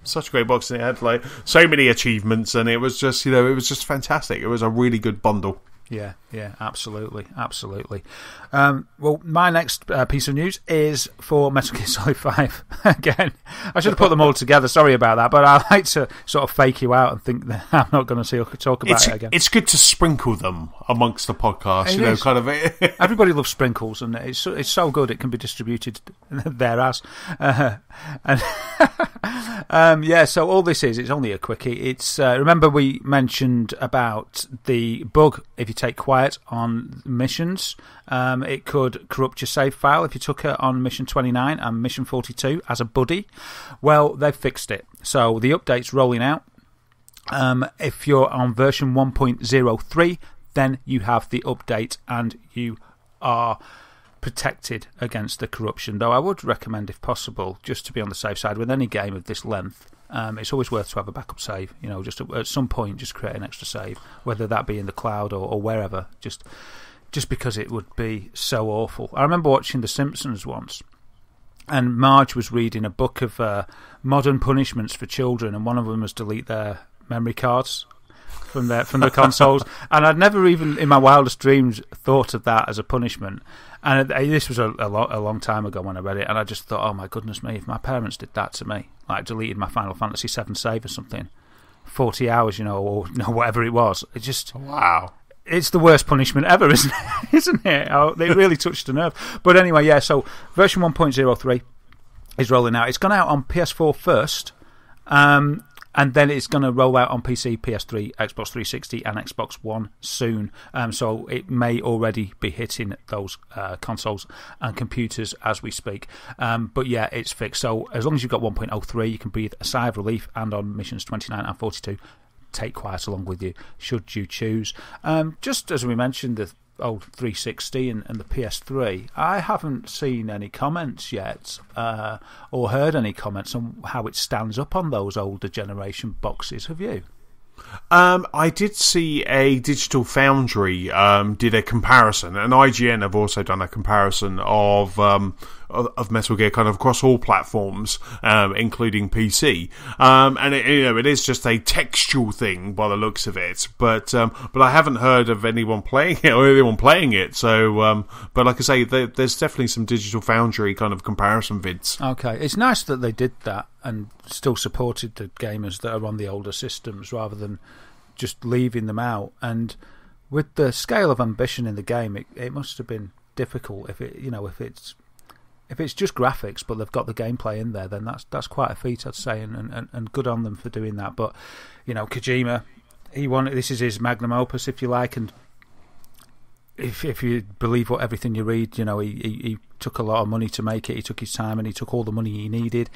Speaker 1: box, and it had like so many achievements, and it was just it was just fantastic. It was a really good bundle.
Speaker 2: Yeah, absolutely. Well, my next piece of news is for Metal Gear Solid 5. Again, I should have put them all together. Sorry about that, but I like to sort of fake you out and think that I'm not going to talk about it again.
Speaker 1: It's good to sprinkle them amongst the podcast, kind of.
Speaker 2: Everybody loves sprinkles, and it's so good it can be distributed thereas. So all this is, it's only a quickie. It's remember we mentioned about the bug if you take quiet on missions, it could corrupt your save file if you took it on mission 29 and mission 42 as a buddy. Well, they've fixed it, so the update's rolling out. If you're on version 1.03, then you have the update and you are protected against the corruption, though I would recommend, if possible, just to be on the safe side with any game of this length, it's always worth to have a backup save. Just at some point, just create an extra save, whether that be in the cloud or wherever. Just just because it would be so awful. I remember watching The Simpsons once, and Marge was reading a book of modern punishments for children, and one of them was delete their memory cards from the consoles. And I'd never even in my wildest dreams thought of that as a punishment. And this was a long time ago when I read it, and I just thought, oh my goodness me, if my parents did that to me, like deleted my Final Fantasy VII save or something, 40 hours, or whatever it was, it just...
Speaker 1: Wow.
Speaker 2: It's the worst punishment ever, isn't it? Isn't it? Oh, they really touched a nerve. But anyway, yeah, so version 1.03 is rolling out. It's gone out on PS4 first, and then it's going to roll out on PC, PS3, Xbox 360 and Xbox One soon. So it may already be hitting those consoles and computers as we speak. But yeah, it's fixed. So as long as you've got 1.03, you can breathe a sigh of relief, and on missions 29 and 42, take Quiet along with you, should you choose. Just as we mentioned, the old 360 and the PS3, I haven't seen any comments yet or heard any comments on how it stands up on those older generation boxes. Have you?
Speaker 1: I did see a Digital Foundry did a comparison, and IGN have also done a comparison of Metal Gear kind of across all platforms, including PC. And it is just a textual thing by the looks of it, but I haven't heard of anyone playing it or anyone playing it. So, but like I say, there's definitely some Digital Foundry kind of comparison vids.
Speaker 2: Okay, it's nice that they did that and still supported the gamers that are on the older systems rather than just leaving them out. And with the scale of ambition in the game, it must have been difficult. If it's just graphics, but they've got the gameplay in there, then that's quite a feat, I'd say, and good on them for doing that. But Kojima, this is his magnum opus, if you like, and if you believe everything you read, he took a lot of money to make it. He took his time and he took all the money he needed,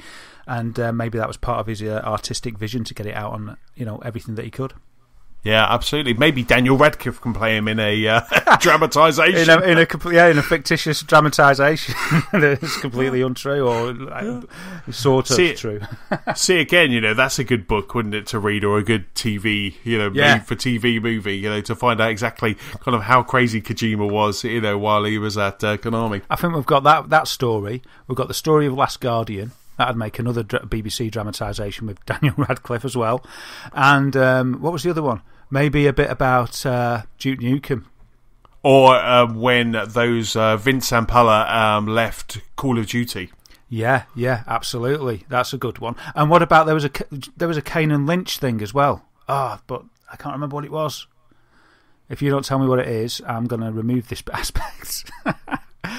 Speaker 2: and maybe that was part of his artistic vision to get it out on everything that he could.
Speaker 1: Yeah, absolutely. Maybe Daniel Radcliffe can play him in a dramatisation.
Speaker 2: in a fictitious dramatisation that's completely untrue or sort of true.
Speaker 1: See, again, that's a good book, wouldn't it, to read, or a good TV, made for TV movie, to find out exactly kind of how crazy Kojima was, while he was at Konami.
Speaker 2: I think we've got that story. We've got the story of Last Guardian. That'd make another BBC dramatisation with Daniel Radcliffe as well. And what was the other one? Maybe a bit about Duke Nukem.
Speaker 1: Or when those Vince Zampella left Call of Duty.
Speaker 2: Yeah, absolutely. That's a good one. And what about there was a Kane and Lynch thing as well? But I can't remember what it was. If you don't tell me what it is, I'm going to remove this aspect.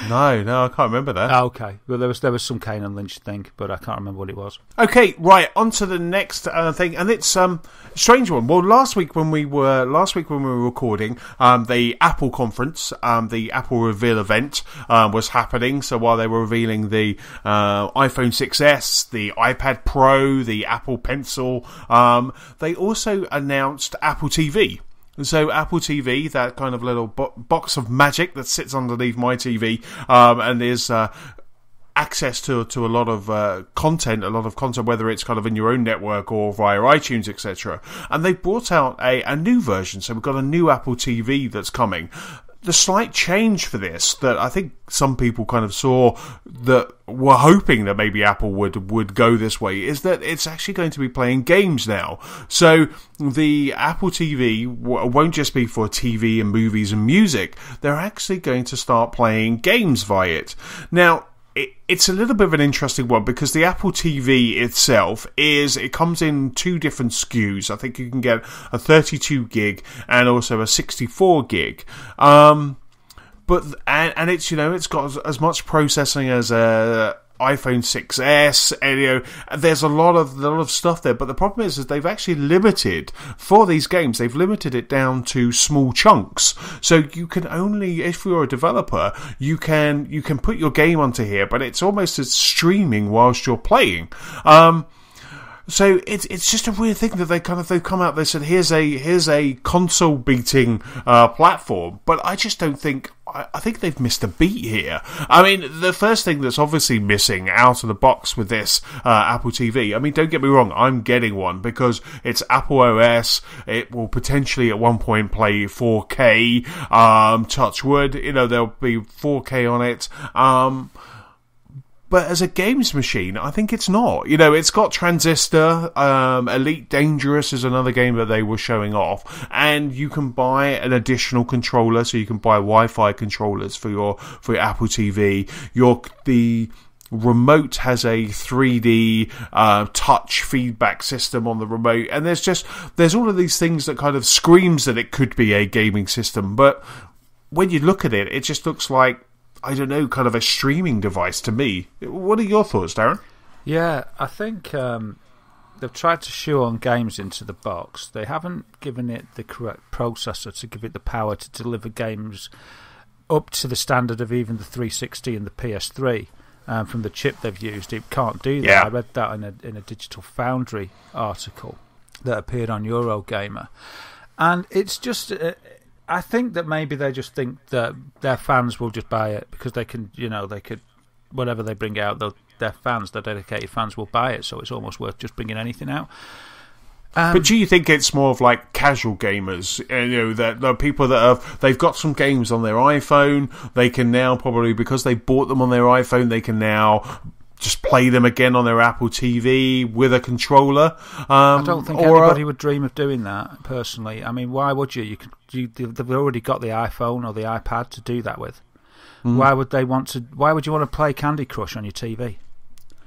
Speaker 1: No, I can't remember that.
Speaker 2: Okay, well there was some Kane and Lynch thing, but I can't remember what it was.
Speaker 1: Okay, right, on to the next thing, and it's a strange one. Well, last week when we were recording, the Apple conference, the Apple reveal event was happening. So while they were revealing the iPhone 6s, the iPad Pro, the Apple Pencil, they also announced Apple TV. So Apple TV, that kind of little box of magic that sits underneath my TV, and is access to a lot of content, whether it's kind of in your own network or via iTunes, etc. And they brought out a new version, so we've got a new Apple TV that's coming. The slight change for this that I think some people kind of saw that were hoping that maybe Apple would go this way is that it's actually going to be playing games now. So the Apple TV won't just be for TV and movies and music. They're actually going to start playing games via it. Now, it's a little bit of an interesting one because the Apple TV itself it comes in two different SKUs. I think you can get a 32 gig and also a 64 gig. But it's it's got as much processing as a iPhone 6s, and there's a lot of stuff there. But the problem is they've actually limited for these games. They've limited it down to small chunks. So you can only, if you're a developer, you can put your game onto here, but it's almost as streaming whilst you're playing. So it's just a weird thing that they've come out. They said here's a console beating platform, but I just don't think. I think they've missed a beat here. I mean, the first thing that's obviously missing out of the box with this Apple TV. I mean, don't get me wrong, I'm getting one because it's Apple OS. It will potentially at one point play 4K. Touch wood, there'll be 4K on it. But as a games machine, I think it's not. It's got Transistor, Elite Dangerous is another game that they were showing off, and you can buy an additional controller, so you can buy Wi-Fi controllers for your Apple TV. The remote has a 3D touch feedback system on the remote, and there's all of these things that kind of screams that it could be a gaming system, but when you look at it, it just looks like, I don't know, kind of a streaming device to me. What are your thoughts, Darren?
Speaker 2: Yeah, I think they've tried to shoehorn games into the box. They haven't given it the correct processor to give it the power to deliver games up to the standard of even the 360 and the PS3. From the chip they've used, it can't do that. Yeah. I read that in a Digital Foundry article that appeared on Eurogamer. And it's just... I think that maybe they just think that their fans will just buy it because they can, they could, whatever they bring out, their fans, their dedicated fans will buy it, so it's almost worth just bringing anything out.
Speaker 1: But do you think it's more of like casual gamers? That the people that they've got some games on their iPhone, they can now probably, because they bought them on their iPhone, they can now just play them again on their Apple TV with a controller.
Speaker 2: I don't think anybody would dream of doing that, personally. I mean, why would you? They've already got the iPhone or the iPad to do that with. Why would they want to? Why would you want to play Candy Crush on your TV?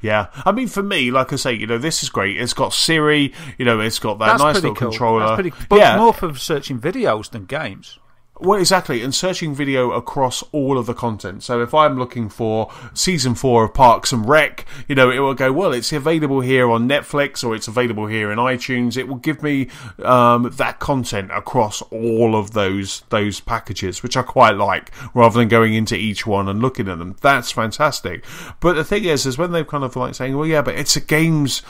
Speaker 1: Yeah, I mean, for me, like I say, this is great. It's got Siri, it's got that nice little controller.
Speaker 2: But more for searching videos than games.
Speaker 1: Well, exactly, and searching video across all of the content. So if I'm looking for Season 4 of Parks and Rec, it will go, well, it's available here on Netflix or it's available here in iTunes. It will give me that content across all of those packages, which I quite like, rather than going into each one and looking at them. That's fantastic. But the thing is when they've kind of like saying, well, yeah, but it's a games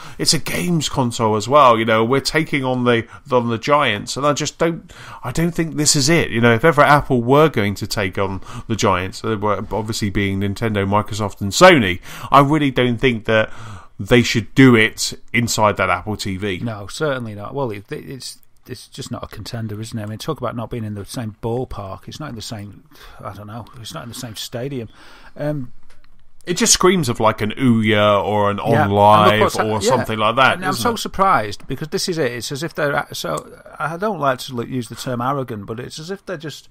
Speaker 1: console as well. We're taking on the giants, and I don't think this is it. If ever Apple were going to take on the giants, they were obviously being Nintendo, Microsoft and Sony, I really don't think that they should do it inside that Apple TV.
Speaker 2: No, certainly not. Well, it's just not a contender, isn't it? I mean, talk about not being in the same ballpark. It's not in the same, I don't know, it's not in the same stadium.
Speaker 1: It just screams of like an Ouya or an OnLive or something like that.
Speaker 2: And I'm so surprised because this is it. It's as if they're so. I don't like to use the term arrogant, but it's as if they're just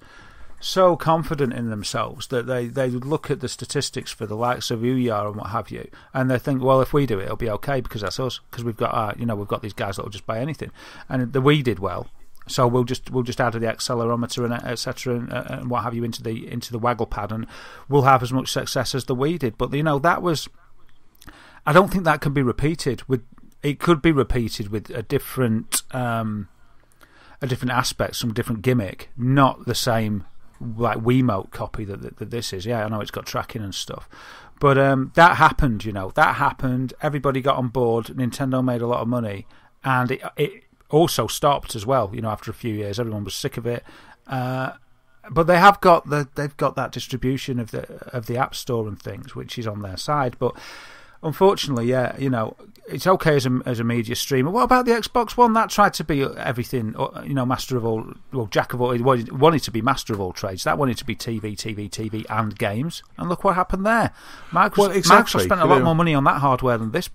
Speaker 2: so confident in themselves that they look at the statistics for the likes of Ouya and what have you, and they think, well, if we do it, it'll be okay because that's us. Because we've got we've got these guys that will just buy anything, and the Wii did well. So we'll just add the accelerometer and etc. and what have you into the waggle pad, and we'll have as much success as the Wii did. But that was, I don't think that can be repeated. It could be repeated with a different aspect, some different gimmick, not the same like Wiimote copy that this is. Yeah, I know it's got tracking and stuff, but that happened. That happened. Everybody got on board. Nintendo made a lot of money, and it also stopped as well. After a few years, everyone was sick of it. But they've got that distribution of the App Store and things, which is on their side. But unfortunately, it's okay as a media streamer. What about the Xbox One? That tried to be everything, master of all, well, jack of all. It wanted to be master of all trades. That wanted to be TV, and games. And look what happened there. Microsoft spent a lot more money on that hardware than this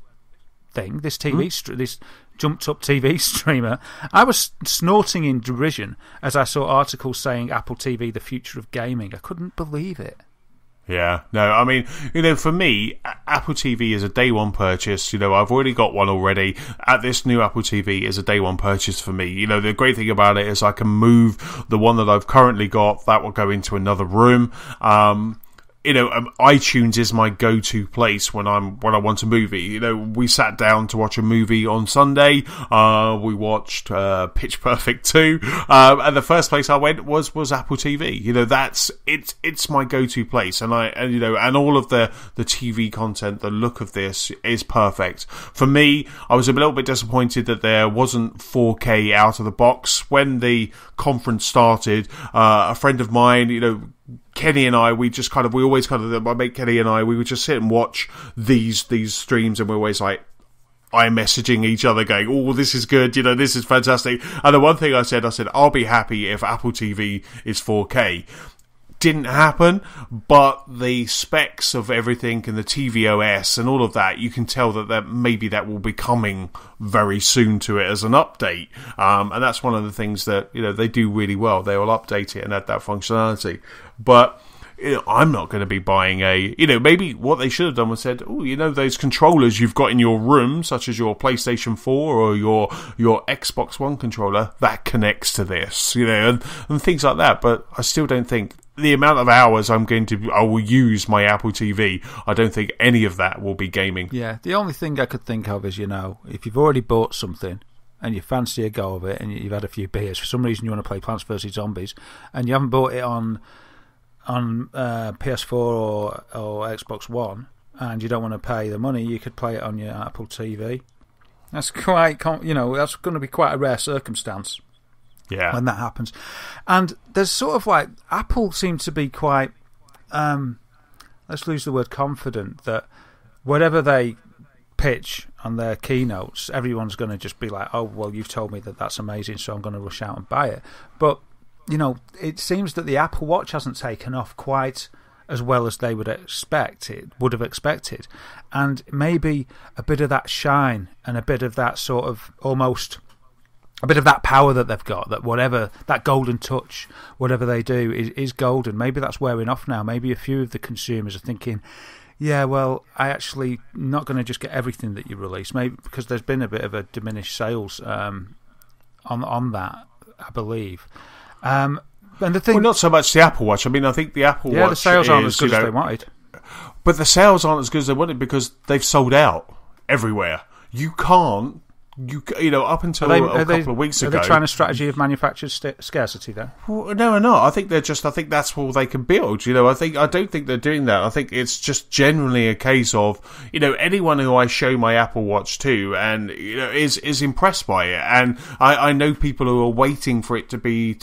Speaker 2: thing. This TV, this jumped up TV streamer. I was snorting in derision as I saw articles saying Apple TV, the future of gaming. I couldn't believe it.
Speaker 1: Yeah, no, I mean, for me, Apple TV is a day one purchase. I've already got one already. This new Apple TV is a day one purchase for me. The great thing about it is I can move the one that I've currently got. That will go into another room. iTunes is my go-to place when I want a movie. We sat down to watch a movie on Sunday. We watched Pitch Perfect 2, and the first place I went was Apple TV. It's my go-to place, and all of the TV content, the look of this is perfect for me. I was a little bit disappointed that there wasn't 4K out of the box when the conference started. A friend of mine, Kenny and I, my mate Kenny and I, we would just sit and watch these streams, and we're always like iMessaging each other going, oh, this is good, this is fantastic. And the one thing I said, I'll be happy if Apple TV is 4K. Didn't happen, but the specs of everything and the tvOS and all of that, you can tell that maybe that will be coming very soon to it as an update. And that's one of the things that, they do really well. They will update it and add that functionality. But I'm not going to be buying maybe what they should have done was said, those controllers you've got in your room, such as your PlayStation 4 or your Xbox One controller, that connects to this, and things like that. But I still don't think the amount of hours I will use my Apple TV, I don't think any of that will be gaming.
Speaker 2: Yeah, the only thing I could think of is, if you've already bought something and you fancy a go of it and you've had a few beers, for some reason you want to play Plants vs. Zombies, and you haven't bought it on PS4 or Xbox One, and you don't want to pay the money, you could play it on your Apple TV. That's quite, that's going to be quite a rare circumstance.
Speaker 1: Yeah,
Speaker 2: when that happens. And there's sort of like, Apple seems to be quite, let's lose the word confident, that whatever they pitch on their keynotes, everyone's going to just be like, oh, well, you've told me that that's amazing, so I'm going to rush out and buy it. But, it seems that the Apple Watch hasn't taken off quite as well as they would have expected. And maybe a bit of that shine and a bit of that sort of almost... a bit of that power that they've got, that whatever, that golden touch, whatever they do is golden. Maybe that's wearing off now. Maybe a few of the consumers are thinking, yeah, well, I actually not going to just get everything that you release, maybe because there's been a bit of a diminished sales on that, I believe. And the thing,
Speaker 1: well, not so much the Apple Watch. I mean, I think the Apple Watch,
Speaker 2: the sales aren't as good as they wanted.
Speaker 1: But the sales aren't as good as they wanted because they've sold out everywhere. You can't. Up until a couple of weeks ago,
Speaker 2: are they trying a strategy of manufactured scarcity then?
Speaker 1: Well, no, no. I think that's all they can build. I don't think they're doing that. I think it's just generally a case of, anyone who I show my Apple Watch to and is impressed by it, and I know people who are waiting for it to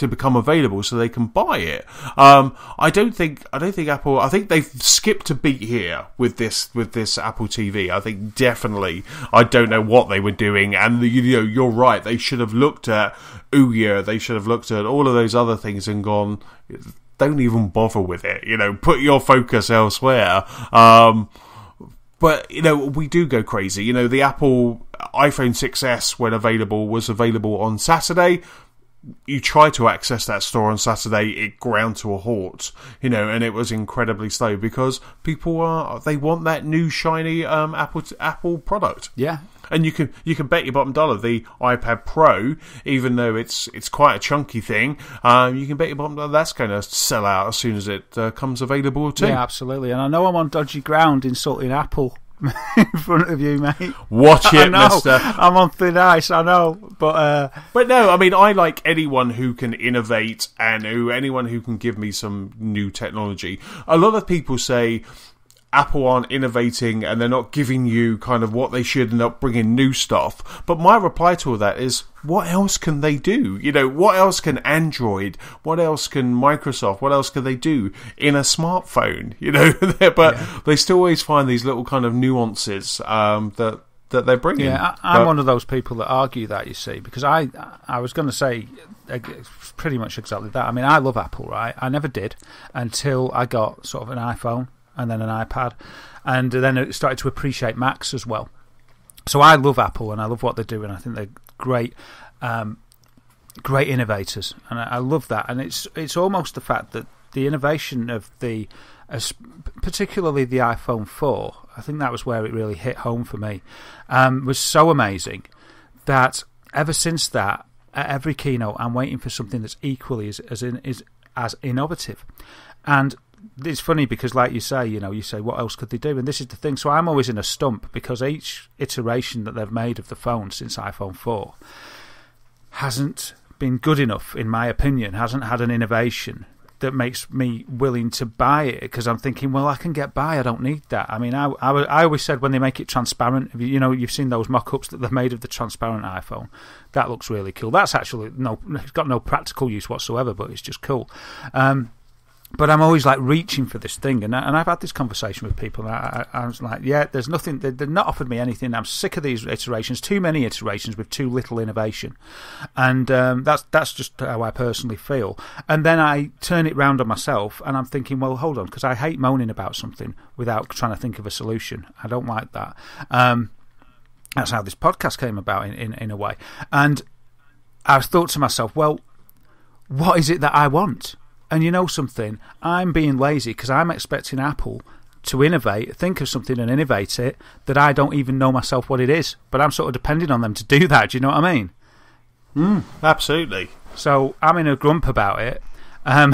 Speaker 1: become available so they can buy it. I don't think Apple. I think they've skipped a beat here with this Apple TV. I think definitely. I don't know what they were doing. And you're right. They should have looked at Ouya. They should have looked at all of those other things and gone, don't even bother with it. Put your focus elsewhere. But we do go crazy. The Apple iPhone 6s, when available, was available on Saturday. You try to access that store on Saturday, it ground to a halt, and it was incredibly slow because people they want that new shiny Apple product.
Speaker 2: Yeah.
Speaker 1: And you can bet your bottom dollar the iPad Pro, even though it's quite a chunky thing, you can bet your bottom dollar that's going to sell out as soon as it comes available too.
Speaker 2: Yeah, absolutely. And I know I'm on dodgy ground insulting Apple in front of you, mate.
Speaker 1: Watch it, mister.
Speaker 2: I'm on thin ice, I know. But
Speaker 1: no, I mean, I like anyone who can innovate and anyone who can give me some new technology. A lot of people say Apple aren't innovating and they're not giving you kind of what they should and not bringing new stuff. But my reply to all that is, what else can they do? What else can Android? What else can Microsoft? What else can they do in a smartphone? But they still always find these little kind of nuances that they're bringing.
Speaker 2: Yeah, I'm one of those people that argue that, you see, because I was going to say pretty much exactly that. I mean, I love Apple, right? I never did until I got sort of an iPhone and then an iPad, and then it started to appreciate Macs as well. So I love Apple and I love what they do, and I think they're great, great innovators, and I love that. And it's almost the fact that the innovation of particularly the iPhone 4, I think that was where it really hit home for me, was so amazing that ever since that, at every keynote, I'm waiting for something that's equally as innovative. And it's funny because, like you say, you say what else could they do, and this is the thing. So I'm always in a stump because each iteration that they've made of the phone since iPhone 4 hasn't been good enough, in my opinion. Hasn't had an innovation that makes me willing to buy it, because I'm thinking, well, I can get by. I don't need that. I mean, I always said when they make it transparent, you've seen those mock-ups that they've made of the transparent iPhone. That looks really cool. That's actually it's got no practical use whatsoever, but it's just cool. But I'm always like reaching for this thing, and I've had this conversation with people. And I was like, yeah, there's nothing. They've not offered me anything. I'm sick of these iterations. Too many iterations with too little innovation, and that's just how I personally feel. And then I turn it round on myself, and I'm thinking, well, hold on, because I hate moaning about something without trying to think of a solution. I don't like that. That's how this podcast came about in a way. And I thought to myself, well, what is it that I want? And you know something, I'm being lazy because I'm expecting Apple to innovate, think of something and innovate it that I don't even know myself what it is. But I'm sort of depending on them to do that. Do you know what I mean?
Speaker 1: Absolutely.
Speaker 2: So I'm in a grump about it. I'm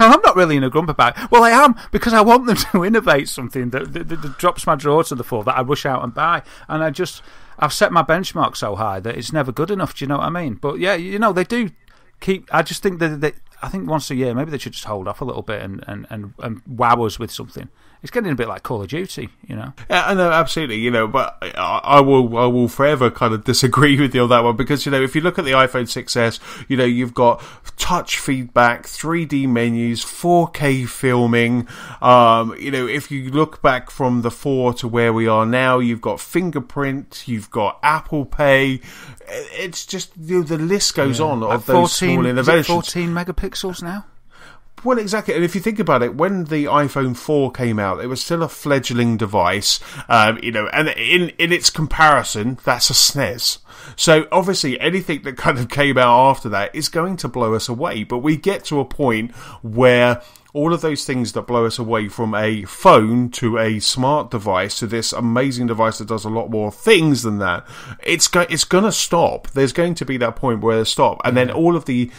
Speaker 2: not really in a grump about it. Well, I am, because I want them to innovate something that drops my drawer to the floor that I rush out and buy. And I've set my benchmark so high that it's never good enough. Do you know what I mean? But yeah, they do keep. I just think that I think once a year maybe they should just hold off a little bit and wow us with something. It's getting a bit like Call of Duty,
Speaker 1: Yeah, I know, absolutely, but I will forever kind of disagree with you on that one, because, if you look at the iPhone 6s, you've got touch feedback, 3D menus, 4K filming. If you look back from the 4 to where we are now, you've got fingerprint, you've got Apple Pay. It's just, the list goes on of those small innovations.
Speaker 2: 14 megapixels now?
Speaker 1: Well, exactly. And if you think about it, when the iPhone 4 came out, it was still a fledgling device, and in its comparison, that's a SNES. So obviously anything that kind of came out after that is going to blow us away. But we get to a point where all of those things that blow us away, from a phone to a smart device to this amazing device that does a lot more things than that, it's going to stop. There's going to be that point where they stop, and then all of the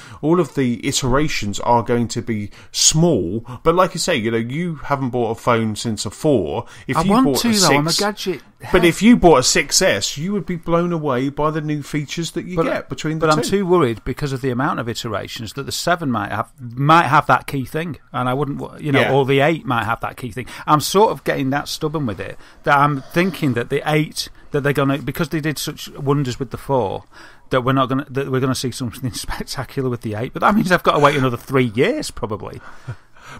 Speaker 1: iterations are going to be small. But like you say, you haven't bought a phone since a 4.
Speaker 2: I'm a gadget.
Speaker 1: But if you bought a 6S, you would be blown away by the new features that you get between the two.
Speaker 2: But I'm too worried because of the amount of iterations that the 7 might have that key thing, and I wouldn't, or the 8 might have that key thing. I'm sort of getting that stubborn with it that I'm thinking that the 8 that they're going to, because they did such wonders with the 4, that we're going to see something spectacular with the 8. But that means I've got to wait another 3 years probably.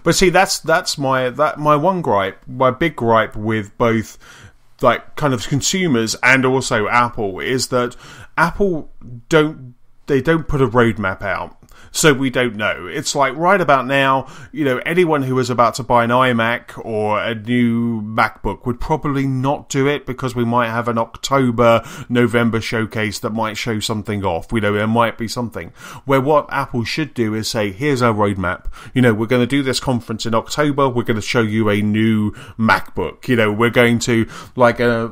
Speaker 1: But see, that's my one gripe, my big gripe with both, like, kind of consumers and also Apple, is that Apple don't put a roadmap out. So we don't know. It's like right about now, anyone who was about to buy an iMac or a new MacBook would probably not do it, because we might have an October, November showcase that might show something off. There might be something. Where what Apple should do is say, here's our roadmap. We're going to do this conference in October. We're going to show you a new MacBook. We're going to,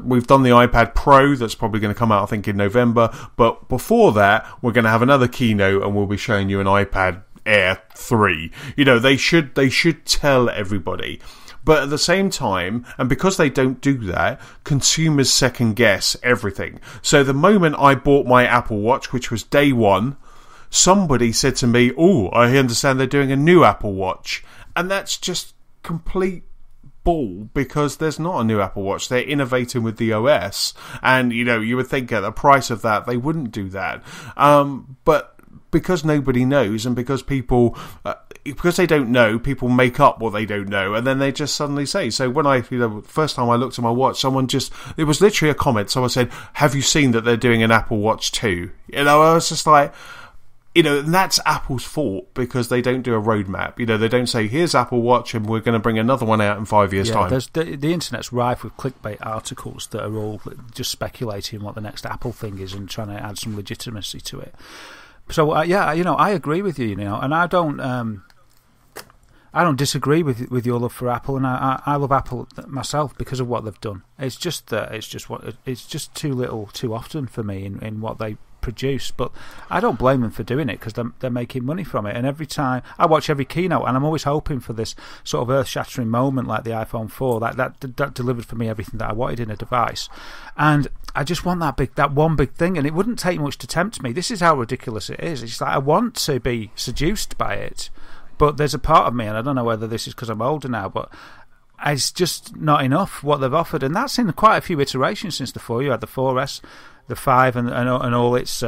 Speaker 1: we've done the iPad Pro that's probably going to come out, I think, in November. But before that, we're going to have another keynote and we'll be showing you an iPad Air 3. They should tell everybody. But at the same time, and because they don't do that, consumers second guess everything. So the moment I bought my Apple Watch, which was day one, somebody said to me, "Oh, I understand they're doing a new Apple Watch." And that's just complete bull, because there's not a new Apple Watch. They're innovating with the OS. And, you would think at the price of that, they wouldn't do that. But because nobody knows, and because people, because they don't know, people make up what they don't know, and then they just suddenly say. So when first time I looked at my watch, it was literally a comment. Someone said, "Have you seen that they're doing an Apple Watch 2?" I was just like, and that's Apple's fault, because they don't do a roadmap. They don't say, here's Apple Watch and we're going to bring another one out in 5 years' time.
Speaker 2: The internet's rife with clickbait articles that are all just speculating what the next Apple thing is and trying to add some legitimacy to it. So I agree with you, and I don't disagree with your love for Apple, and I love Apple myself because of what they've done. It's just too little, too often for me in what they produce. But I don't blame them for doing it because they're making money from it. And every time I watch every keynote, and I'm always hoping for this sort of earth-shattering moment like the iPhone 4 that delivered for me everything that I wanted in a device. And I just want that one big thing, and it wouldn't take much to tempt me. This is how ridiculous it is. It's like I want to be seduced by it, but there's a part of me, and I don't know whether this is because I'm older now, but it's just not enough what they've offered. And that's in quite a few iterations since the 4. You had the 4S, the 5, and all its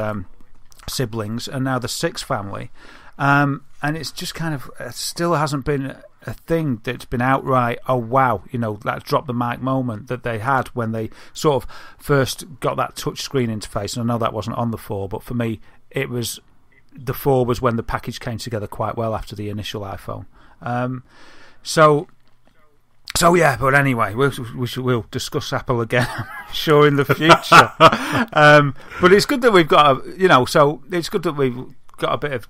Speaker 2: siblings, and now the 6 family. And it's just kind of still hasn't been a thing that's been outright, oh wow, that drop the mic moment that they had when they sort of first got that touch screen interface. And I know that wasn't on the 4, but for me, it was the 4 was when the package came together quite well after the initial iPhone. So yeah, but anyway, we'll discuss Apple again, I'm sure, in the future. But it's good that we've got it's good that we've got a bit of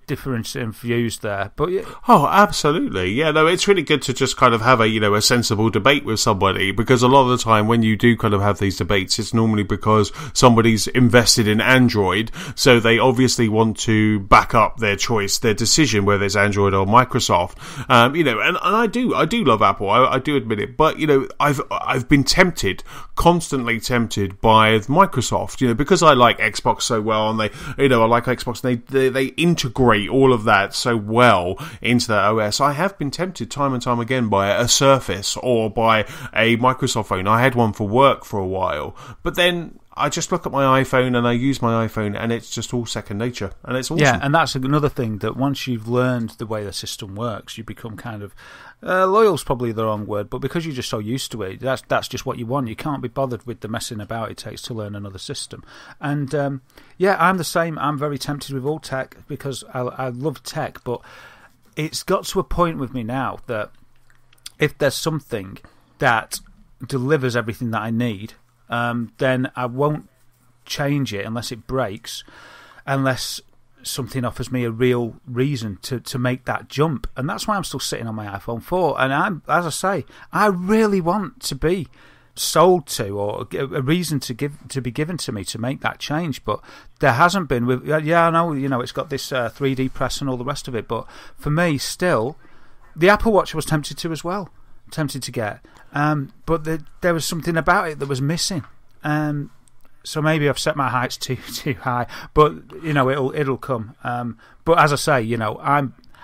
Speaker 2: difference in views there, but
Speaker 1: oh, absolutely, yeah. No, it's really good to just kind of have a sensible debate with somebody, because a lot of the time when you do kind of have these debates, it's normally because somebody's invested in Android, so they obviously want to back up their choice, their decision, whether it's Android or Microsoft. And I do love Apple. I do admit it, but I've been constantly tempted by Microsoft, because I like Xbox so well, and I like Xbox, and they integrate all of that so well into that OS. I have been tempted time and time again by a Surface or by a Microsoft phone. I had one for work for a while, but then I just look at my iPhone and I use my iPhone, and it's just all second nature, and it's awesome.
Speaker 2: Yeah, and that's another thing, that once you've learned the way the system works, you become kind of loyal's probably the wrong word, but because you're just so used to it, that's just what you want. You can't be bothered with the messing about it takes to learn another system. And I'm the same. I'm very tempted with all tech because I love tech, but it's got to a point with me now that if there's something that delivers everything that I need, then I won't change it unless it breaks, unless something offers me a real reason to make that jump. And that's why I'm still sitting on my iPhone 4. And as I say, I really want to be sold to, or a reason to be given to me to make that change, but there hasn't been. I know, it's got this 3D press and all the rest of it, but for me, still, the Apple Watch I was tempted to get, but there was something about it that was missing. So maybe I've set my heights too high, but it'll come. But as I say,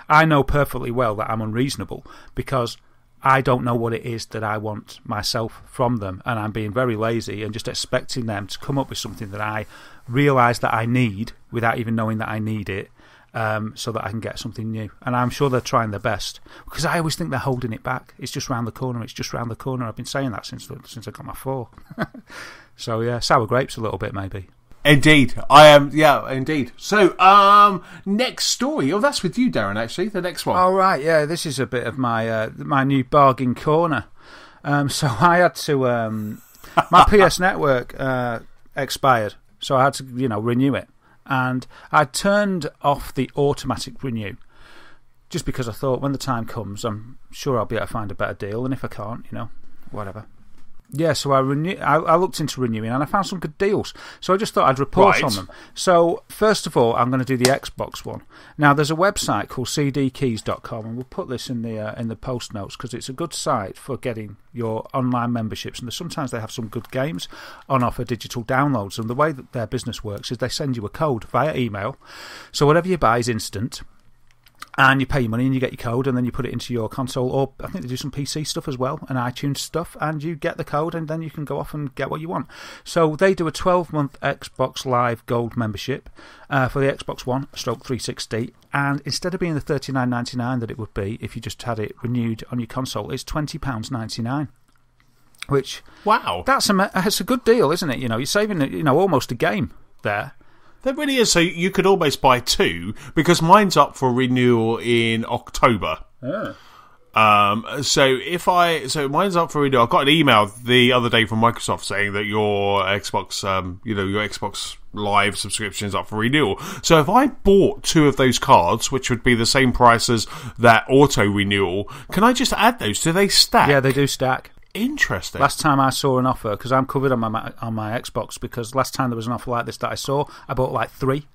Speaker 2: I know perfectly well that I'm unreasonable, because I don't know what it is that I want myself from them, and I'm being very lazy and just expecting them to come up with something that I realise that I need without even knowing that I need it, so that I can get something new. And I'm sure they're trying their best, because I always think they're holding it back. It's just round the corner. I've been saying that since I got my 4. So yeah, sour grapes a little bit maybe.
Speaker 1: Indeed, I am. Yeah, indeed. So, next story. Oh, that's with you, Darren. Actually, the next one.
Speaker 2: Oh right, yeah. This is a bit of my new bargain corner. So I had to. My PS Network expired, so I had to renew it, and I turned off the automatic renew, just because I thought when the time comes, I'm sure I'll be able to find a better deal, and if I can't, whatever. Yeah, so I looked into renewing, and I found some good deals. So I just thought I'd report on them. So first of all, I'm going to do the Xbox one. Now, there's a website called cdkeys.com, and we'll put this in the post notes, because it's a good site for getting your online memberships. And sometimes they have some good games on offer, digital downloads. And the way that their business works is they send you a code via email. So whatever you buy is instant. And you pay your money and you get your code, and then you put it into your console, or I think they do some PC stuff as well, and iTunes stuff, and you get the code, and then you can go off and get what you want. So they do a 12-month Xbox Live Gold membership for the Xbox One / 360, and instead of being the $39.99 that it would be if you just had it renewed on your console, it's £20.99. Which,
Speaker 1: wow,
Speaker 2: that's a good deal, isn't it? You're saving almost a game there.
Speaker 1: There really is. So you could almost buy 2, because mine's up for renewal in October.
Speaker 2: Yeah.
Speaker 1: So mine's up for renewal. I got an email the other day from Microsoft saying that your Xbox, your Xbox Live subscription is up for renewal. So if I bought 2 of those cards, which would be the same price as that auto renewal, can I just add those? Do they stack?
Speaker 2: Yeah, they do stack.
Speaker 1: Interesting.
Speaker 2: Last time I saw an offer, because I'm covered on my Xbox, because last time there was an offer like this that I saw, I bought like 3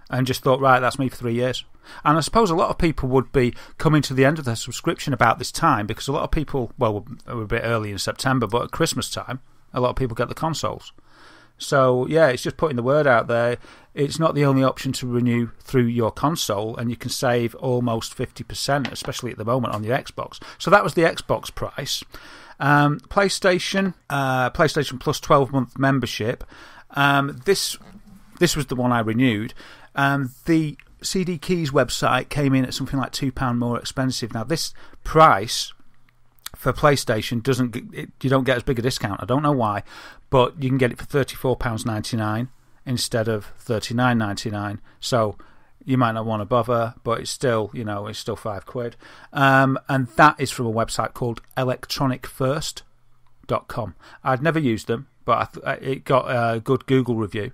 Speaker 2: and just thought, right, that's me for 3 years. And I suppose a lot of people would be coming to the end of their subscription about this time, because a lot of people, well, we're a bit early in September, but at Christmas time, a lot of people get the consoles. So, yeah, it's just putting the word out there. It's not the only option to renew through your console, and you can save almost 50%, especially at the moment, on your Xbox. So that was the Xbox price. PlayStation Plus 12-month membership. This was the one I renewed. The CD Keys website came in at something like £2 more expensive. Now, this price for PlayStation you don't get as big a discount. I don't know why, but you can get it for £34.99 instead of $39.99. So you might not want to bother, but it's still, it's still £5. And that is from a website called electronicfirst.com. I'd never used them, but it got a good Google review.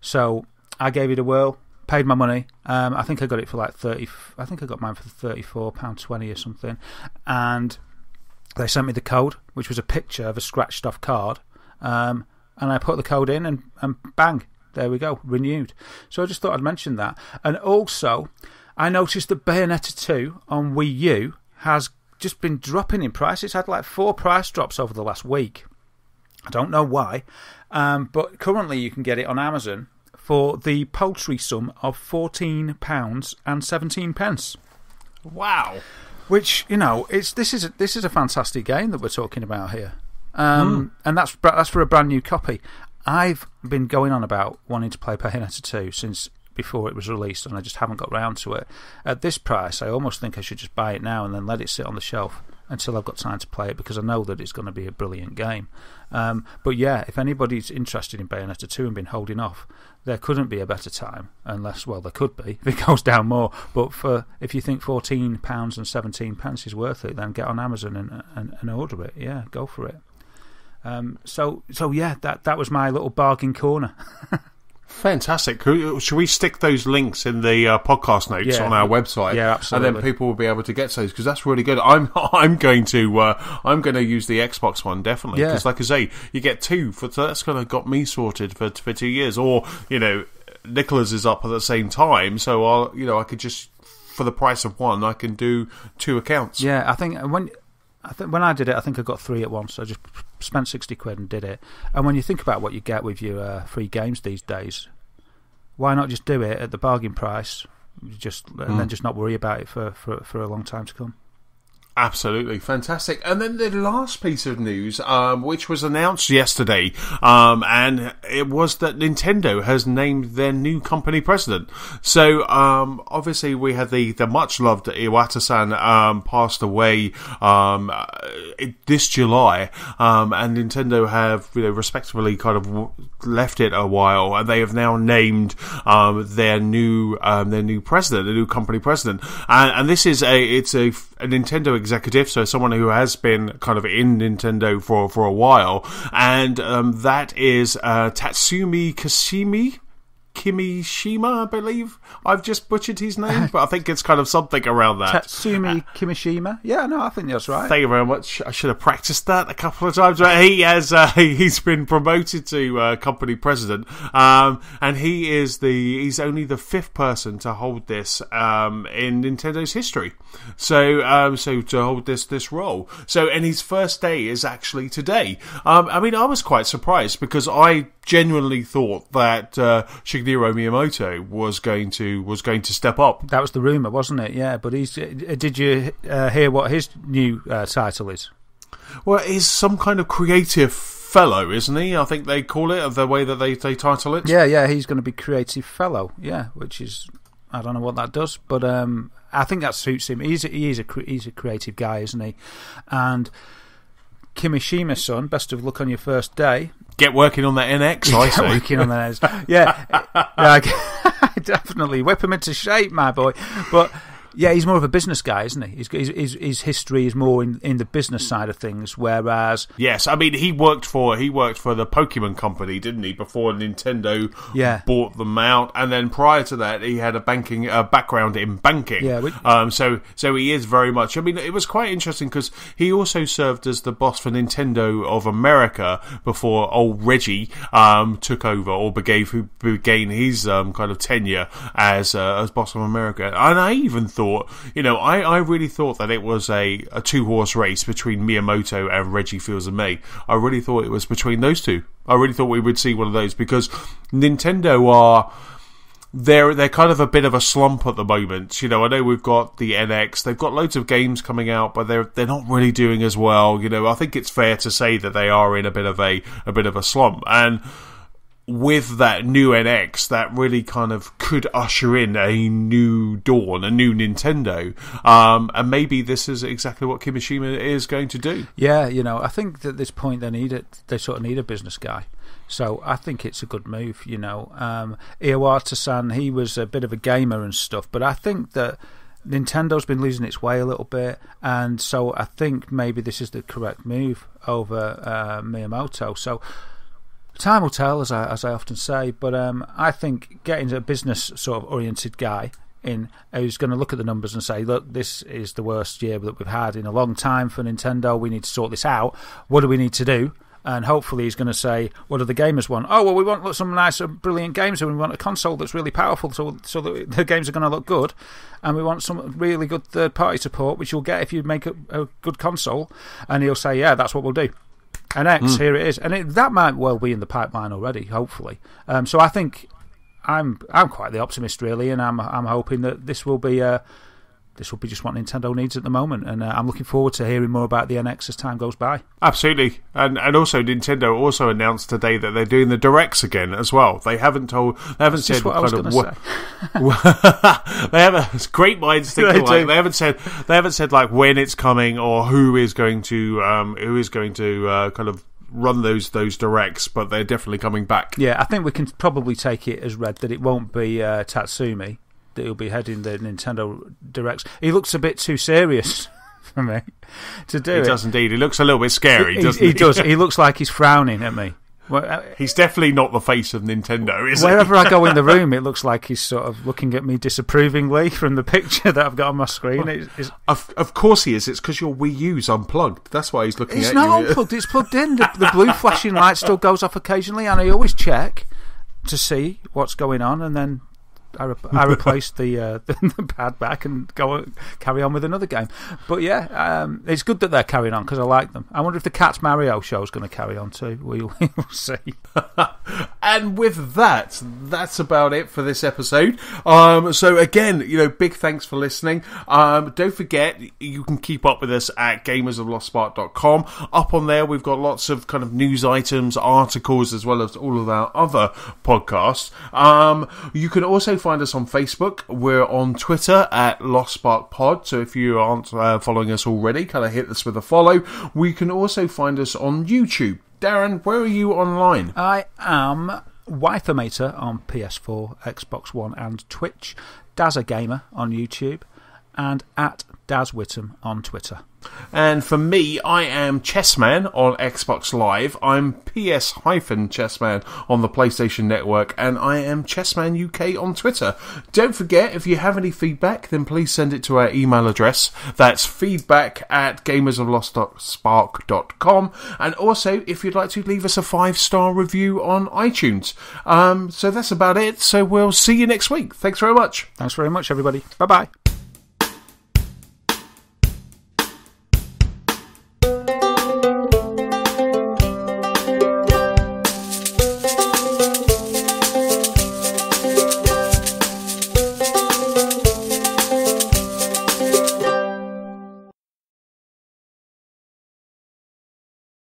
Speaker 2: So I gave it a whirl, paid my money. I think I got it for like I got mine for £34.20 or something. And they sent me the code, which was a picture of a scratched off card. And I put the code in and bang, there we go, renewed. So I just thought I'd mention that. And also, I noticed that Bayonetta 2 on Wii U has just been dropping in price. It's had like 4 price drops over the last week. I don't know why. But currently you can get it on Amazon for the paltry sum of £14.17.
Speaker 1: Wow.
Speaker 2: Which, this is a fantastic game that we're talking about here. And that's for a brand new copy. I've been going on about wanting to play Bayonetta 2 since before it was released, and I just haven't got round to it. At this price, I almost think I should just buy it now and then let it sit on the shelf until I've got time to play it, because I know that it's going to be a brilliant game. But yeah, if anybody's interested in Bayonetta 2 and been holding off, there couldn't be a better time, unless, well, there could be if it goes down more. But if you think £14.17 is worth it, then get on Amazon and order it. Yeah, go for it. So yeah, that was my little bargain corner.
Speaker 1: Fantastic. Should we stick those links in the podcast notes on our website?
Speaker 2: Yeah, absolutely.
Speaker 1: And then people will be able to get those, because that's really good. I'm going to use the Xbox one, definitely, because like I say, you get 2 so that's kind of got me sorted for 2 years. Or Nicholas is up at the same time, so I could just, for the price of 1, I can do 2 accounts.
Speaker 2: Yeah, I think when I did it, I think I got 3 at once. I just spent £60 and did it. And when you think about what you get with your free games these days, why not just do it at the bargain price, and then just not worry about it for a long time to come?
Speaker 1: Absolutely fantastic. And then the last piece of news, which was announced yesterday, and it was that Nintendo has named their new company president. So obviously we had the much loved Iwata-san passed away this July, and Nintendo have respectively kind of left it a while, and they have now named their new president, the new company president, and this is a Nintendo executive, so someone who has been kind of in Nintendo for a while, and that is Tatsumi Kimishima, I believe. I've just butchered his name, but I think it's kind of something around that.
Speaker 2: Tatsumi Kimishima? Yeah, no, I think that's right.
Speaker 1: Thank you very much. I should have practiced that a couple of times. He's been promoted to company president, and he's only the 5th person to hold this in Nintendo's history. So to hold this role. So, and his first day is actually today. I was quite surprised, because I genuinely thought that Shigeru Miyamoto was going to step up.
Speaker 2: That was the rumour, wasn't it? Yeah, but did you hear what his new title is?
Speaker 1: Well, he's some kind of creative fellow, isn't he? I think they call it, the way that they title it.
Speaker 2: Yeah, he's going to be creative fellow. Yeah, which is, I don't know what that does, but I think that suits him. He's a creative guy, isn't he? And Kimishima's son, best of luck on your first day.
Speaker 1: Get working on that NX, I say.
Speaker 2: Get working on that NX. Yeah, definitely. Whip him into shape, my boy. But Yeah, he's more of a business guy, isn't he? His history is more in the business side of things, whereas...
Speaker 1: Yes, I mean, he worked for the Pokemon company, didn't he, before Nintendo bought them out, and then prior to that, he had a background in banking.
Speaker 2: Yeah,
Speaker 1: so he is very much... I mean, it was quite interesting, because he also served as the boss for Nintendo of America before old Reggie took over, or began his kind of tenure as boss of America. And I even thought, I really thought that it was a two-horse race between Miyamoto and Reggie Fils-Aimé. I really thought it was between those two. I really thought we would see one of those, because Nintendo they're kind of a bit of a slump at the moment. I know we've got the NX, they've got loads of games coming out, but they're not really doing as well. I think it's fair to say that they are in a bit of a slump, and with that new NX, that really kind of could usher in a new dawn, a new Nintendo. And maybe this is exactly what Kimishima is going to do.
Speaker 2: Yeah, I think at this point they sort of need a business guy. So I think it's a good move, Iwata-san, he was a bit of a gamer and stuff, but I think that Nintendo's been losing its way a little bit, and so I think maybe this is the correct move over Miyamoto. So time will tell, as I often say, but I think getting a business sort of oriented guy in who's going to look at the numbers and say, look, this is the worst year that we've had in a long time for Nintendo. We need to sort this out. What do we need to do? And hopefully he's going to say, what do the gamers want? Oh, well, we want some nice, brilliant games, and we want a console that's really powerful so that the games are going to look good. And we want some really good third-party support, which you'll get if you make a good console. And he'll say, yeah, that's what we'll do. And X, here it is. And that might well be in the pipeline already, hopefully. So I think I'm quite the optimist, really, and I'm hoping that this will be just what Nintendo needs at the moment, and I'm looking forward to hearing more about the NX as time goes by.
Speaker 1: Absolutely, and also Nintendo also announced today that they're doing the Directs again as well. They haven't said
Speaker 2: what I was going to say.
Speaker 1: They have great minds think alike. They haven't said like when it's coming or who is going to kind of run those Directs, but they're definitely coming back.
Speaker 2: Yeah, I think we can probably take it as read that it won't be Tatsumi that he'll be heading the Nintendo Directs. He looks a bit too serious for me to do it.
Speaker 1: He does indeed. He looks a little bit scary, doesn't he?
Speaker 2: He does. He looks like he's frowning at me.
Speaker 1: He's definitely not the face of Nintendo, is he?
Speaker 2: Wherever I go in the room, it looks like he's sort of looking at me disapprovingly from the picture that I've got on my screen.
Speaker 1: Of course he is. It's because your Wii U's unplugged. That's why he's looking at you.
Speaker 2: It's not unplugged. It's plugged in. The blue flashing light still goes off occasionally, and I always check to see what's going on, and then I replaced the pad back and carry on with another game. But yeah, it's good that they're carrying on because I like them. I wonder if the Cat Mario show is going to carry on too. We'll see.
Speaker 1: And with that, that's about it for this episode. So again, big thanks for listening. Don't forget, you can keep up with us at gamersoflostspark.com. Up on there, we've got lots of kind of news items, articles, as well as all of our other podcasts. You can also find us on Facebook. We're on Twitter at Lost Spark Pod. So if you aren't following us already, kind of hit us with a follow. We can also find us on YouTube. Darren, where are you online?
Speaker 2: I am Wifermator on PS4, Xbox One and Twitch, Dazza Gamer on YouTube, and at Daz Whittam on Twitter.
Speaker 1: And for me, I am Chessman on Xbox Live. I'm PS-Chessman on the PlayStation Network, and I am Chessman UK on Twitter. Don't forget, if you have any feedback, then please send it to our email address. That's feedback@gamersoflostspark.com. And also, if you'd like to leave us a 5-star review on iTunes. So that's about it. So we'll see you next week. Thanks very much.
Speaker 2: Thanks very much, everybody. Bye-bye.